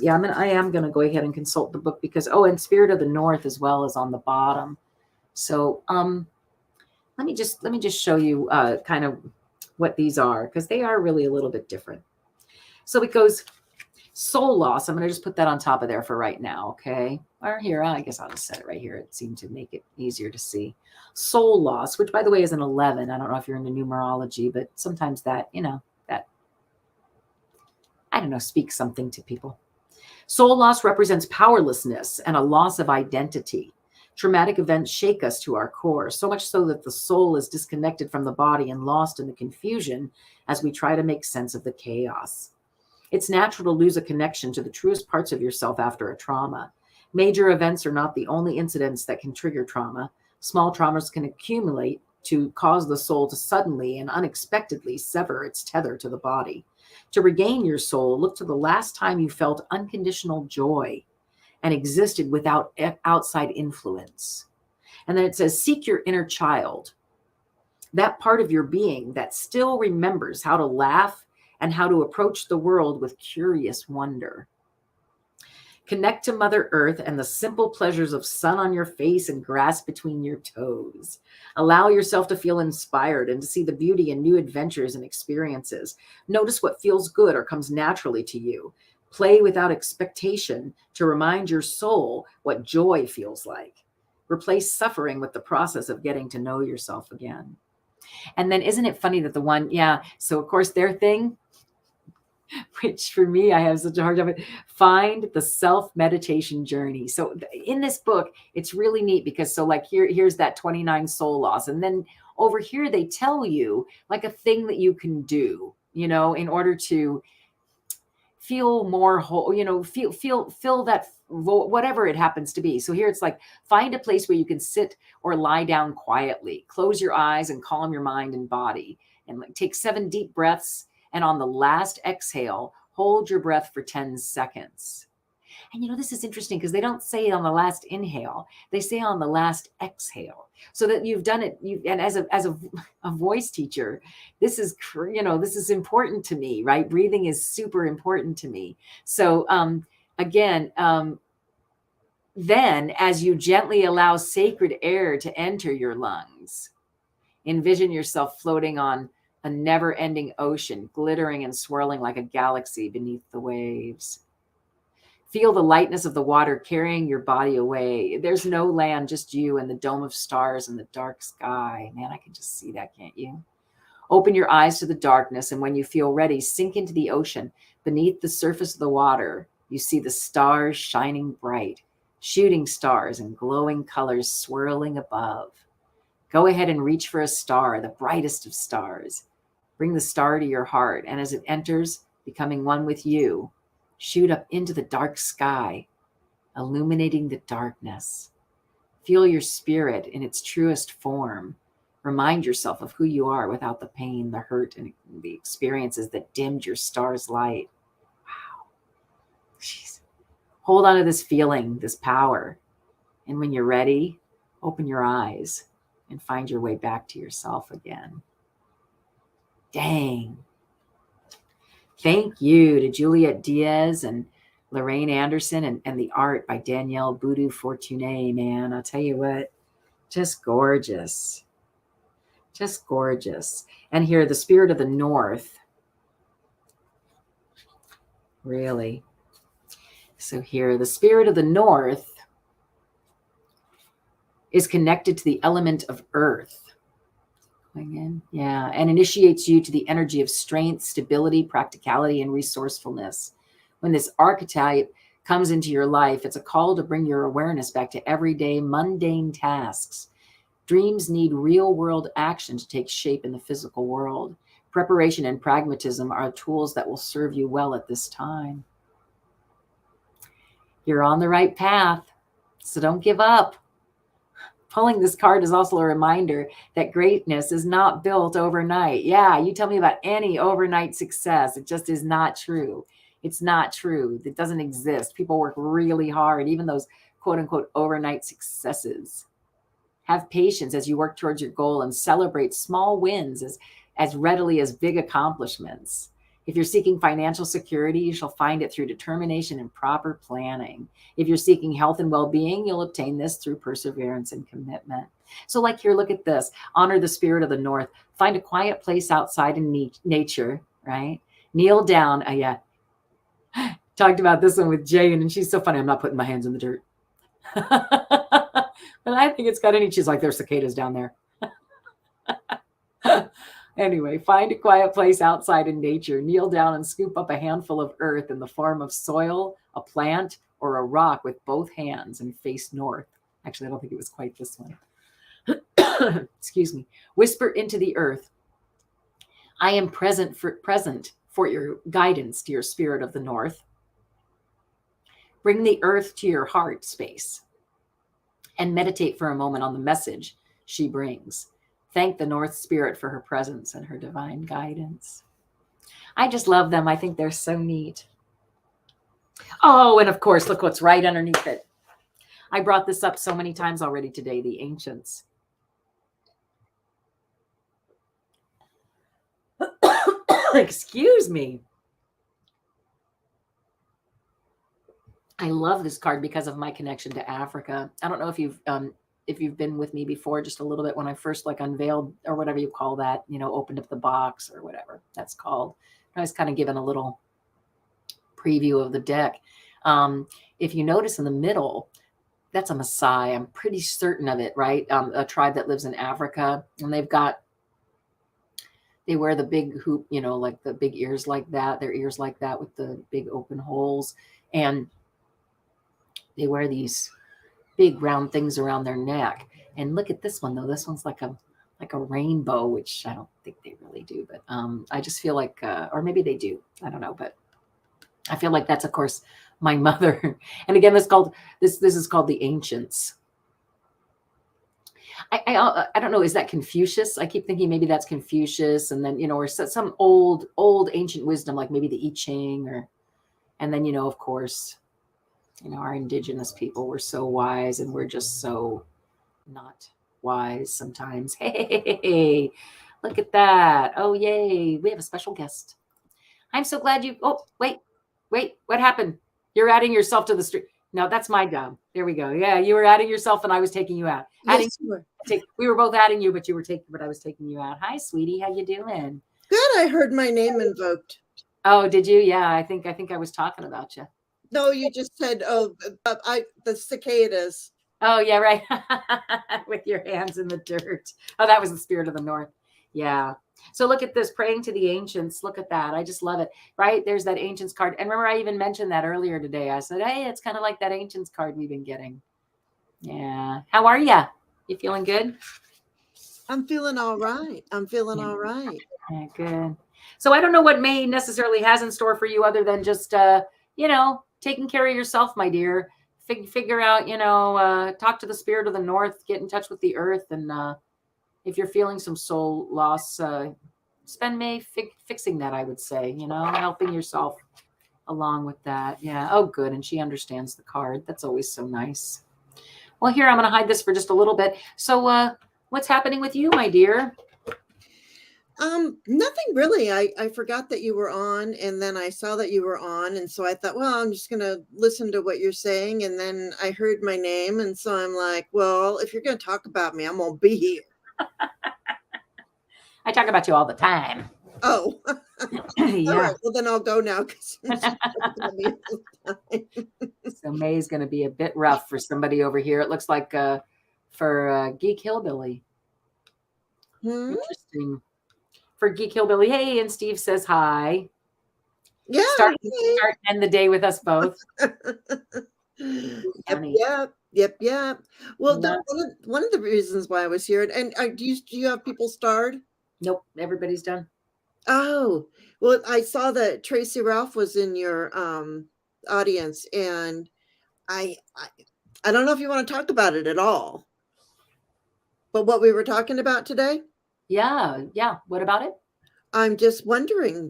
yeah. I am going to go ahead and consult the book because and Spirit of the North as well is on the bottom. So let me just show you kind of what these are because they are really a little bit different. So it goes soul loss. I'm going to just put that on top of there for right now, okay? Or here, I guess I'll just set it right here. It seemed to make it easier to see. Soul loss, which by the way is an 11. I don't know if you're into numerology, but sometimes that, that, I don't know, speaks something to people. Soul loss represents powerlessness and a loss of identity. Traumatic events shake us to our core, so much so that the soul is disconnected from the body and lost in the confusion as we try to make sense of the chaos. It's natural to lose a connection to the truest parts of yourself after a trauma. Major events are not the only incidents that can trigger trauma. Small traumas can accumulate to cause the soul to suddenly and unexpectedly sever its tether to the body. To regain your soul, look to the last time you felt unconditional joy and existed without outside influence. And then it says, seek your inner child, that part of your being that still remembers how to laugh and how to approach the world with curious wonder. Connect to Mother Earth and the simple pleasures of sun on your face and grass between your toes. Allow yourself to feel inspired and to see the beauty in new adventures and experiences. Notice what feels good or comes naturally to you. Play without expectation to remind your soul what joy feels like. Replace suffering with the process of getting to know yourself again. And then isn't it funny that the one, so of course their thing, which for me, I have such a hard time, find the self-meditation journey. So in this book, it's really neat because here's that 29 soul loss. And then over here, they tell you like a thing that you can do, in order to feel more whole, feel that whatever it happens to be. So here it's like, find a place where you can sit or lie down quietly, close your eyes and calm your mind and body, and take 7 deep breaths. And on the last exhale, hold your breath for 10 seconds. And this is interesting because they don't say it on the last inhale. They say on the last exhale. So that you've done it. And as a voice teacher, this is important to me, right? Breathing is super important to me. So then as you gently allow sacred air to enter your lungs, envision yourself floating on a never-ending ocean, glittering and swirling like a galaxy beneath the waves. Feel the lightness of the water carrying your body away. There's no land, just you and the dome of stars and the dark sky. Man, I can just see that, can't you? Open your eyes to the darkness, and when you feel ready, sink into the ocean. Beneath the surface of the water, you see the stars shining bright, shooting stars and glowing colors swirling above. Go ahead and reach for a star, the brightest of stars. Bring the star to your heart, and as it enters, becoming one with you, shoot up into the dark sky, illuminating the darkness. Feel your spirit in its truest form. Remind yourself of who you are without the pain, the hurt, and the experiences that dimmed your star's light. Wow. Jeez. Hold on to this feeling, this power. And when you're ready, open your eyes and find your way back to yourself again. Dang. Thank you to Juliet Diaz and Lorraine Anderson and the art by Danielle Boudou Fortuné, man. I'll tell you what, just gorgeous. Just gorgeous. And here, the Spirit of the North. Really. So here, the Spirit of the North is connected to the element of earth. Again, yeah, and initiates you to the energy of strength, stability, practicality, and resourcefulness. When this archetype comes into your life, it's a call to bring your awareness back to everyday mundane tasks. Dreams need real-world action to take shape in the physical world. Preparation and pragmatism are tools that will serve you well at this time. You're on the right path, so don't give up. Pulling this card is also a reminder that greatness is not built overnight. Yeah, you tell me about any overnight success. It just is not true. It's not true. It doesn't exist. People work really hard, even those quote unquote overnight successes. Have patience as you work towards your goal and celebrate small wins as readily as big accomplishments. If you're seeking financial security, you shall find it through determination and proper planning. If you're seeking health and well-being, you'll obtain this through perseverance and commitment. So like here, look at this. Honor the spirit of the North. Find a quiet place outside in nature, right? Kneel down. Yeah. Talked about this one with Jane, and she's so funny. I'm not putting my hands in the dirt. But I think it's got any. She's like, there's cicadas down there. Anyway, find a quiet place outside in nature. Kneel down and scoop up a handful of earth in the form of soil, a plant, or a rock with both hands and face north. Actually, I don't think it was quite this one. Excuse me. Whisper into the earth. I am present for your guidance, dear spirit of the North. Bring the earth to your heart space and meditate for a moment on the message she brings. Thank the North Spirit for her presence and her divine guidance. I just love them. I think they're so neat. Oh, and of course, look what's right underneath it. I brought this up so many times already today, the ancients. Excuse me. I love this card because of my connection to Africa. I don't know if you've been with me before, just a little bit, when I first like unveiled, or whatever you call that, opened up the box or whatever that's called. I was kind of given a little preview of the deck. If you notice in the middle, that's a Maasai. I'm pretty certain of it, right? A tribe that lives in Africa, and they wear the big hoop, like the big ears like that, their ears like that with the big open holes. And they wear these big round things around their neck. And look at this one though. This one's like a rainbow, which I don't think they really do, but I just feel like, or maybe they do. I don't know, but I feel like that's of course my mother. And again, this is called the ancients. I don't know. Is that Confucius? I keep thinking maybe that's Confucius, and then or some old ancient wisdom, like maybe the I Ching, and then of course. Our indigenous people were so wise, and we're just so not wise sometimes. Hey, look at that. Oh, yay. We have a special guest. I'm so glad you. Oh, wait. What happened? You're adding yourself to the street. No, that's my job. There we go. Yeah, you were adding yourself, and I was taking you out. Yes, you were. We were both adding you, but I was taking you out. Hi, sweetie. How you doing? Good. I heard my name invoked. Oh, did you? Yeah, I think I was talking about you. No, you just said, the cicadas. Oh, yeah, right. With your hands in the dirt. Oh, that was the spirit of the North. Yeah. So look at this, praying to the ancients. Look at that. I just love it. Right? There's that ancients card. And remember, I even mentioned that earlier today. I said, hey, it's kind of like that ancients card we've been getting. Yeah. How are you? You feeling good? I'm feeling all right. All right. Yeah, good. So I don't know what May necessarily has in store for you other than just, taking care of yourself, my dear. Figure out, talk to the spirit of the North, get in touch with the earth. And if you're feeling some soul loss, spend May fixing that, I would say, helping yourself along with that. Yeah. Oh, good. And she understands the card. That's always so nice. Well, here, I'm going to hide this for just a little bit. So what's happening with you, my dear? Nothing really. I forgot that you were on, and then I saw that you were on, and so I thought, well, I'm just gonna listen to what you're saying, and then I heard my name, and so I'm like, well, if you're gonna talk about me, I'm gonna be here. I talk about you all the time. Oh, yeah. All right. Well, then I'll go now. So May's going to be a bit rough for somebody over here. It looks like for Geek Hillbilly. Interesting. For Geek Hillbilly, hey, and Steve says hi. Yeah. Start and end the day with us both. Yep. Well, one of the reasons why I was here, and do you have people starred? Nope, everybody's done. Oh, well, I saw that Tracy Ralph was in your audience, and I don't know if you want to talk about it at all, but what we were talking about today. Yeah. What about it? I'm just wondering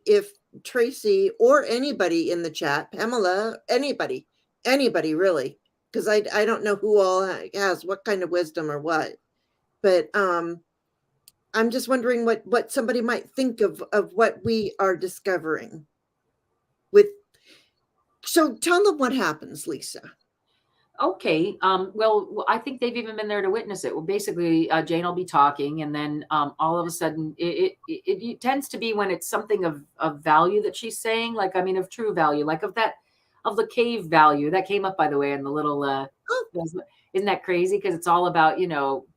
if Tracy or anybody in the chat, Pamela, anybody really, because I don't know who all has what kind of wisdom or what, but I'm just wondering what somebody might think of what we are discovering with. So tell them what happens, Lisa. Okay. Well, I think they've even been there to witness it. Well, basically, Jane will be talking, and then all of a sudden, it tends to be when it's something of value that she's saying, like, I mean, of true value, like of the cave value that came up, by the way, in the little. Isn't that crazy? Because it's all about,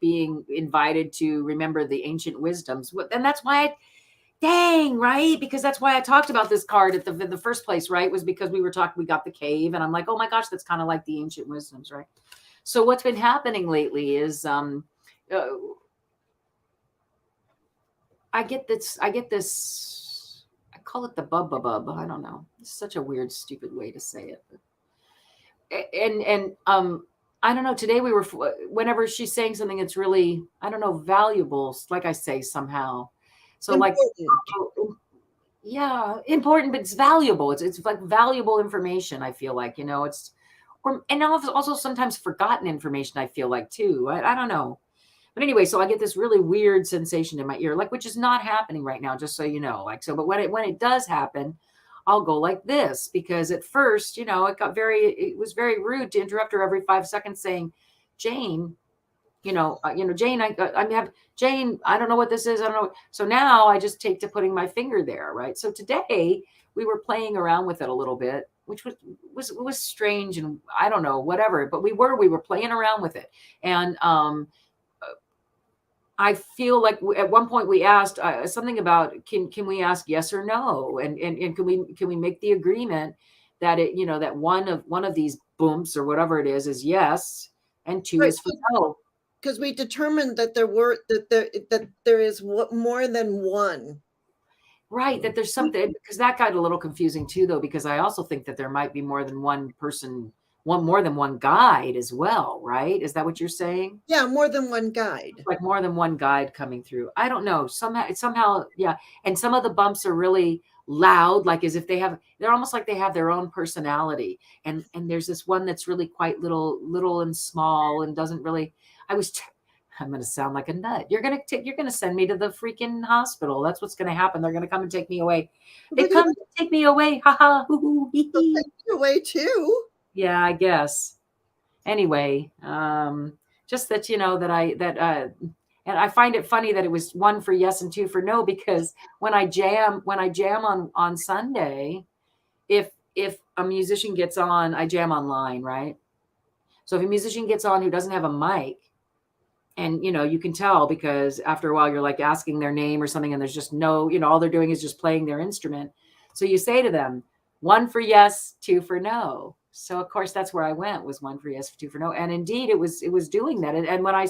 being invited to remember the ancient wisdoms, and that's why dang, right? Because that's why I talked about this card at the first place, right? Was because we got the cave, and I'm like, oh my gosh, that's kind of like the ancient wisdoms, right? So what's been happening lately is I get this, I call it the bub. I don't know. It's such a weird, stupid way to say it. And I don't know. Today whenever she's saying something that's really, I don't know, valuable, like I say somehow. So important. Yeah, important, but it's valuable. It's like valuable information. I feel like, and also sometimes forgotten information. I feel like too. I don't know, but anyway, so I get this really weird sensation in my ear, like, which is not happening right now, just so you know, like, so. But when it does happen, I'll go like this, because at first, it was very rude to interrupt her every 5 seconds, saying, Jane. Jane, Jane, I don't know what this is. I don't know. So now I just take to putting my finger there. Right. So today we were playing around with it a little bit, which was strange. And I don't know, whatever, but we were playing around with it. And, I feel like at one point we asked something about, can we ask yes or no? And can we make the agreement that that one of these booms or whatever it is yes. And two is for no. Because we determined that there is more than one. Right, that there's something, because that got a little confusing too, though, because I also think that there might be more than one person, more than one guide as well, right? Is that what you're saying? Yeah, more than one guide. Like more than one guide coming through. I don't know. Somehow, yeah. And some of the bumps are really loud, like as if they're almost like they have their own personality. And there's this one that's really quite little and small and doesn't really. I'm going to sound like a nut. You're going to send me to the freaking hospital. That's what's going to happen. They're going to come and take me away. They come to take me away. Ha ha. Take you away too. Yeah, I guess. Anyway, just that, and I find it funny that it was 1 for yes and 2 for no, because when I jam on Sunday, if a musician gets on, I jam online, right? So if a musician gets on who doesn't have a mic, and, you can tell, because after a while you're like asking their name or something, and there's just no, all they're doing is just playing their instrument. So you say to them, 1 for yes, 2 for no. So of course that's where I went, was 1 for yes, 2 for no. And indeed it was doing that. And when I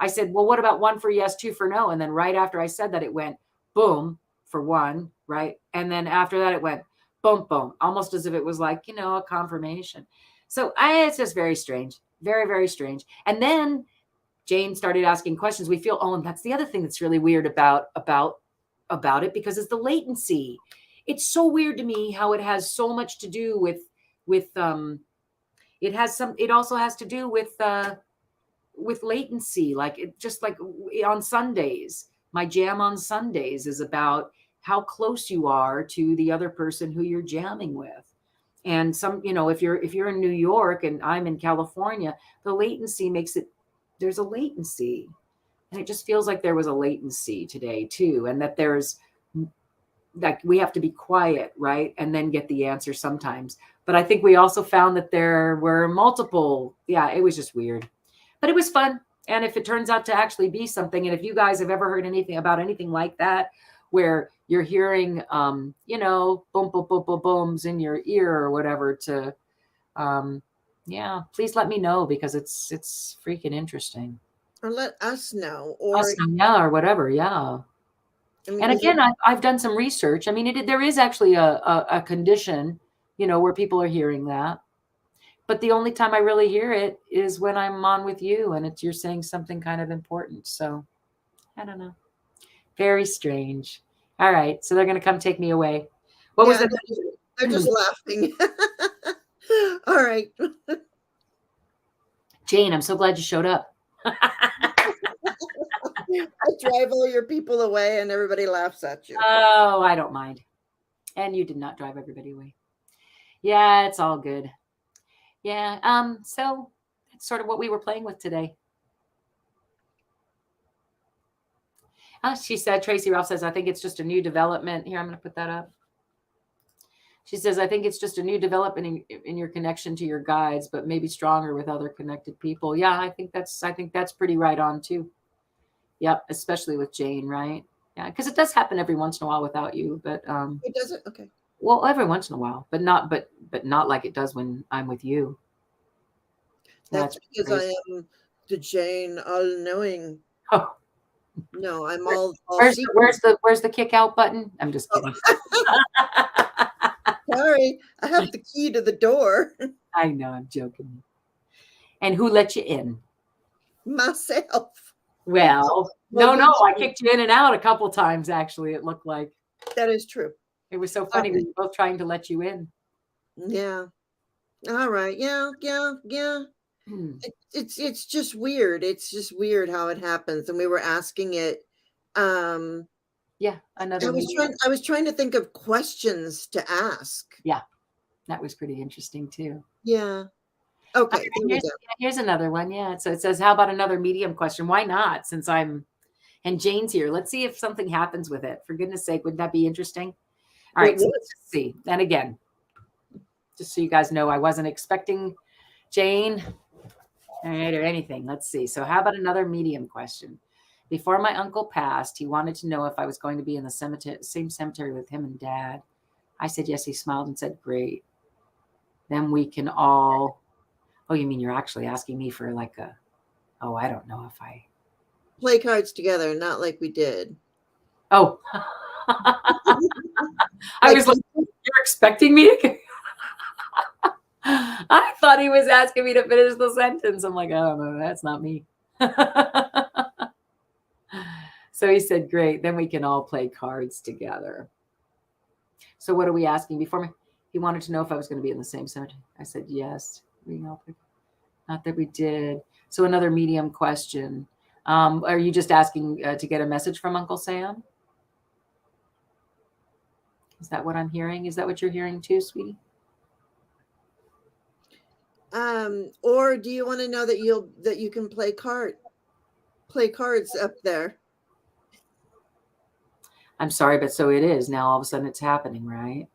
said, well, what about 1 for yes, 2 for no? And then right after I said that, it went boom for 1, right? And then after that it went boom, boom, almost as if it was like, a confirmation. So it's just very strange, very, very strange. And then Jane started asking questions. We feel, and that's the other thing that's really weird about it, because it's the latency. It's so weird to me how it has so much to do with it also has to do with latency. Like, it just like on Sundays, my jam on Sundays is about how close you are to the other person who you're jamming with. And if you're in New York and I'm in California, the latency makes it, there's a latency, and it just feels like there was a latency today too. And that there's like, we have to be quiet, right? And then get the answer sometimes. But I think we also found that there were multiple. Yeah, it was just weird, but it was fun. And if it turns out to actually be something, and if you guys have ever heard anything about anything like that, where you're hearing, you know, boom, boom, boom, boom, booms in your ear or whatever, to, yeah, please let me know, because it's freaking interesting. Or let us know, or Yeah, or whatever. Yeah. I mean, And again, I've done some research. I mean, there is actually a condition, you know, where people are hearing that. But the only time I really hear it is when I'm on with you and you're saying something kind of important. So I don't know. Very strange. All right. So they're going to come take me away. What was yeah, it? they're just laughing. All right. Jane, I'm so glad you showed up. I drive all your people away and everybody laughs at you. Oh, I don't mind. And you did not drive everybody away. Yeah, it's all good. Yeah. So that's sort of what we were playing with today. She said, Tracy Ralph says, I think it's just a new development. Here, I'm going to put that up. She says, I think it's just a new development in your connection to your guides, but maybe stronger with other connected people. Yeah, I think that's pretty right on too. Yep, especially with Jane, right? Yeah, because it does happen every once in a while without you, but It doesn't? Okay. well, every once in a while, but not like it does when I'm with you. That's because crazy. I am the Jane all-knowing. Oh, No, I'm all where's the kick out button? I'm just kidding. Sorry, I have the key to the door. I know, I'm joking. And who let you in? Myself. Well, no, I kicked you in and out a couple times, actually, it looked like. That is true. It was so funny. We were both trying to let you in. Yeah. All right. Yeah. It's just weird. It's just weird how it happens. And we were asking it. Yeah, another I was trying to think of questions to ask. Yeah, that was pretty interesting too. Yeah. Okay. Here's another one. Yeah. So it says, how about another medium question? Why not? Since and Jane's here. Let's see if something happens with it. For goodness sake, wouldn't that be interesting? All right. So let's see. And again, just so you guys know, I wasn't expecting Jane, all right, or anything. Let's see. So how about another medium question? Before my uncle passed, he wanted to know if I was going to be in the same cemetery with him and Dad. I said yes. He smiled and said, great. Then we can all, oh, you mean you're actually asking me for like I don't know if I. Play cards together, not like we did. Oh. I was like, you're expecting me to. I thought he was asking me to finish the sentence. I'm like, oh, no, that's not me. So he said, great. Then we can all play cards together. So what are we asking before me? He wanted to know if I was going to be in the same cemetery. I said, yes. Not that we did. So another medium question. Are you just asking to get a message from Uncle Sam? Is that what I'm hearing? Is that what you're hearing too, sweetie? Or do you want to know that you can play cards up there? I'm sorry, but so it is. Now all of a sudden it's happening, right?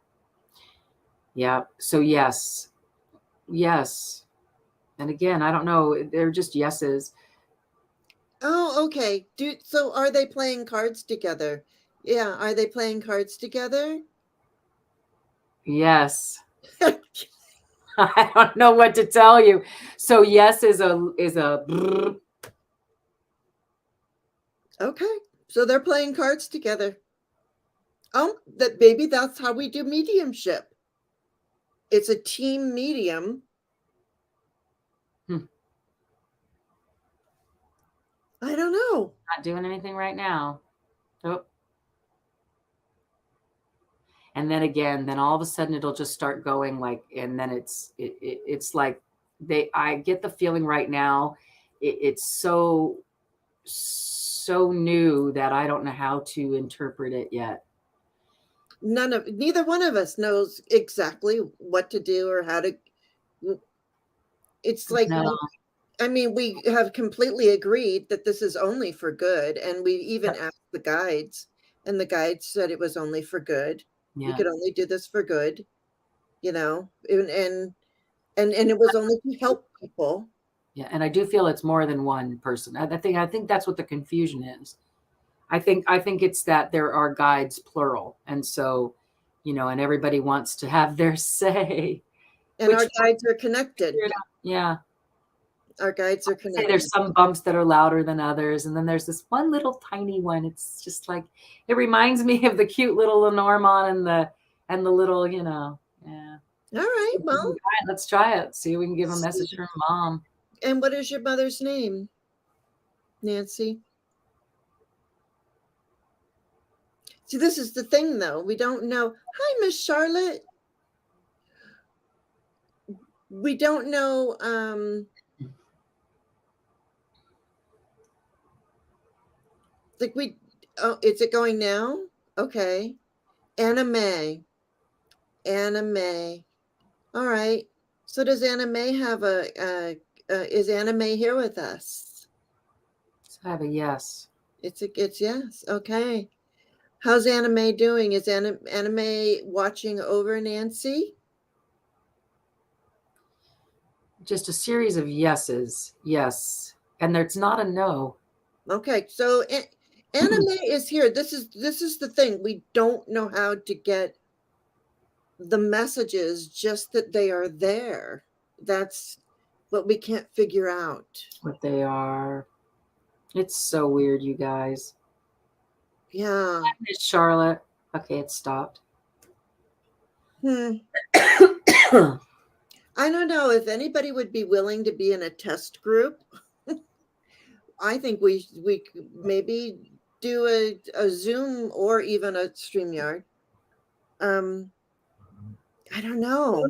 Yeah. So yes. Yes. And again, I don't know. They're just yeses. Oh, okay. So are they playing cards together? Yeah. Are they playing cards together? Yes. I don't know what to tell you. So yes is a. Okay. So they're playing cards together. That maybe that's how we do mediumship. It's a team medium. I don't know. Not doing anything right now. Oh. And then again, then all of a sudden it'll just start going like, and then it's like I get the feeling right now, it's so new that I don't know how to interpret it yet. Neither one of us knows exactly what to do or how to. It's like, no. I mean, we have completely agreed that this is only for good. And we even asked the guides, and the guides said it was only for good. Yeah. We could only do this for good, and it was only to help people. Yeah, and I do feel it's more than one person. I think that's what the confusion is. I think it's that there are guides plural, and so, and everybody wants to have their say. And our guides are connected. Yeah. Our guides are Say connected. there's some bumps that are louder than others, and then there's this one little tiny one. It's just like, it reminds me of the cute little Lenormand and the little, yeah. All right, well, let's try it. See if we can give a message from Mom. And what is your mother's name, Nancy? See, this is the thing, though. We don't know. Hi, Miss Charlotte. We don't know. Is it going now? Okay. Anna May. All right. So does Anna May have is Anna May here with us? I have a yes. It's yes. Okay. How's Anna May doing? Is Anna May watching over Nancy? Just a series of yeses. Yes. And there's not a no. Okay. So Anna May is here. This is the thing. We don't know how to get the messages, just that they are there. That's what we can't figure out. What they are. It's so weird, you guys. Yeah. Miss Charlotte. Okay, it stopped. I don't know if anybody would be willing to be in a test group. I think we maybe do a Zoom or even a StreamYard. I don't know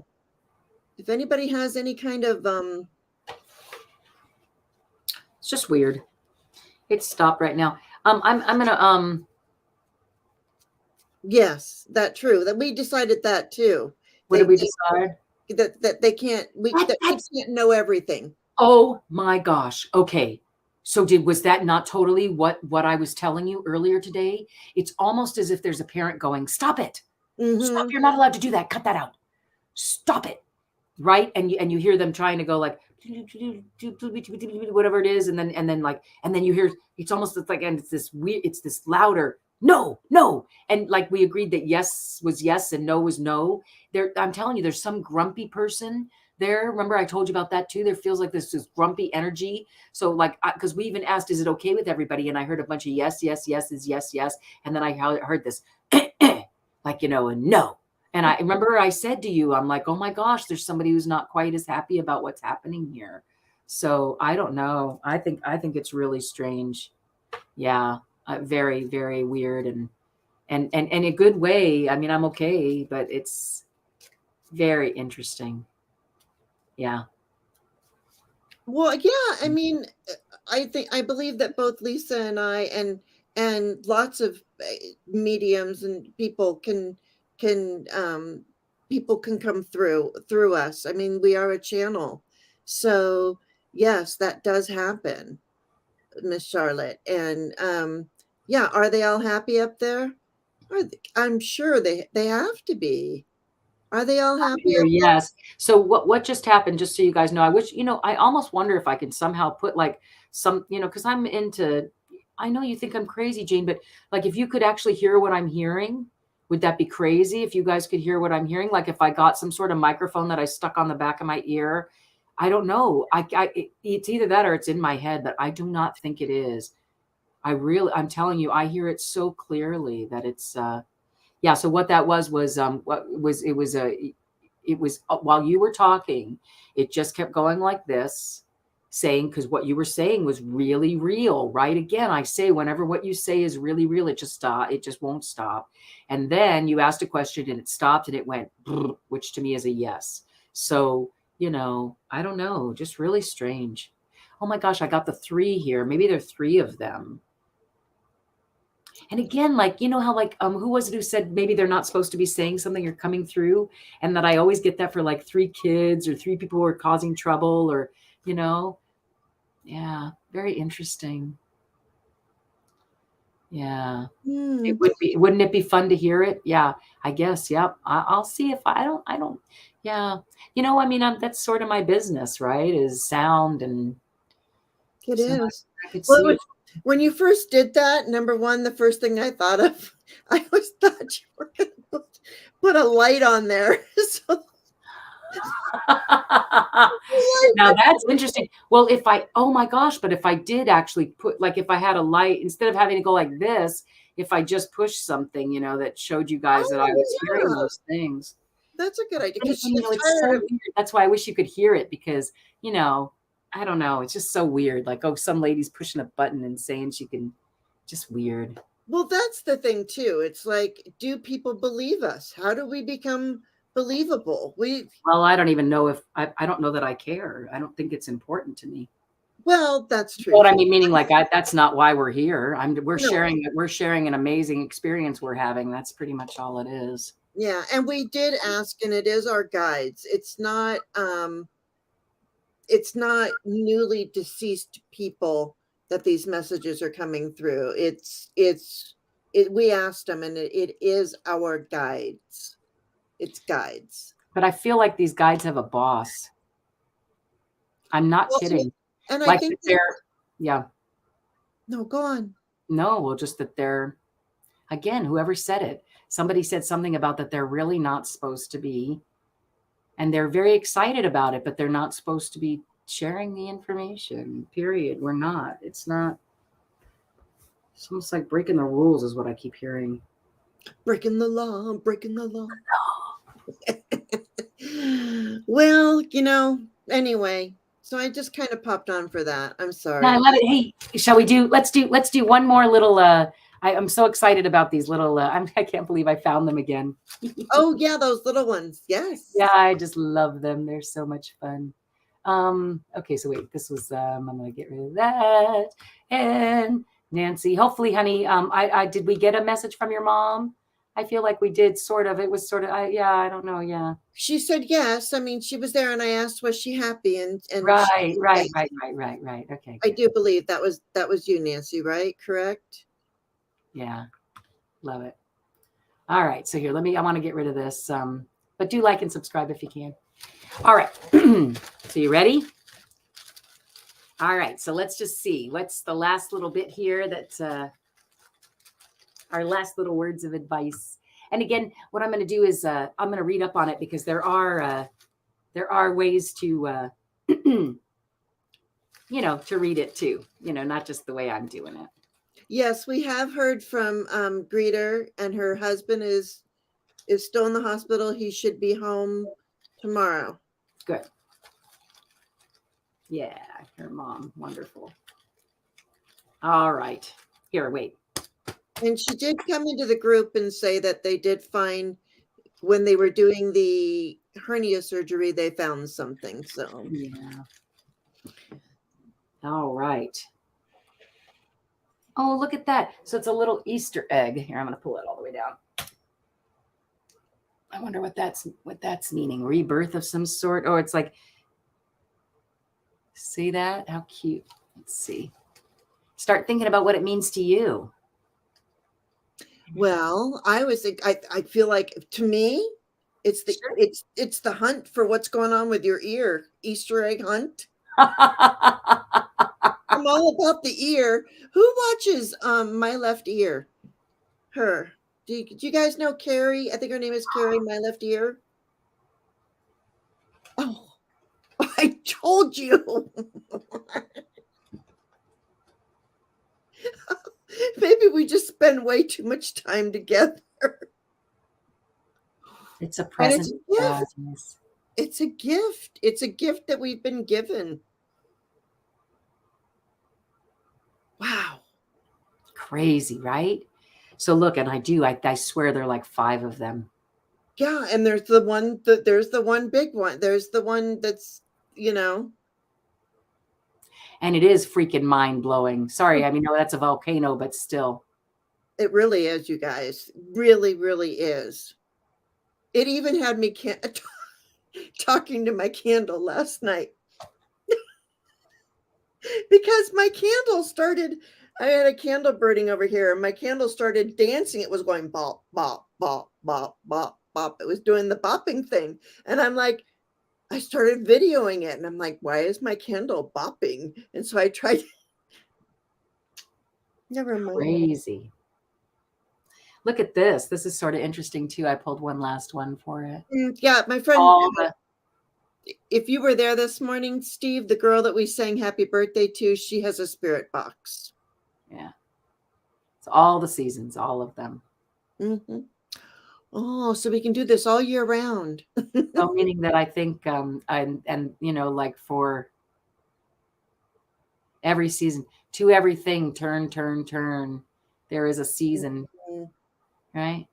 if anybody has any kind of It's just weird. It stopped right now. I'm gonna yes, that's true. That we decided that too. What did we decide? That they can't we can't know everything. Oh my gosh. Okay. So was that not totally what I was telling you earlier today? It's almost as if there's a parent going, stop it. Stop. You're not allowed to do that. Cut that out. Stop it. Right. And you hear them trying to go like whatever it is. And then you hear, it's almost like, and it's this weird, it's this louder, no. And like we agreed that yes was yes and no was no. I'm telling you, there's some grumpy person there. Remember I told you about that too? There feels like this grumpy energy. So like, because we even asked, is it okay with everybody? And I heard a bunch of yes is yes. And then I heard this like, a no. And I remember I said to you, I'm like, oh my gosh, there's somebody who's not quite as happy about what's happening here. So I don't know. I think it's really strange. Yeah. Very, very weird and a good way. I mean, I'm okay, but it's very interesting. Yeah. Well, yeah, I mean, I believe that both Lisa and I and lots of mediums and people can come through us. I mean, we are a channel. So yes, that does happen, Miss Charlotte. And yeah, are they all happy up there? I'm sure they have to be. Are they all happy? Yes. So what just happened, just so you guys know, I wish, I almost wonder if I could somehow put like some, because I'm into, I know you think I'm crazy, Jane, but like if you could actually hear what I'm hearing, would that be crazy if you guys could hear what I'm hearing? Like if I got some sort of microphone that I stuck on the back of my ear, I don't know. It's either that or it's in my head, but I do not think it is. I'm telling you, I hear it so clearly that it's, yeah. So what that was while you were talking, it just kept going like this, saying, because what you were saying was really real, right? Again, I say, whenever what you say is really real, it just won't stop. And then you asked a question and it stopped and it went, which to me is a yes. So, I don't know, just really strange. Oh my gosh, I got the 3 here. Maybe there are 3 of them. And again, like, how like, who was it who said maybe they're not supposed to be saying something or coming through? And that I always get that for like 3 kids or 3 people who are causing trouble or, yeah, very interesting. Yeah. It would be, wouldn't it be fun to hear it? Yeah, I guess. Yep. I'll see if I don't, Yeah. You know, I mean, that's sort of my business, right? Is sound. And It so is. I could Well, it see. was, when you first did that, number one, the first thing I thought of, I always thought you were going to put a light on there. So, Now that's interesting. Well, oh my gosh, but if I did actually put, like, if I had a light, instead of having to go like this, if I just pushed something, you know, that showed you guys that I oh, was hearing yeah, those things. that's a good idea And, because she you gets know, it's so tired of. weird. That's why I wish you could hear it because, you know, I don't know. It's just so weird. Like, oh, some lady's pushing a button and saying she can, just weird. Well, that's the thing too. It's like, do people believe us? How do we become believable? Well, I don't even know if I don't know that I care. I don't think it's important to me. Well, that's You true know what I too. mean? Meaning, like, that's not why we're here. No, We're sharing an amazing experience we're having. That's pretty much all it is. yeah, and we did ask, and it is our guides. It's not newly deceased people that these messages are coming through. We asked them, and it is our guides. It's guides. But I feel like these guides have a boss. I'm not Well, kidding. and I Like think that they're, yeah, no, go on. no, well, just that they're, again, whoever said it, somebody said something about that they're really not supposed to be, and they're very excited about it, but they're not supposed to be sharing the information, period. We're not. It's not, it's almost like breaking the rules is what I keep hearing. Breaking the law, breaking the law. Well, anyway, so I just kind of popped on for that. I'm No, I sorry. love it. Hey, shall we let's do one more little, I'm so excited about these little, I can't believe I found them again. Oh, yeah, those little ones. Yes. Yeah, I just love them. They're so much fun. Okay, so wait, this was, I'm gonna get rid of that. And Nancy, hopefully, honey, I did we get a message from your mom? I feel like we did, sort of. It was sort of, yeah, I don't know. Yeah. She said yes. I mean, she was there, and I asked, was she happy? And she Right, said right, yes. right, right, right, right. Okay, I good. do believe that was you, Nancy, right? Correct? Yeah, love it. All right, so here, I want to get rid of this. But do like and subscribe if you can. All right. So you ready? All right, so let's just see. What's the last little bit here that our last little words of advice. And again, what I'm going to do is I'm going to read up on it because there are ways to to read it too. Not just the way I'm doing it. Yes, we have heard from Greeter, and her husband is still in the hospital. He should be home tomorrow. Good. Yeah, your mom, wonderful. All right, here, wait. And she did come into the group and say that they did find, when they were doing the hernia surgery, they found something. So Yeah. All right. Oh, look at that. So it's a little Easter egg. Here, I'm going to pull it all the way down. I wonder what that's meaning. Rebirth of some sort. Oh, it's like, see that? How cute. Let's see. Start thinking about what it means to you. well, I feel like, to me, it's the Sure. it's the hunt for what's going on with your ear. Easter egg hunt. I'm all about the ear. Who watches My Left Ear? Her. Do you guys know Carrie? I think her name is Carrie, My Left Ear. Oh, I told you. Maybe we just spend way too much time together. It's a And it's present. a gift. It's a gift. It's a gift that we've been given. Wow. Crazy, right? So look, and I swear there are like 5 of them. Yeah, and there's the one big one. There's the one that's, And it is freaking mind blowing. Sorry, I mean, no, that's a volcano, but still. it really is, you guys. Really, really is. It even had me talking to my candle last night because my candle started. I had a candle burning over here, and my candle started dancing. It was going bop, bop, bop, bop, bop. bop. It was doing the bopping thing. And I'm like, I started videoing it and I'm like, why is my candle bopping? And so I tried. Never mind. Crazy. Look at this. This is sort of interesting too. I pulled one last one for it. Yeah, my friend, All the, if you were there this morning, Steve, the girl that we sang happy birthday to, she has a spirit box. yeah. It's all the seasons, all of them. Mm-hmm. Oh, so we can do this all year round. So meaning that I think, and you know, like for every season, to everything, turn, turn, turn. There is a season, right?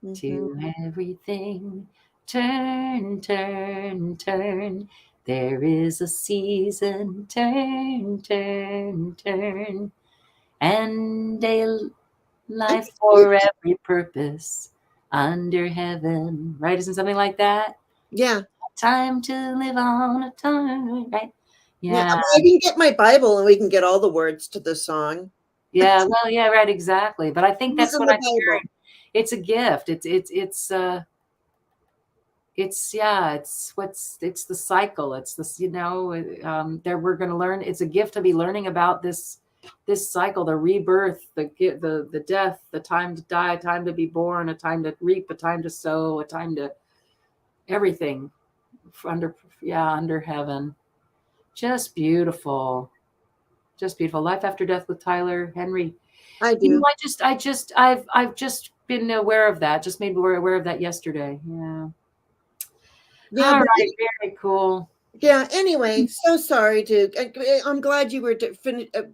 Mm-hmm. To everything, turn, turn, turn. There is a season, turn, turn, turn. And a life for every purpose under heaven, right? Isn't something like that? Yeah. Time to live on a time, right? Yeah. Yeah. I can get my Bible and we can get all the words to the song. Yeah. Well, yeah, right. Exactly. But I think that's what the I'm hearing. It's a gift. It's the cycle. It's this, you know, there we're going to learn. It's a gift to be learning about this cycle, the rebirth, the death, the time to die, a time to be born, a time to reap, a time to sow, a time to everything under heaven. Just beautiful. Just beautiful. Life After Death with Tyler Henry. I do. You know, I've just been aware of that. Just made me aware of that yesterday. Yeah. Yeah. All right. Very cool. Yeah. Anyway, so sorry I'm glad you were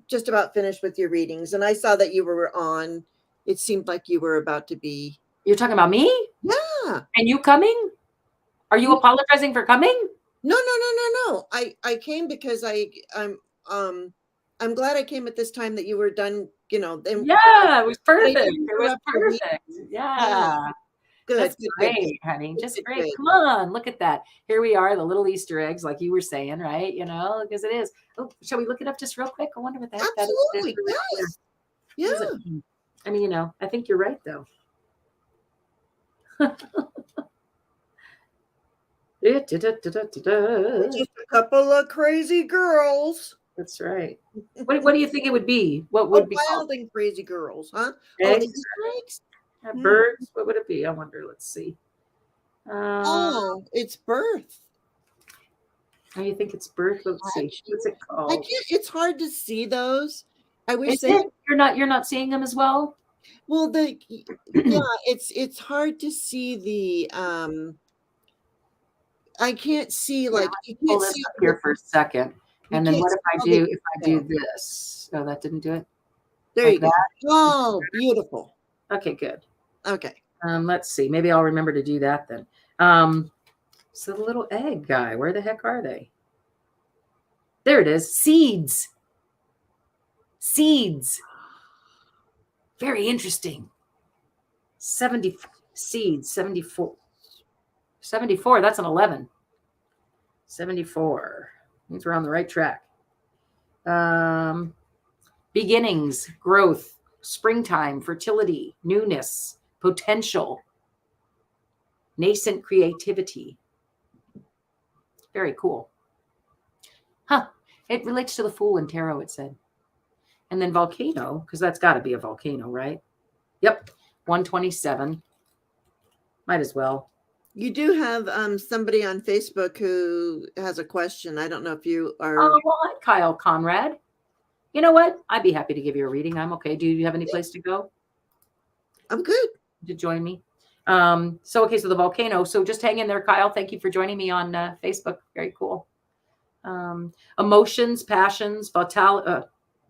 just about finished with your readings, and I saw that you were on. It seemed like you were about to be. You're talking about me? Yeah. And you coming? Are you apologizing for coming? No. I came because I'm glad I came at this time that you were done. You know. Yeah, it was perfect. It was perfect. Yeah. Good. That's good, great, good. honey. Just Good, great. good. Come on, look at that. Here we are, the little Easter eggs, like you were saying, right? You know, because it is. Oh, shall we look it up just real quick? I wonder what that Absolutely. is. Yes. Yeah. I mean, you know, I think you're right, though. Just a couple of crazy girls. That's right. What do you think it would be? What would be wild called? and crazy girls, huh? Eggs? Oh, the Easter eggs? Birds? What would it be? I wonder. Let's see. Oh, it's birth. Oh, you think it's birth? Let's see. What's it I called? can't. It's hard to see those. I wish You're not seeing them as well? Well, it's hard to see the I can't see like you Pull can't this see up here for a second. And then what if I do this? Oh, that didn't do it? There you go. Oh, beautiful. Okay, good. Okay. Let's see. Maybe I'll remember to do that then. So the little egg guy, where the heck are they? There it is. Seeds. Very interesting. 70 seeds, 74. 74, that's an 11. 74. Means we're on the right track. Beginnings, growth, springtime, fertility, newness, potential, nascent creativity. Very cool. Huh. It relates to the Fool in Tarot, it said. And then volcano, because that's got to be a volcano, right? Yep. 127. Might as well. You do have somebody on Facebook who has a question. I don't know if you are. Oh, well, hi, Kyle Conrad. You know what? I'd be happy to give you a reading. I'm okay. Do you have any place to go? I'm good. To join me. So the volcano. So just hang in there, Kyle. Thank you for joining me on Facebook. Very cool. Emotions, passions,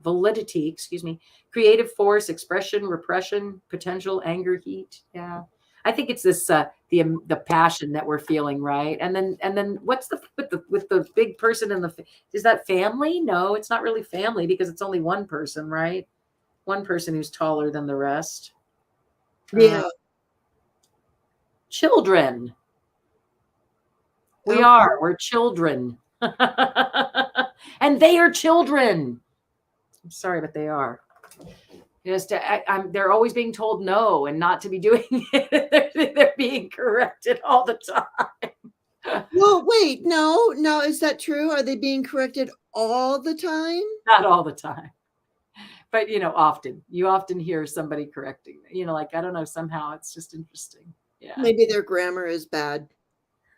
validity, creative force, expression, repression, potential, anger, heat. Yeah. I think it's this the passion that we're feeling, right? And then what's with the big person in is that family? No, it's not really family because it's only one person, right? One person who's taller than the rest. Yeah. Children. We're children. And they are children. I'm sorry, but they are. Just they're always being told no and not to be doing it. They're being corrected all the time. Well, wait, no, is that true? Are they being corrected all the time? Not all the time, but often. You often hear somebody correcting. Like, I don't know. Somehow it's just interesting. Yeah. Maybe their grammar is bad.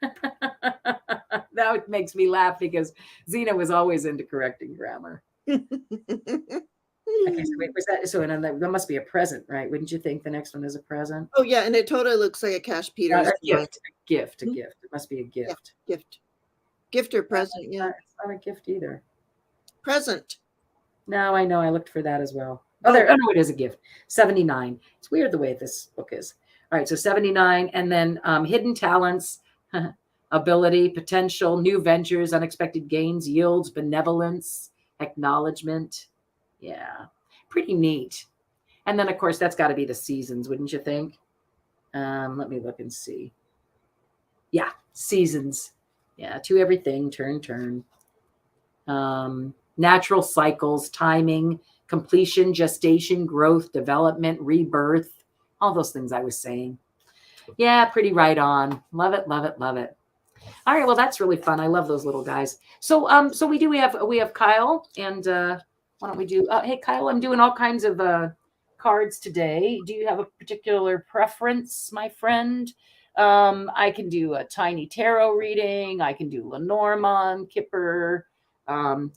That makes me laugh because Zina was always into correcting grammar. Okay, so wait, was that so? And that must be a present, right? Wouldn't you think the next one is a present? Oh yeah, and it totally looks like a Cash Peters. A gift. It must be a gift. Gift or present? Yeah, it's not a gift either. Present. No, I know. I looked for that as well. Oh, no, it is a gift. 79. It's weird the way this book is. All right, so 79, and then hidden talents, ability, potential, new ventures, unexpected gains, yields, benevolence, acknowledgement. Yeah, pretty neat. And then, of course, that's got to be the seasons, wouldn't you think? Let me look and see. Yeah, seasons. Yeah, to everything, turn. Natural cycles, timing, completion, gestation, growth, development, rebirth, all those things I was saying. Yeah, pretty right on. Love it. All right, well, that's really fun. I love those little guys. So we have Kyle, and why don't we do? Hey, Kyle, I'm doing all kinds of cards today. Do you have a particular preference, my friend? I can do a tiny tarot reading. I can do Lenormand, Kipper.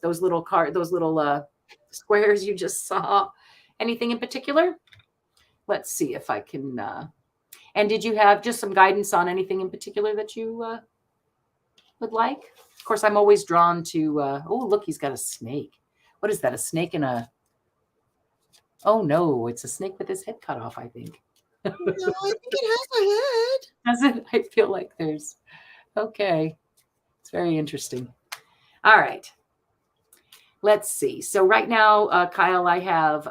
Those little squares you just saw. Anything in particular? Let's see if I can. And did you have just some guidance on anything in particular that you would like? Of course, I'm always drawn to. Oh, look, he's got a snake. What is that? A snake in a? Oh no, it's a snake with his head cut off, I think. No, I think it has a head. Does it? I feel like there's. Okay, it's very interesting. All right. Let's see. So right now, Kyle, I have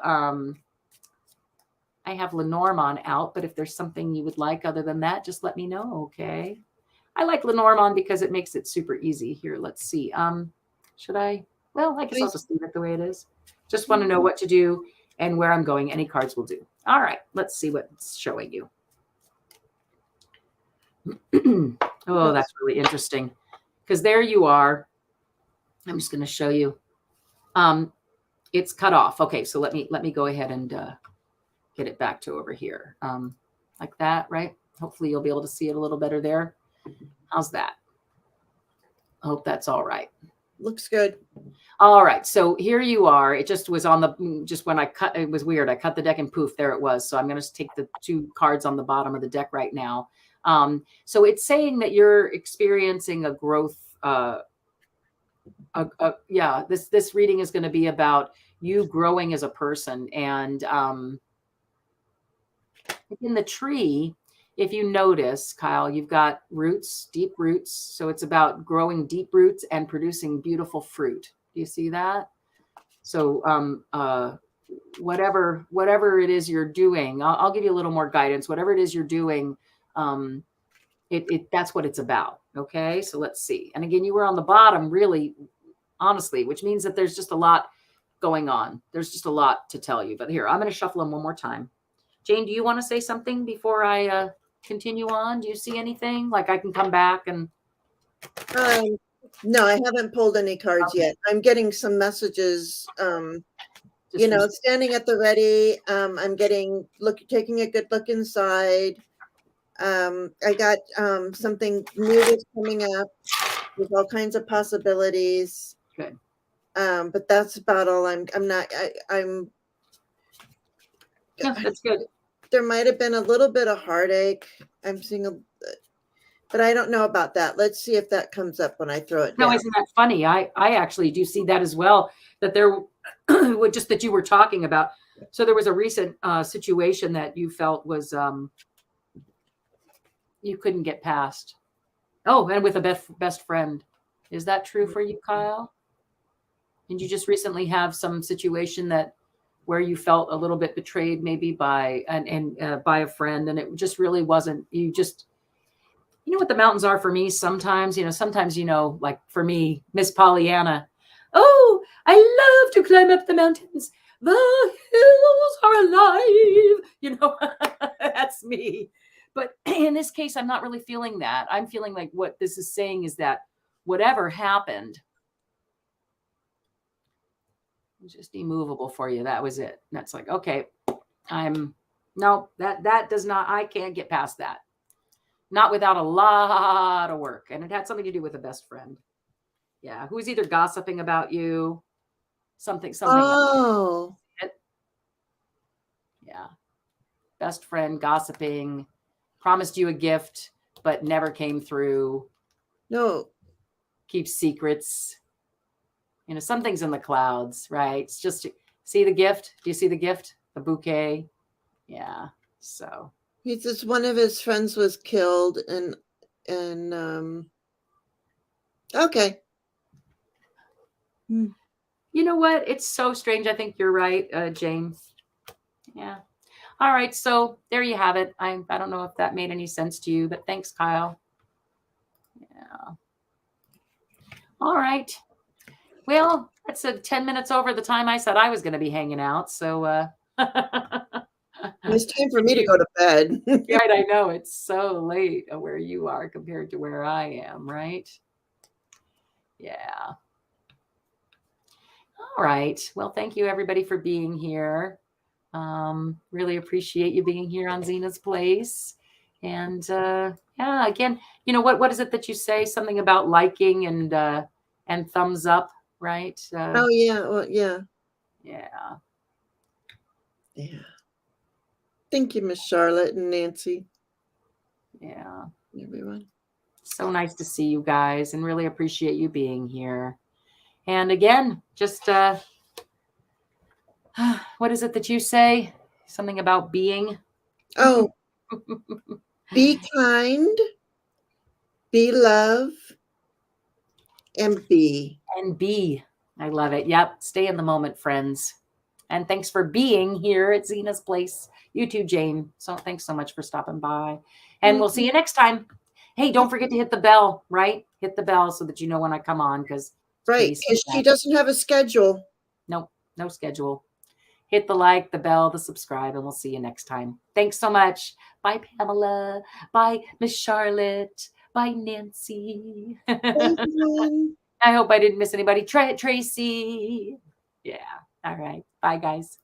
Lenormand out, but if there's something you would like other than that, just let me know, okay? I like Lenormand because it makes it super easy. Here, let's see. Should I? Well, I guess I'll just leave it the way it is. Just want to know what to do and where I'm going. Any cards will do. All right, let's see what it's showing you. Oh, that's really interesting. Because there you are. I'm just going to show you. It's cut off. Okay, so let me go ahead and get it back to over here. Like that, right? Hopefully you'll be able to see it a little better there. How's that? I hope that's all right. Looks good. All right, so here you are. It just was on the, just when I cut, it was weird. I cut the deck and poof, there it was. So I'm going to take the two cards on the bottom of the deck right now. So it's saying that you're experiencing a growth. Yeah, this reading is going to be about you growing as a person. And in the tree, if you notice, Kyle, you've got roots, deep roots. So it's about growing deep roots and producing beautiful fruit. Do you see that? So whatever it is you're doing, I'll give you a little more guidance. Whatever it is you're doing, that's what it's about. Okay, so let's see. And again, you were on the bottom, really, honestly, which means that there's just a lot going on. There's just a lot to tell you. But here, I'm going to shuffle them one more time. Jane, do you want to say something before I continue on? Do you see anything? Like I can come back and... No, I haven't pulled any cards yet. I'm getting some messages, standing at the ready. I'm taking a good look inside. I got something new that's coming up with all kinds of possibilities. Good. But that's about all. I'm yeah, that's good. There might have been a little bit of heartache. I'm seeing but I don't know about that. Let's see if that comes up when I throw it down. No, isn't that funny? I actually do see that as well, that there just that you were talking about. So there was a recent situation that you felt was you couldn't get past. Oh, and with a best friend. Is that true for you, Kyle? Did you just recently have some situation where you felt a little bit betrayed maybe by by a friend, and it just really wasn't, you know what the mountains are for me sometimes, like for me, Miss Pollyanna, oh, I love to climb up the mountains, the hills are alive. You know, that's me. But in this case, I'm not really feeling that. I'm feeling like what this is saying is that whatever happened, just immovable for you. That was it. That's like, okay, that does not, I can't get past that. Not without a lot of work. And it had something to do with a best friend. Yeah. Who's either gossiping about you, something. Oh. Yeah. Best friend gossiping, promised you a gift, but never came through. No. Keeps secrets. You know, something's in the clouds, right? It's just, see the gift? Do you see the gift? The bouquet? Yeah. So. He says one of his friends was killed and okay. You know what? It's so strange. I think you're right, James. Yeah. All right. So there you have it. I don't know if that made any sense to you, but thanks, Kyle. Yeah. All right. Well, it's 10 minutes over the time I said I was going to be hanging out. So it's time for me to go to bed. Right, I know. It's so late where you are compared to where I am, right? Yeah. All right. Well, thank you, everybody, for being here. Really appreciate you being here on Zina's Place. And yeah, again, you know, what is it that you say? Something about liking and thumbs up, right? Oh, yeah. Well, yeah. Yeah. Yeah. Thank you, Miss Charlotte and Nancy. Yeah. Everyone. So nice to see you guys and really appreciate you being here. And again, just what is it that you say? Something about being? Oh, be kind, be love, and be. And be. I love it. Yep. Stay in the moment, friends. And thanks for being here at Zina's Place. You too, Jane. So thanks so much for stopping by. And we'll see you next time. Hey, don't forget to hit the bell, right? Hit the bell so that you know when I come on, because right, because she doesn't have a schedule. Nope, no schedule. Hit the like, the bell, the subscribe, and we'll see you next time. Thanks so much. Bye, Pamela. Bye, Miss Charlotte. Bye, Nancy. I hope I didn't miss anybody. Tracy. Yeah. All right. Bye, guys.